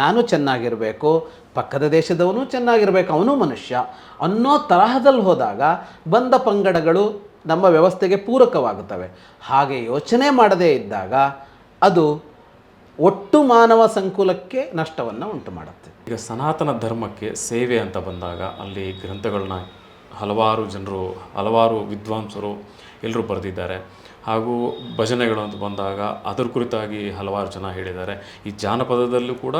ನಾನು ಚೆನ್ನಾಗಿರಬೇಕು, ಪಕ್ಕದ ದೇಶದವನು ಚೆನ್ನಾಗಿರಬೇಕು, ಅವನು ಮನುಷ್ಯ ಅನ್ನೋ ತರಹದಲ್ಲಿ ಹೋದಾಗ ಬಂದ ಪಂಗಡಗಳು ನಮ್ಮ ವ್ಯವಸ್ಥೆಗೆ ಪೂರಕವಾಗುತ್ತವೆ. ಹಾಗೆ ಯೋಚನೆ ಮಾಡದೇ ಇದ್ದಾಗ ಅದು ಒಟ್ಟು ಮಾನವ ಸಂಕುಲಕ್ಕೆ ನಷ್ಟವನ್ನು ಉಂಟು ಮಾಡುತ್ತೆ. ಈಗ ಸನಾತನ ಧರ್ಮಕ್ಕೆ ಸೇವೆ ಅಂತ ಬಂದಾಗ ಅಲ್ಲಿ ಗ್ರಂಥಗಳನ್ನ ಹಲವಾರು ಜನರು, ಹಲವಾರು ವಿದ್ವಾಂಸರು ಎಲ್ಲರೂ ಬರೆದಿದ್ದಾರೆ. ಹಾಗೂ ಭಜನೆಗಳು ಅಂತ ಬಂದಾಗ ಅದರ ಕುರಿತಾಗಿ ಹಲವಾರು ಜನ ಹೇಳಿದ್ದಾರೆ. ಈ ಜಾನಪದದಲ್ಲೂ ಕೂಡ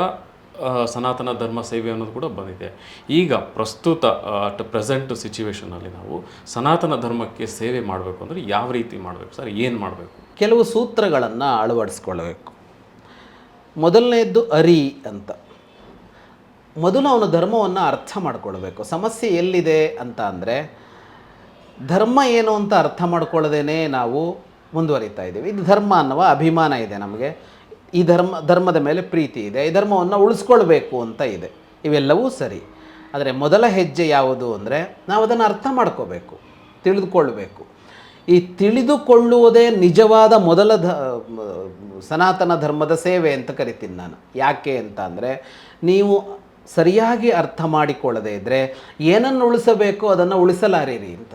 ಸನಾತನ ಧರ್ಮ ಸೇವೆ ಅನ್ನೋದು ಕೂಡ ಬಂದಿದೆ. ಈಗ ಪ್ರಸ್ತುತ ಪ್ರೆಸೆಂಟ್ ಸಿಚುವೇಷನಲ್ಲಿ ನಾವು ಸನಾತನ ಧರ್ಮಕ್ಕೆ ಸೇವೆ ಮಾಡಬೇಕು ಅಂದರೆ ಯಾವ ರೀತಿ ಮಾಡಬೇಕು ಸರ್? ಏನು ಮಾಡಬೇಕು? ಕೆಲವು ಸೂತ್ರಗಳನ್ನು ಅಳವಡಿಸ್ಕೊಳ್ಬೇಕು. ಮೊದಲನೆಯದ್ದು ಅರಿ ಅಂತ. ಮೊದಲು ಅವನ ಧರ್ಮವನ್ನು ಅರ್ಥ ಮಾಡಿಕೊಳ್ಬೇಕು. ಸಮಸ್ಯೆ ಎಲ್ಲಿದೆ ಅಂತ ಅಂದರೆ, ಧರ್ಮ ಏನು ಅಂತ ಅರ್ಥ ಮಾಡ್ಕೊಳ್ಳೋದೇನೆ ನಾವು ಮುಂದುವರಿತಾ ಇದ್ದೀವಿ. ಇದು ಧರ್ಮ ಅನ್ನುವ ಅಭಿಮಾನ ಇದೆ ನಮಗೆ, ಈ ಧರ್ಮದ ಮೇಲೆ ಪ್ರೀತಿ ಇದೆ, ಈ ಧರ್ಮವನ್ನು ಉಳಿಸ್ಕೊಳ್ಬೇಕು ಅಂತ ಇದೆ. ಇವೆಲ್ಲವೂ ಸರಿ. ಆದರೆ ಮೊದಲ ಹೆಜ್ಜೆ ಯಾವುದು ಅಂದರೆ, ನಾವು ಅದನ್ನು ಅರ್ಥ ಮಾಡ್ಕೋಬೇಕು, ತಿಳಿದುಕೊಳ್ಬೇಕು. ಈ ತಿಳಿದುಕೊಳ್ಳುವುದೇ ನಿಜವಾದ ಮೊದಲ ಸನಾತನ ಧರ್ಮದ ಸೇವೆ ಅಂತ ಕರಿತೀನಿ ನಾನು. ಯಾಕೆ ಅಂತ ಅಂದರೆ, ನೀವು ಸರಿಯಾಗಿ ಅರ್ಥ ಮಾಡಿಕೊಳ್ಳದೇ ಇದ್ದರೆ ಏನನ್ನು ಉಳಿಸಬೇಕು ಅದನ್ನು ಉಳಿಸಲಾರಿರಿ ಅಂತ.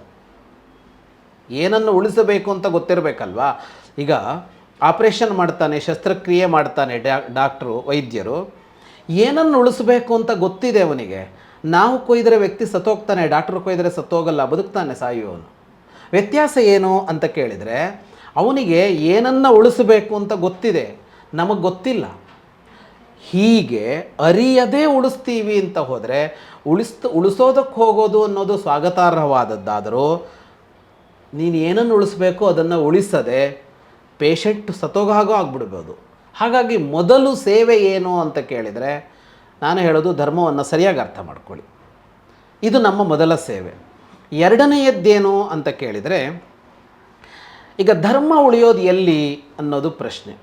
ಏನನ್ನು ಉಳಿಸಬೇಕು ಅಂತ ಗೊತ್ತಿರಬೇಕಲ್ವಾ. ಈಗ ಆಪ್ರೇಷನ್ ಮಾಡ್ತಾನೆ, ಶಸ್ತ್ರಕ್ರಿಯೆ ಮಾಡ್ತಾನೆ ಡಾಕ್ಟ್ರು, ವೈದ್ಯರು. ಏನನ್ನು ಉಳಿಸಬೇಕು ಅಂತ ಗೊತ್ತಿದೆ ಅವನಿಗೆ. ನಾವು ಕೊಯ್ದರೆ ವ್ಯಕ್ತಿ ಸತ್ತೋಗ್ತಾನೆ, ಡಾಕ್ಟ್ರು ಕೊಯ್ದರೆ ಸತ್ತೋಗಲ್ಲ, ಬದುಕ್ತಾನೆ, ಸಾಯುವವನು. ವ್ಯತ್ಯಾಸ ಏನು ಅಂತ ಕೇಳಿದರೆ, ಅವನಿಗೆ ಏನನ್ನು ಉಳಿಸಬೇಕು ಅಂತ ಗೊತ್ತಿದೆ, ನಮಗೆ ಗೊತ್ತಿಲ್ಲ. ಹೀಗೆ ಅರಿಯದೇ ಉಳಿಸ್ತೀವಿ ಅಂತ ಹೋದರೆ, ಉಳಿಸೋದಕ್ಕೆ ಹೋಗೋದು ಅನ್ನೋದು ಸ್ವಾಗತಾರ್ಹವಾದದ್ದಾದರೂ ನೀನು ಏನನ್ನು ಉಳಿಸ್ಬೇಕು ಅದನ್ನು ಉಳಿಸದೆ ಪೇಷಂಟ್ ಸತ್ತೋಗಾಗೋ ಆಗ್ಬಿಡ್ಬೋದು. ಹಾಗಾಗಿ ಮೊದಲು ಸೇವೆ ಏನು ಅಂತ ಕೇಳಿದರೆ, ನಾನು ಹೇಳೋದು ಧರ್ಮವನ್ನು ಸರಿಯಾಗಿ ಅರ್ಥ ಮಾಡ್ಕೊಳ್ಳಿ. ಇದು ನಮ್ಮ ಮೊದಲ ಸೇವೆ. ಎರಡನೆಯದ್ದೇನು ಅಂತ ಕೇಳಿದರೆ, ಈಗ ಧರ್ಮ ಉಳಿಯೋದು ಎಲ್ಲಿ ಅನ್ನೋದು ಪ್ರಶ್ನೆ.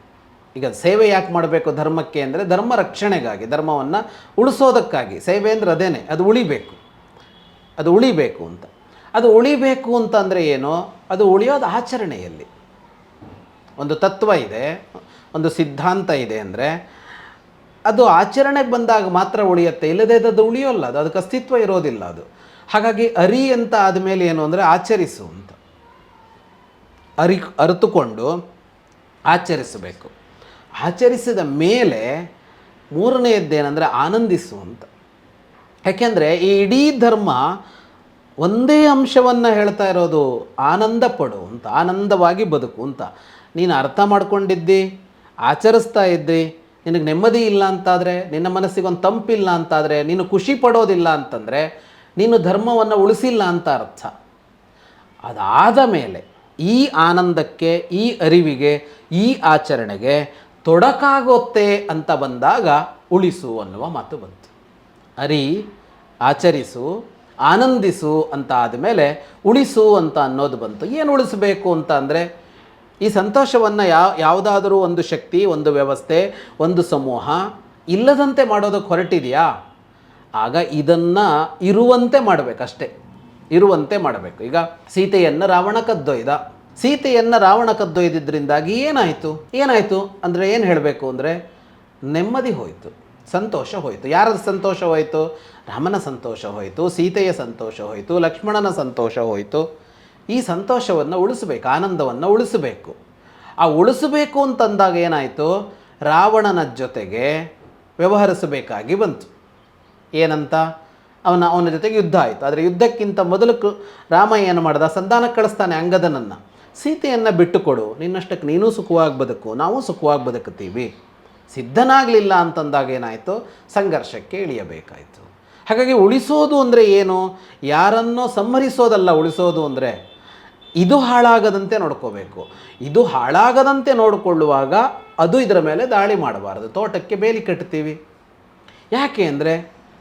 ಈಗ ಸೇವೆ ಯಾಕೆ ಮಾಡಬೇಕು ಧರ್ಮಕ್ಕೆ ಅಂದರೆ, ಧರ್ಮ ರಕ್ಷಣೆಗಾಗಿ, ಧರ್ಮವನ್ನು ಉಳಿಸೋದಕ್ಕಾಗಿ. ಸೇವೆ ಅಂದರೆ ಅದೇನೆ, ಅದು ಉಳಿಬೇಕು ಅಂತ. ಅದು ಉಳಿಬೇಕು ಅಂತಂದರೆ ಏನು? ಅದು ಉಳಿಯೋದು ಆಚರಣೆಯಲ್ಲಿ. ಒಂದು ತತ್ವ ಇದೆ, ಒಂದು ಸಿದ್ಧಾಂತ ಇದೆ ಅಂದರೆ ಅದು ಆಚರಣೆಗೆ ಬಂದಾಗ ಮಾತ್ರ ಉಳಿಯುತ್ತೆ, ಇಲ್ಲದೇ ಅದು ಉಳಿಯೋಲ್ಲ, ಅದಕ್ಕೆ ಅಸ್ತಿತ್ವ ಇರೋದಿಲ್ಲ ಅದು. ಹಾಗಾಗಿ ಅರಿ ಅಂತ ಆದಮೇಲೆ ಏನು ಅಂದರೆ ಆಚರಿಸು ಅಂತ. ಅರಿತುಕೊಂಡು ಆಚರಿಸಬೇಕು. ಆಚರಿಸಿದ ಮೇಲೆ ಮೂರನೆಯದ್ದೇನೆಂದರೆ ಆನಂದಿಸು ಅಂತ. ಯಾಕೆಂದರೆ ಈ ಇಡೀ ಧರ್ಮ ಒಂದೇ ಅಂಶವನ್ನು ಹೇಳ್ತಾ ಇರೋದು, ಆನಂದ ಪಡು ಅಂತ, ಆನಂದವಾಗಿ ಬದುಕು ಅಂತ. ನೀನು ಅರ್ಥ ಮಾಡ್ಕೊಂಡಿದ್ದಿ, ಆಚರಿಸ್ತಾ ಇದ್ದಿ, ನಿನಗೆ ನೆಮ್ಮದಿ ಇಲ್ಲ ಅಂತಾದರೆ, ನಿನ್ನ ಮನಸ್ಸಿಗೆ ಒಂದು ತಂಪಿಲ್ಲ ಅಂತಾದರೆ, ನೀನು ಖುಷಿ ಪಡೋದಿಲ್ಲ ಅಂತಂದರೆ ನೀನು ಧರ್ಮವನ್ನು ಉಳಿಸಿಲ್ಲ ಅಂತ ಅರ್ಥ. ಅದಾದ ಮೇಲೆ ಈ ಆನಂದಕ್ಕೆ, ಈ ಅರಿವಿಗೆ, ಈ ಆಚರಣೆಗೆ ತೊಡಕಾಗುತ್ತೆ ಅಂತ ಬಂದಾಗ ಉಳಿಸು ಅನ್ನುವ ಮಾತು ಬಂತು. ಅರಿ, ಆಚರಿಸು, ಆನಂದಿಸು ಅಂತ ಆದಮೇಲೆ ಉಳಿಸು ಅಂತ ಅನ್ನೋದು ಬಂತು. ಏನು ಉಳಿಸಬೇಕು ಅಂತ ಅಂದರೆ, ಈ ಸಂತೋಷವನ್ನು ಯಾವುದಾದರೂ ಒಂದು ಶಕ್ತಿ, ಒಂದು ವ್ಯವಸ್ಥೆ, ಒಂದು ಸಮೂಹ ಇಲ್ಲದಂತೆ ಮಾಡೋದಕ್ಕೆ ಹೊರಟಿದೆಯಾ, ಆಗ ಇದನ್ನು ಇರುವಂತೆ ಮಾಡಬೇಕಷ್ಟೇ, ಇರುವಂತೆ ಮಾಡಬೇಕು. ಈಗ ಸೀತೆಯನ್ನು ರಾವಣ ಕದ್ದೊಯ್ದ. ಸೀತೆಯನ್ನು ರಾವಣ ಕದ್ದೊಯ್ದಿದ್ದರಿಂದಾಗಿ ಏನಾಯಿತು ಅಂದರೆ ಏನು ಹೇಳಬೇಕು ಅಂದರೆ, ನೆಮ್ಮದಿ ಹೋಯಿತು, ಸಂತೋಷ ಹೋಯಿತು. ಯಾರ ಸಂತೋಷ ಹೋಯಿತು? ರಾಮನ ಸಂತೋಷ ಹೋಯಿತು, ಸೀತೆಯ ಸಂತೋಷ ಹೋಯಿತು, ಲಕ್ಷ್ಮಣನ ಸಂತೋಷ ಹೋಯಿತು. ಈ ಸಂತೋಷವನ್ನು ಉಳಿಸಬೇಕು, ಆನಂದವನ್ನು ಉಳಿಸಬೇಕು. ಆ ಉಳಿಸಬೇಕು ಅಂತಂದಾಗ ಏನಾಯಿತು? ರಾವಣನ ಜೊತೆಗೆ ವ್ಯವಹರಿಸಬೇಕಾಗಿ ಬಂತು. ಏನಂತ? ಅವನ ಜೊತೆಗೆ ಯುದ್ಧ ಆಯಿತು. ಆದರೆ ಯುದ್ಧಕ್ಕಿಂತ ಮೊದಲು ರಾಮ ಏನು ಮಾಡ್ದ? ಸಂಧಾನಕ್ಕೆ ಕಳಿಸ್ತಾನೆ ಅಂಗದನನ್ನು. ಸೀತೆಯನ್ನು ಬಿಟ್ಟುಕೊಡು, ನಿನ್ನಷ್ಟಕ್ಕೆ ನೀನೂ ಸುಖವಾಗಿ ಬದುಕು, ನಾವು ಸುಖವಾಗಿ ಬದುಕುತ್ತೀವಿ. ಸಿದ್ಧನಾಗಲಿಲ್ಲ ಅಂತಂದಾಗ ಏನಾಯಿತು? ಸಂಘರ್ಷಕ್ಕೆ ಇಳಿಯಬೇಕಾಯಿತು. ಹಾಗಾಗಿ ಉಳಿಸೋದು ಅಂದರೆ ಏನು? ಯಾರನ್ನೋ ಸಂಹರಿಸೋದಲ್ಲ ಉಳಿಸೋದು ಅಂದರೆ. ಇದು ಹಾಳಾಗದಂತೆ ನೋಡ್ಕೋಬೇಕು. ಇದು ಹಾಳಾಗದಂತೆ ನೋಡಿಕೊಳ್ಳುವಾಗ ಅದು ಇದರ ಮೇಲೆ ದಾಳಿ ಮಾಡಬಾರ್ದು. ತೋಟಕ್ಕೆ ಬೇಲಿ ಕಟ್ತೀವಿ, ಯಾಕೆ ಅಂದರೆ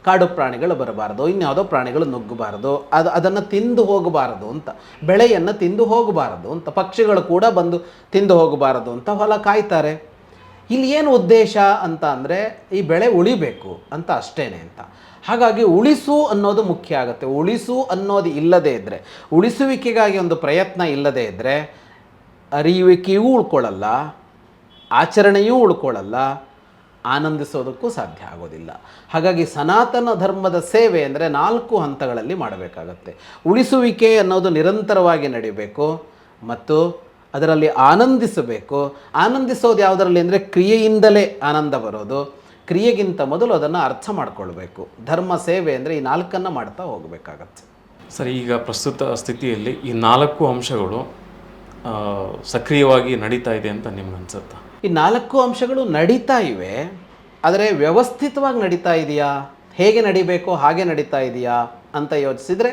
ಕಾಡು ಪ್ರಾಣಿಗಳು ಬರಬಾರ್ದು, ಇನ್ಯಾವುದೋ ಪ್ರಾಣಿಗಳು ನುಗ್ಗಬಾರ್ದು, ಅದನ್ನು ತಿಂದು ಹೋಗಬಾರದು ಅಂತ, ಬೆಳೆಯನ್ನು ತಿಂದು ಹೋಗಬಾರದು ಅಂತ, ಪಕ್ಷಿಗಳು ಕೂಡ ಬಂದು ತಿಂದು ಹೋಗಬಾರದು ಅಂತ ಹೊಲ ಕಾಯ್ತಾರೆ. ಇಲ್ಲಿ ಏನು ಉದ್ದೇಶ ಅಂತ ಅಂದರೆ, ಈ ಬೆಳೆ ಉಳಿಬೇಕು ಅಂತ ಅಷ್ಟೇ ಅಂತ. ಹಾಗಾಗಿ ಉಳಿಸು ಅನ್ನೋದು ಮುಖ್ಯ ಆಗುತ್ತೆ. ಉಳಿಸು ಅನ್ನೋದು ಇಲ್ಲದೇ ಇದ್ದರೆ, ಉಳಿಸುವಿಕೆಗಾಗಿ ಒಂದು ಪ್ರಯತ್ನ ಇಲ್ಲದೇ ಇದ್ದರೆ ಅರಿಯುವಿಕೆಯೂ ಉಳ್ಕೊಳ್ಳಲ್ಲ, ಆಚರಣೆಯೂ ಉಳ್ಕೊಳ್ಳಲ್ಲ, ಆನಂದಿಸೋದಕ್ಕೂ ಸಾಧ್ಯ ಆಗೋದಿಲ್ಲ. ಹಾಗಾಗಿ ಸನಾತನ ಧರ್ಮದ ಸೇವೆ ಅಂದರೆ 4 ಹಂತಗಳಲ್ಲಿ ಮಾಡಬೇಕಾಗತ್ತೆ. ಉಳಿಸುವಿಕೆ ಅನ್ನೋದು ನಿರಂತರವಾಗಿ ನಡೀಬೇಕು ಮತ್ತು ಅದರಲ್ಲಿ ಆನಂದಿಸಬೇಕು. ಆನಂದಿಸೋದು ಯಾವುದರಲ್ಲಿ ಅಂದರೆ ಕ್ರಿಯೆಯಿಂದಲೇ ಆನಂದ ಬರೋದು. ಕ್ರಿಯೆಗಿಂತ ಮೊದಲು ಅದನ್ನು ಅರ್ಥ ಮಾಡ್ಕೊಳ್ಬೇಕು. ಧರ್ಮ ಸೇವೆ ಅಂದರೆ ಈ 4 ಮಾಡ್ತಾ ಹೋಗಬೇಕಾಗತ್ತೆ. ಸರಿ, ಈಗ ಪ್ರಸ್ತುತ ಸ್ಥಿತಿಯಲ್ಲಿ ಈ 4 ಅಂಶಗಳು ಸಕ್ರಿಯವಾಗಿ ನಡೀತಾ ಇದೆ ಅಂತ ನಿಮ್ಗೆ ಅನ್ಸುತ್ತಾ? ಈ 4 ಅಂಶಗಳು ನಡೀತಾ ಇವೆ, ಆದರೆ ವ್ಯವಸ್ಥಿತವಾಗಿ ನಡೀತಾ ಇದೆಯಾ, ಹೇಗೆ ನಡಿಬೇಕೋ ಹಾಗೆ ನಡೀತಾ ಇದೆಯಾ ಅಂತ ಯೋಚಿಸಿದರೆ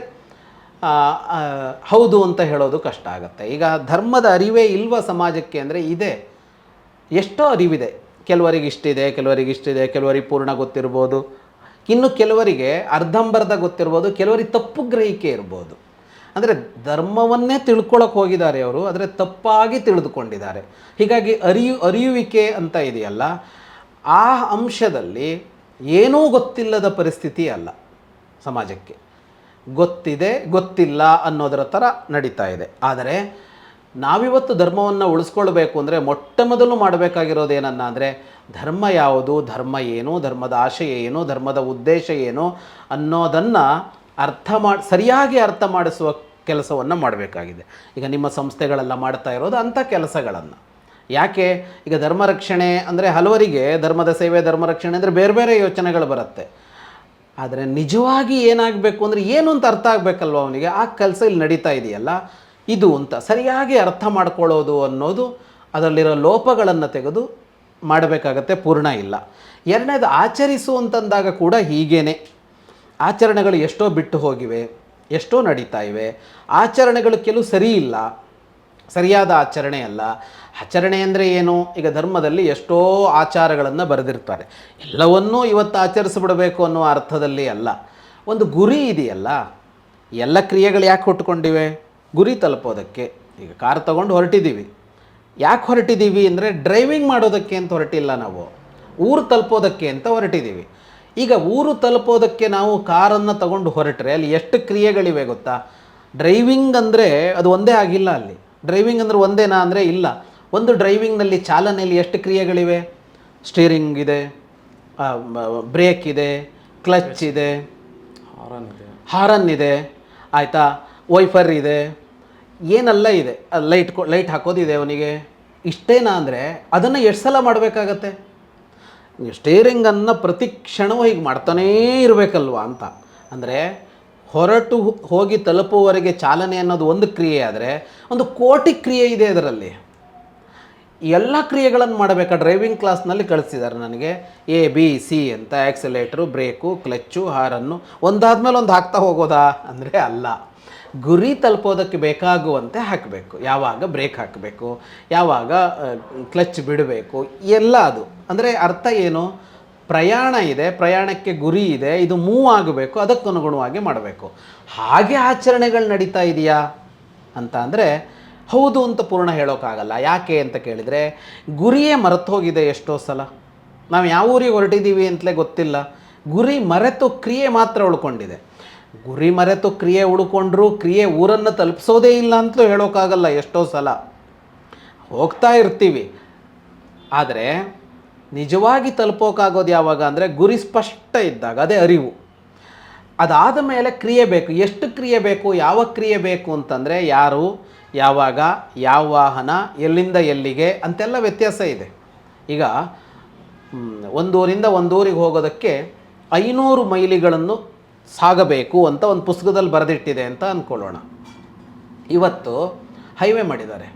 ಹೌದು ಅಂತ ಹೇಳೋದು ಕಷ್ಟ ಆಗುತ್ತೆ. ಈಗ ಧರ್ಮದ ಅರಿವೇ ಇಲ್ವ ಸಮಾಜಕ್ಕೆ ಅಂದರೆ ಇದೆ, ಎಷ್ಟೋ ಅರಿವಿದೆ. ಕೆಲವರಿಗೆ ಇಷ್ಟಿದೆ, ಕೆಲವರಿಗೆ ಇಷ್ಟಿದೆ, ಕೆಲವರಿಗೆ ಪೂರ್ಣ ಗೊತ್ತಿರ್ಬೋದು, ಇನ್ನು ಕೆಲವರಿಗೆ ಅರ್ಧಂಬರ್ಧ ಗೊತ್ತಿರ್ಬೋದು, ಕೆಲವರಿಗೆ ತಪ್ಪು ಗ್ರಹಿಕೆ ಇರ್ಬೋದು. ಅಂದರೆ ಧರ್ಮವನ್ನೇ ತಿಳ್ಕೊಳ್ಳೋಕೆ ಹೋಗಿದ್ದಾರೆ ಅವರು, ಆದರೆ ತಪ್ಪಾಗಿ ತಿಳಿದುಕೊಂಡಿದ್ದಾರೆ. ಹೀಗಾಗಿ ಅರಿಯುವಿಕೆ ಅಂತ ಇದೆಯಲ್ಲ, ಆ ಅಂಶದಲ್ಲಿ ಏನೂ ಗೊತ್ತಿಲ್ಲದ ಪರಿಸ್ಥಿತಿ ಅಲ್ಲ ಸಮಾಜಕ್ಕೆ. ಗೊತ್ತಿದೆ, ಗೊತ್ತಿಲ್ಲ ಅನ್ನೋದರ ಥರ ನಡೀತಾ ಇದೆ. ಆದರೆ ನಾವಿವತ್ತು ಧರ್ಮವನ್ನು ಉಳಿಸ್ಕೊಳ್ಬೇಕು ಅಂದರೆ ಮೊಟ್ಟ ಮೊದಲು ಮಾಡಬೇಕಾಗಿರೋದು ಏನನ್ನ ಅಂದರೆ, ಧರ್ಮ ಯಾವುದು, ಧರ್ಮ ಏನು, ಧರ್ಮದ ಆಶಯ ಏನು, ಧರ್ಮದ ಉದ್ದೇಶ ಏನು ಅನ್ನೋದನ್ನು ಸರಿಯಾಗಿ ಅರ್ಥ ಮಾಡಿಸುವ ಕೆಲಸವನ್ನು ಮಾಡಬೇಕಾಗಿದೆ. ಈಗ ನಿಮ್ಮ ಸಂಸ್ಥೆಗಳೆಲ್ಲ ಮಾಡ್ತಾ ಇರೋದು ಅಂಥ ಕೆಲಸಗಳನ್ನು. ಯಾಕೆ? ಈಗ ಧರ್ಮರಕ್ಷಣೆ ಅಂದರೆ ಹಲವರಿಗೆ ಧರ್ಮದ ಸೇವೆ, ಧರ್ಮರಕ್ಷಣೆ ಅಂದರೆ ಬೇರೆ ಬೇರೆ ಯೋಚನೆಗಳು ಬರುತ್ತೆ. ಆದರೆ ನಿಜವಾಗಿ ಏನಾಗಬೇಕು ಅಂದರೆ ಏನು ಅಂತ ಅರ್ಥ ಆಗಬೇಕಲ್ವ ಅವನಿಗೆ. ಆ ಕೆಲಸ ಇಲ್ಲಿ ನಡೀತಾ ಇದೆಯಲ್ಲ, ಇದು ಅಂತ ಸರಿಯಾಗಿ ಅರ್ಥ ಮಾಡ್ಕೊಳ್ಳೋದು ಅನ್ನೋದು, ಅದರಲ್ಲಿರೋ ಲೋಪಗಳನ್ನು ತೆಗೆದು ಮಾಡಬೇಕಾಗತ್ತೆ, ಪೂರ್ಣ ಇಲ್ಲ. ಎರಡನೇದು ಆಚರಿಸು ಅಂತಂದಾಗ ಕೂಡ ಹೀಗೇನೆ. ಆಚರಣೆಗಳು ಎಷ್ಟೋ ಬಿಟ್ಟು ಹೋಗಿವೆ, ಎಷ್ಟೋ ನಡೀತಾ ಇವೆ. ಆಚರಣೆಗಳು ಕೆಲವು ಸರಿ ಇಲ್ಲ, ಸರಿಯಾದ ಆಚರಣೆ ಅಲ್ಲ. ಆಚರಣೆ ಅಂದರೆ ಏನು? ಈಗ ಧರ್ಮದಲ್ಲಿ ಎಷ್ಟೋ ಆಚಾರಗಳನ್ನು ಬರೆದಿರ್ತಾರೆ, ಎಲ್ಲವನ್ನೂ ಇವತ್ತು ಆಚರಿಸಿಬಿಡಬೇಕು ಅನ್ನೋ ಅರ್ಥದಲ್ಲಿ ಅಲ್ಲ. ಒಂದು ಗುರಿ ಇದೆಯಲ್ಲ, ಎಲ್ಲ ಕ್ರಿಯೆಗಳು ಯಾಕೆ ಹುಟ್ಕೊಂಡಿವೆ? ಗುರಿ ತಲುಪೋದಕ್ಕೆ. ಈಗ ಕಾರ್ ತೊಗೊಂಡು ಹೊರಟಿದ್ದೀವಿ, ಯಾಕೆ ಹೊರಟಿದ್ದೀವಿ ಅಂದರೆ ಡ್ರೈವಿಂಗ್ ಮಾಡೋದಕ್ಕೆ ಅಂತ ಹೊರಟಿಲ್ಲ, ನಾವು ಊರು ತಲುಪೋದಕ್ಕೆ ಅಂತ ಹೊರಟಿದ್ದೀವಿ. ಈಗ ಊರು ತಲುಪೋದಕ್ಕೆ ನಾವು ಕಾರನ್ನು ತಗೊಂಡು ಹೊರಟ್ರೆ ಅಲ್ಲಿ ಎಷ್ಟು ಕ್ರಿಯೆಗಳಿವೆ ಗೊತ್ತಾ? ಡ್ರೈವಿಂಗ್ ಅಂದರೆ ಅದು ಒಂದೇ ಆಗಿಲ್ಲ. ಅಲ್ಲಿ ಡ್ರೈವಿಂಗ್ ಅಂದರೆ ಒಂದೇನಾ ಅಂದರೆ ಇಲ್ಲ. ಒಂದು ಡ್ರೈವಿಂಗ್ನಲ್ಲಿ ಚಾಲನೆಯಲ್ಲಿ ಎಷ್ಟು ಕ್ರಿಯೆಗಳಿವೆ? ಸ್ಟೀರಿಂಗ್ ಇದೆ, ಬ್ರೇಕ್ ಇದೆ, ಕ್ಲಚ್ ಇದೆ, ಹಾರನ್ ಇದೆ, ಆಯಿತಾ, ವೈಫರ್ ಇದೆ, ಏನೆಲ್ಲ ಇದೆ, ಲೈಟ್ ಹಾಕೋದಿದೆ ಅವನಿಗೆ. ಇಷ್ಟೇನಾ ಅಂದರೆ ಅದನ್ನು ಎಷ್ಟು ಸಲ ಮಾಡಬೇಕಾಗತ್ತೆ? ಸ್ಟೇರಿಂಗನ್ನು ಪ್ರತಿ ಕ್ಷಣವೂ ಹೀಗೆ ಮಾಡ್ತಾನೇ ಇರಬೇಕಲ್ವ ಅಂತ. ಅಂದರೆ ಹೊರಟು ಹೋಗಿ ತಲುಪುವವರೆಗೆ ಚಾಲನೆ ಅನ್ನೋದು ಒಂದು ಕ್ರಿಯೆ ಆದರೆ ಒಂದು ಕೋಟಿ ಕ್ರಿಯೆ ಇದೆ ಅದರಲ್ಲಿ. ಎಲ್ಲ ಕ್ರಿಯೆಗಳನ್ನು ಮಾಡಬೇಕಾ? ಡ್ರೈವಿಂಗ್ ಕ್ಲಾಸ್ನಲ್ಲಿ ಕಳಿಸಿದ್ದಾರೆ ನನಗೆ ABC ಅಂತ, ಆ್ಯಕ್ಸಲೇಟ್ರು, ಬ್ರೇಕು, ಕ್ಲಚ್ಚು, ಹಾರನ್ನು ಒಂದಾದ್ಮೇಲೆ ಒಂದು ಹಾಕ್ತಾ ಹೋಗೋದಾ ಅಂದರೆ ಅಲ್ಲ. ಗುರಿ ತಲುಪೋದಕ್ಕೆ ಬೇಕಾಗುವಂತೆ ಹಾಕಬೇಕು. ಯಾವಾಗ ಬ್ರೇಕ್ ಹಾಕಬೇಕು, ಯಾವಾಗ ಕ್ಲಚ್ ಬಿಡಬೇಕು, ಎಲ್ಲ ಅದು. ಅಂದರೆ ಅರ್ಥ ಏನು? ಪ್ರಯಾಣ ಇದೆ, ಪ್ರಯಾಣಕ್ಕೆ ಗುರಿ ಇದೆ, ಇದು ಮೂವ್ ಆಗಬೇಕು, ಅದಕ್ಕನುಗುಣವಾಗಿ ಮಾಡಬೇಕು. ಹಾಗೆ ಆಚರಣೆಗಳು ನಡೀತಾ ಇದೆಯಾ ಅಂತ ಅಂದರೆ ಹೌದು ಅಂತ ಪೂರ್ಣ ಹೇಳೋಕ್ಕಾಗಲ್ಲ. ಯಾಕೆ ಅಂತ ಕೇಳಿದರೆ ಗುರಿಯೇ ಮರೆತು ಹೋಗಿದೆ ಎಷ್ಟೋ ಸಲ. ನಾವು ಯಾವ ಊರಿಗೆ ಹೊರಟಿದ್ದೀವಿ ಅಂತಲೇ ಗೊತ್ತಿಲ್ಲ. ಗುರಿ ಮರೆತು ಕ್ರಿಯೆ ಮಾತ್ರ ಉಳ್ಕೊಂಡಿದೆ. ಗುರಿ ಮರೆತು ಕ್ರಿಯೆ ಉಳ್ಕೊಂಡ್ರೂ ಕ್ರಿಯೆ ಊರನ್ನು ತಲುಪಿಸೋದೇ ಇಲ್ಲ ಅಂತಲೂ ಹೇಳೋಕ್ಕಾಗಲ್ಲ. ಎಷ್ಟೋ ಸಲ ಹೋಗ್ತಾ ಇರ್ತೀವಿ, ಆದರೆ ನಿಜವಾಗಿ ತಲುಪೋಕ್ಕಾಗೋದು ಯಾವಾಗ ಅಂದರೆ ಗುರಿ ಸ್ಪಷ್ಟ ಇದ್ದಾಗ, ಅದೇ ಅರಿವು. ಅದಾದ ಮೇಲೆ ಕ್ರಿಯೆ ಬೇಕು. ಎಷ್ಟು ಕ್ರಿಯೆ ಬೇಕು, ಯಾವ ಕ್ರಿಯೆ ಬೇಕು ಅಂತಂದರೆ ಯಾರು, ಯಾವಾಗ, ಯಾವ ವಾಹನ, ಎಲ್ಲಿಂದ ಎಲ್ಲಿಗೆ ಅಂತೆಲ್ಲ ವ್ಯತ್ಯಾಸ ಇದೆ. ಈಗ ಒಂದೂರಿಂದ ಒಂದೂರಿಗೆ ಹೋಗೋದಕ್ಕೆ 500 ಮೈಲಿಗಳನ್ನು ಸಾಗಬೇಕು ಅಂತ ಒಂದು ಪುಸ್ತಕದಲ್ಲಿ ಬರೆದಿಟ್ಟಿದೆ ಅಂತ ಅಂದ್ಕೊಳ್ಳೋಣ. ಇವತ್ತು ಹೈವೇ ಮಾಡಿದ್ದಾರೆ.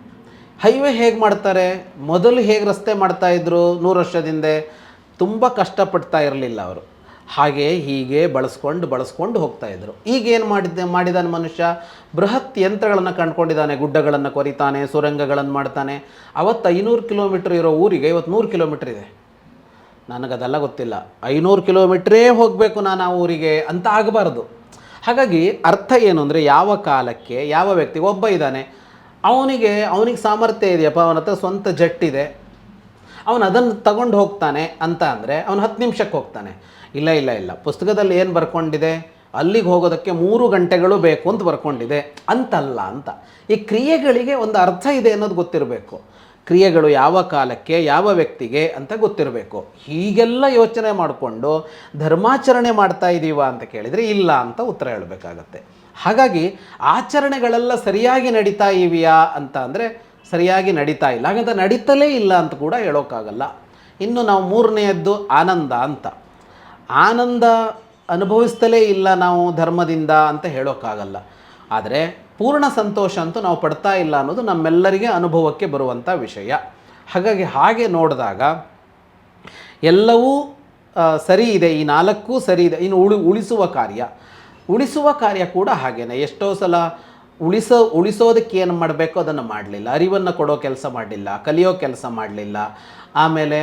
ಹೈವೇ ಹೇಗೆ ಮಾಡ್ತಾರೆ? ಮೊದಲು ಹೇಗೆ ರಸ್ತೆ ಮಾಡ್ತಾಯಿದ್ರು 100 ವರ್ಷದಿಂದ? ತುಂಬ ಕಷ್ಟಪಡ್ತಾ ಇರಲಿಲ್ಲ ಅವರು. ಹಾಗೆ ಹೀಗೆ ಬಳಸ್ಕೊಂಡು ಹೋಗ್ತಾಯಿದ್ರು. ಈಗೇನು ಮಾಡಿದಾನೆ ಮನುಷ್ಯ? ಬೃಹತ್ ಯಂತ್ರಗಳನ್ನು ಕಂಡುಕೊಂಡಿದ್ದಾನೆ. ಗುಡ್ಡಗಳನ್ನು ಕೊರಿತಾನೆ, ಸುರಂಗಗಳನ್ನು ಮಾಡ್ತಾನೆ. ಅವತ್ತು 500 ಕಿಲೋಮೀಟ್ರ್ ಇರೋ ಊರಿಗೆ ಇವತ್ತು 100 ಕಿಲೋಮೀಟ್ರ್ ಇದೆ. ನನಗದೆಲ್ಲ ಗೊತ್ತಿಲ್ಲ. 500 ಕಿಲೋಮೀಟ್ರೇ ಹೋಗಬೇಕು ನಾನು ಆ ಊರಿಗೆ ಅಂತ ಆಗಬಾರ್ದು. ಹಾಗಾಗಿ ಅರ್ಥ ಏನು ಅಂದರೆ, ಯಾವ ಕಾಲಕ್ಕೆ ಯಾವ ವ್ಯಕ್ತಿ, ಒಬ್ಬ ಇದ್ದಾನೆ, ಅವನಿಗೆ ಸಾಮರ್ಥ್ಯ ಇದೆಯಪ್ಪ, ಅವನ ಹತ್ರ ಸ್ವಂತ ಜೆಟ್ ಇದೆ, ಅವನು ಅದನ್ನು ತಗೊಂಡು ಹೋಗ್ತಾನೆ ಅಂತ ಅಂದರೆ ಅವನು 10 ನಿಮಿಷಕ್ಕೆ ಹೋಗ್ತಾನೆ. ಇಲ್ಲ, ಪುಸ್ತಕದಲ್ಲಿ ಏನು ಬರ್ಕೊಂಡಿದೆ, ಅಲ್ಲಿಗೆ ಹೋಗೋದಕ್ಕೆ 3 ಗಂಟೆಗಳು ಬೇಕು ಅಂತ ಬರ್ಕೊಂಡಿದೆ ಅಂತಲ್ಲ ಅಂತ. ಈ ಕ್ರಿಯೆಗಳಿಗೆ ಒಂದು ಅರ್ಥ ಇದೆ ಅನ್ನೋದು ಗೊತ್ತಿರಬೇಕು. ಕ್ರಿಯೆಗಳು ಯಾವ ಕಾಲಕ್ಕೆ ಯಾವ ವ್ಯಕ್ತಿಗೆ ಅಂತ ಗೊತ್ತಿರಬೇಕು. ಹೀಗೆಲ್ಲ ಯೋಚನೆ ಮಾಡಿಕೊಂಡು ಧರ್ಮಾಚರಣೆ ಮಾಡ್ತಾ ಇದ್ದೀವ ಅಂತ ಕೇಳಿದರೆ ಇಲ್ಲ ಅಂತ ಉತ್ತರ ಹೇಳಬೇಕಾಗತ್ತೆ. ಹಾಗಾಗಿ ಆಚರಣೆಗಳೆಲ್ಲ ಸರಿಯಾಗಿ ನಡೀತಾ ಇವೆಯಾ ಅಂತ ಅಂದರೆ ಸರಿಯಾಗಿ ನಡೀತಾ ಇಲ್ಲ. ಹಾಗಂತ ನಡೀತಲೇ ಇಲ್ಲ ಅಂತ ಕೂಡ ಹೇಳೋಕ್ಕಾಗಲ್ಲ. ಇನ್ನು ನಾವು 3ನೇಯದ್ದು ಆನಂದ ಅಂತ. ಆನಂದ ಅನುಭವಿಸ್ತಲೇ ಇಲ್ಲ ನಾವು ಧರ್ಮದಿಂದ ಅಂತ ಹೇಳೋಕ್ಕಾಗಲ್ಲ. ಆದರೆ ಪೂರ್ಣ ಸಂತೋಷ ಅಂತೂ ನಾವು ಪಡ್ತಾ ಇಲ್ಲ ಅನ್ನೋದು ನಮ್ಮೆಲ್ಲರಿಗೆ ಅನುಭವಕ್ಕೆ ಬರುವಂಥ ವಿಷಯ. ಹಾಗೆ ನೋಡಿದಾಗ ಎಲ್ಲವೂ ಸರಿ ಇದೆ, ಈ 4 ಸರಿ ಇದೆ. ಇನ್ನು ಉಳಿಸುವ ಕಾರ್ಯ ಕೂಡ ಹಾಗೇನೆ. ಎಷ್ಟೋ ಸಲ ಉಳಿಸೋದಕ್ಕೆ ಏನು ಮಾಡಬೇಕೋ ಅದನ್ನು ಮಾಡಲಿಲ್ಲ, ಅರಿವನ್ನು ಕೊಡೋ ಕೆಲಸ ಮಾಡಲಿಲ್ಲ, ಕಲಿಯೋ ಕೆಲಸ ಮಾಡಲಿಲ್ಲ, ಆಮೇಲೆ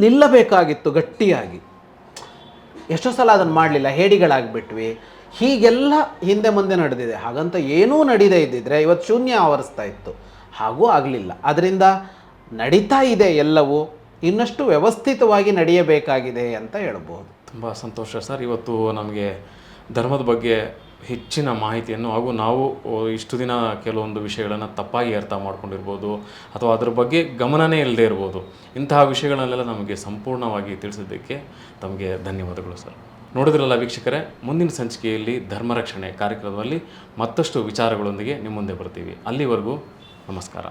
ನಿಲ್ಲಬೇಕಾಗಿತ್ತು ಗಟ್ಟಿಯಾಗಿ, ಎಷ್ಟೋ ಸಲ ಅದನ್ನು ಮಾಡಲಿಲ್ಲ, ಹೇಡಿಗಳಾಗಿಬಿಟ್ವಿ. ಹೀಗೆಲ್ಲ ಹಿಂದೆ ಮುಂದೆ ನಡೆದಿದೆ. ಹಾಗಂತ ಏನೂ ನಡೀದೇ ಇದ್ದಿದ್ರೆ ಇವತ್ತು ಶೂನ್ಯ ಆವರಿಸ್ತಾ ಇತ್ತು. ಹಾಗೂ ಆಗಲಿಲ್ಲ. ಅದರಿಂದ ನಡೀತಾ ಇದೆ ಎಲ್ಲವೂ, ಇನ್ನಷ್ಟು ವ್ಯವಸ್ಥಿತವಾಗಿ ನಡೆಯಬೇಕಾಗಿದೆ ಅಂತ ಹೇಳ್ಬೋದು. ತುಂಬ ಸಂತೋಷ ಸರ್. ಇವತ್ತು ನಮಗೆ ಧರ್ಮದ ಬಗ್ಗೆ ಹೆಚ್ಚಿನ ಮಾಹಿತಿಯನ್ನು ಹಾಗೂ ನಾವು ಇಷ್ಟು ದಿನ ಕೆಲವೊಂದು ವಿಷಯಗಳನ್ನು ತಪ್ಪಾಗಿ ಅರ್ಥ ಮಾಡ್ಕೊಂಡಿರ್ಬೋದು ಅಥವಾ ಅದರ ಬಗ್ಗೆ ಗಮನನೇ ಇಲ್ಲದೆ ಇರ್ಬೋದು. ಇಂತಹ ವಿಷಯಗಳನ್ನೆಲ್ಲ ನಮಗೆ ಸಂಪೂರ್ಣವಾಗಿ ತಿಳಿಸಿದ್ದಕ್ಕೆ ತಮಗೆ ಧನ್ಯವಾದಗಳು ಸರ್. ನೋಡಿದ್ರಲ್ಲ ವೀಕ್ಷಕರೇ, ಮುಂದಿನ ಸಂಚಿಕೆಯಲ್ಲಿ ಧರ್ಮರಕ್ಷಣೆ ಕಾರ್ಯಕ್ರಮದಲ್ಲಿ ಮತ್ತಷ್ಟು ವಿಚಾರಗಳೊಂದಿಗೆ ನಿಮ್ಮ ಮುಂದೆ ಬರ್ತೀವಿ. ಅಲ್ಲಿವರೆಗೂ ನಮಸ್ಕಾರ.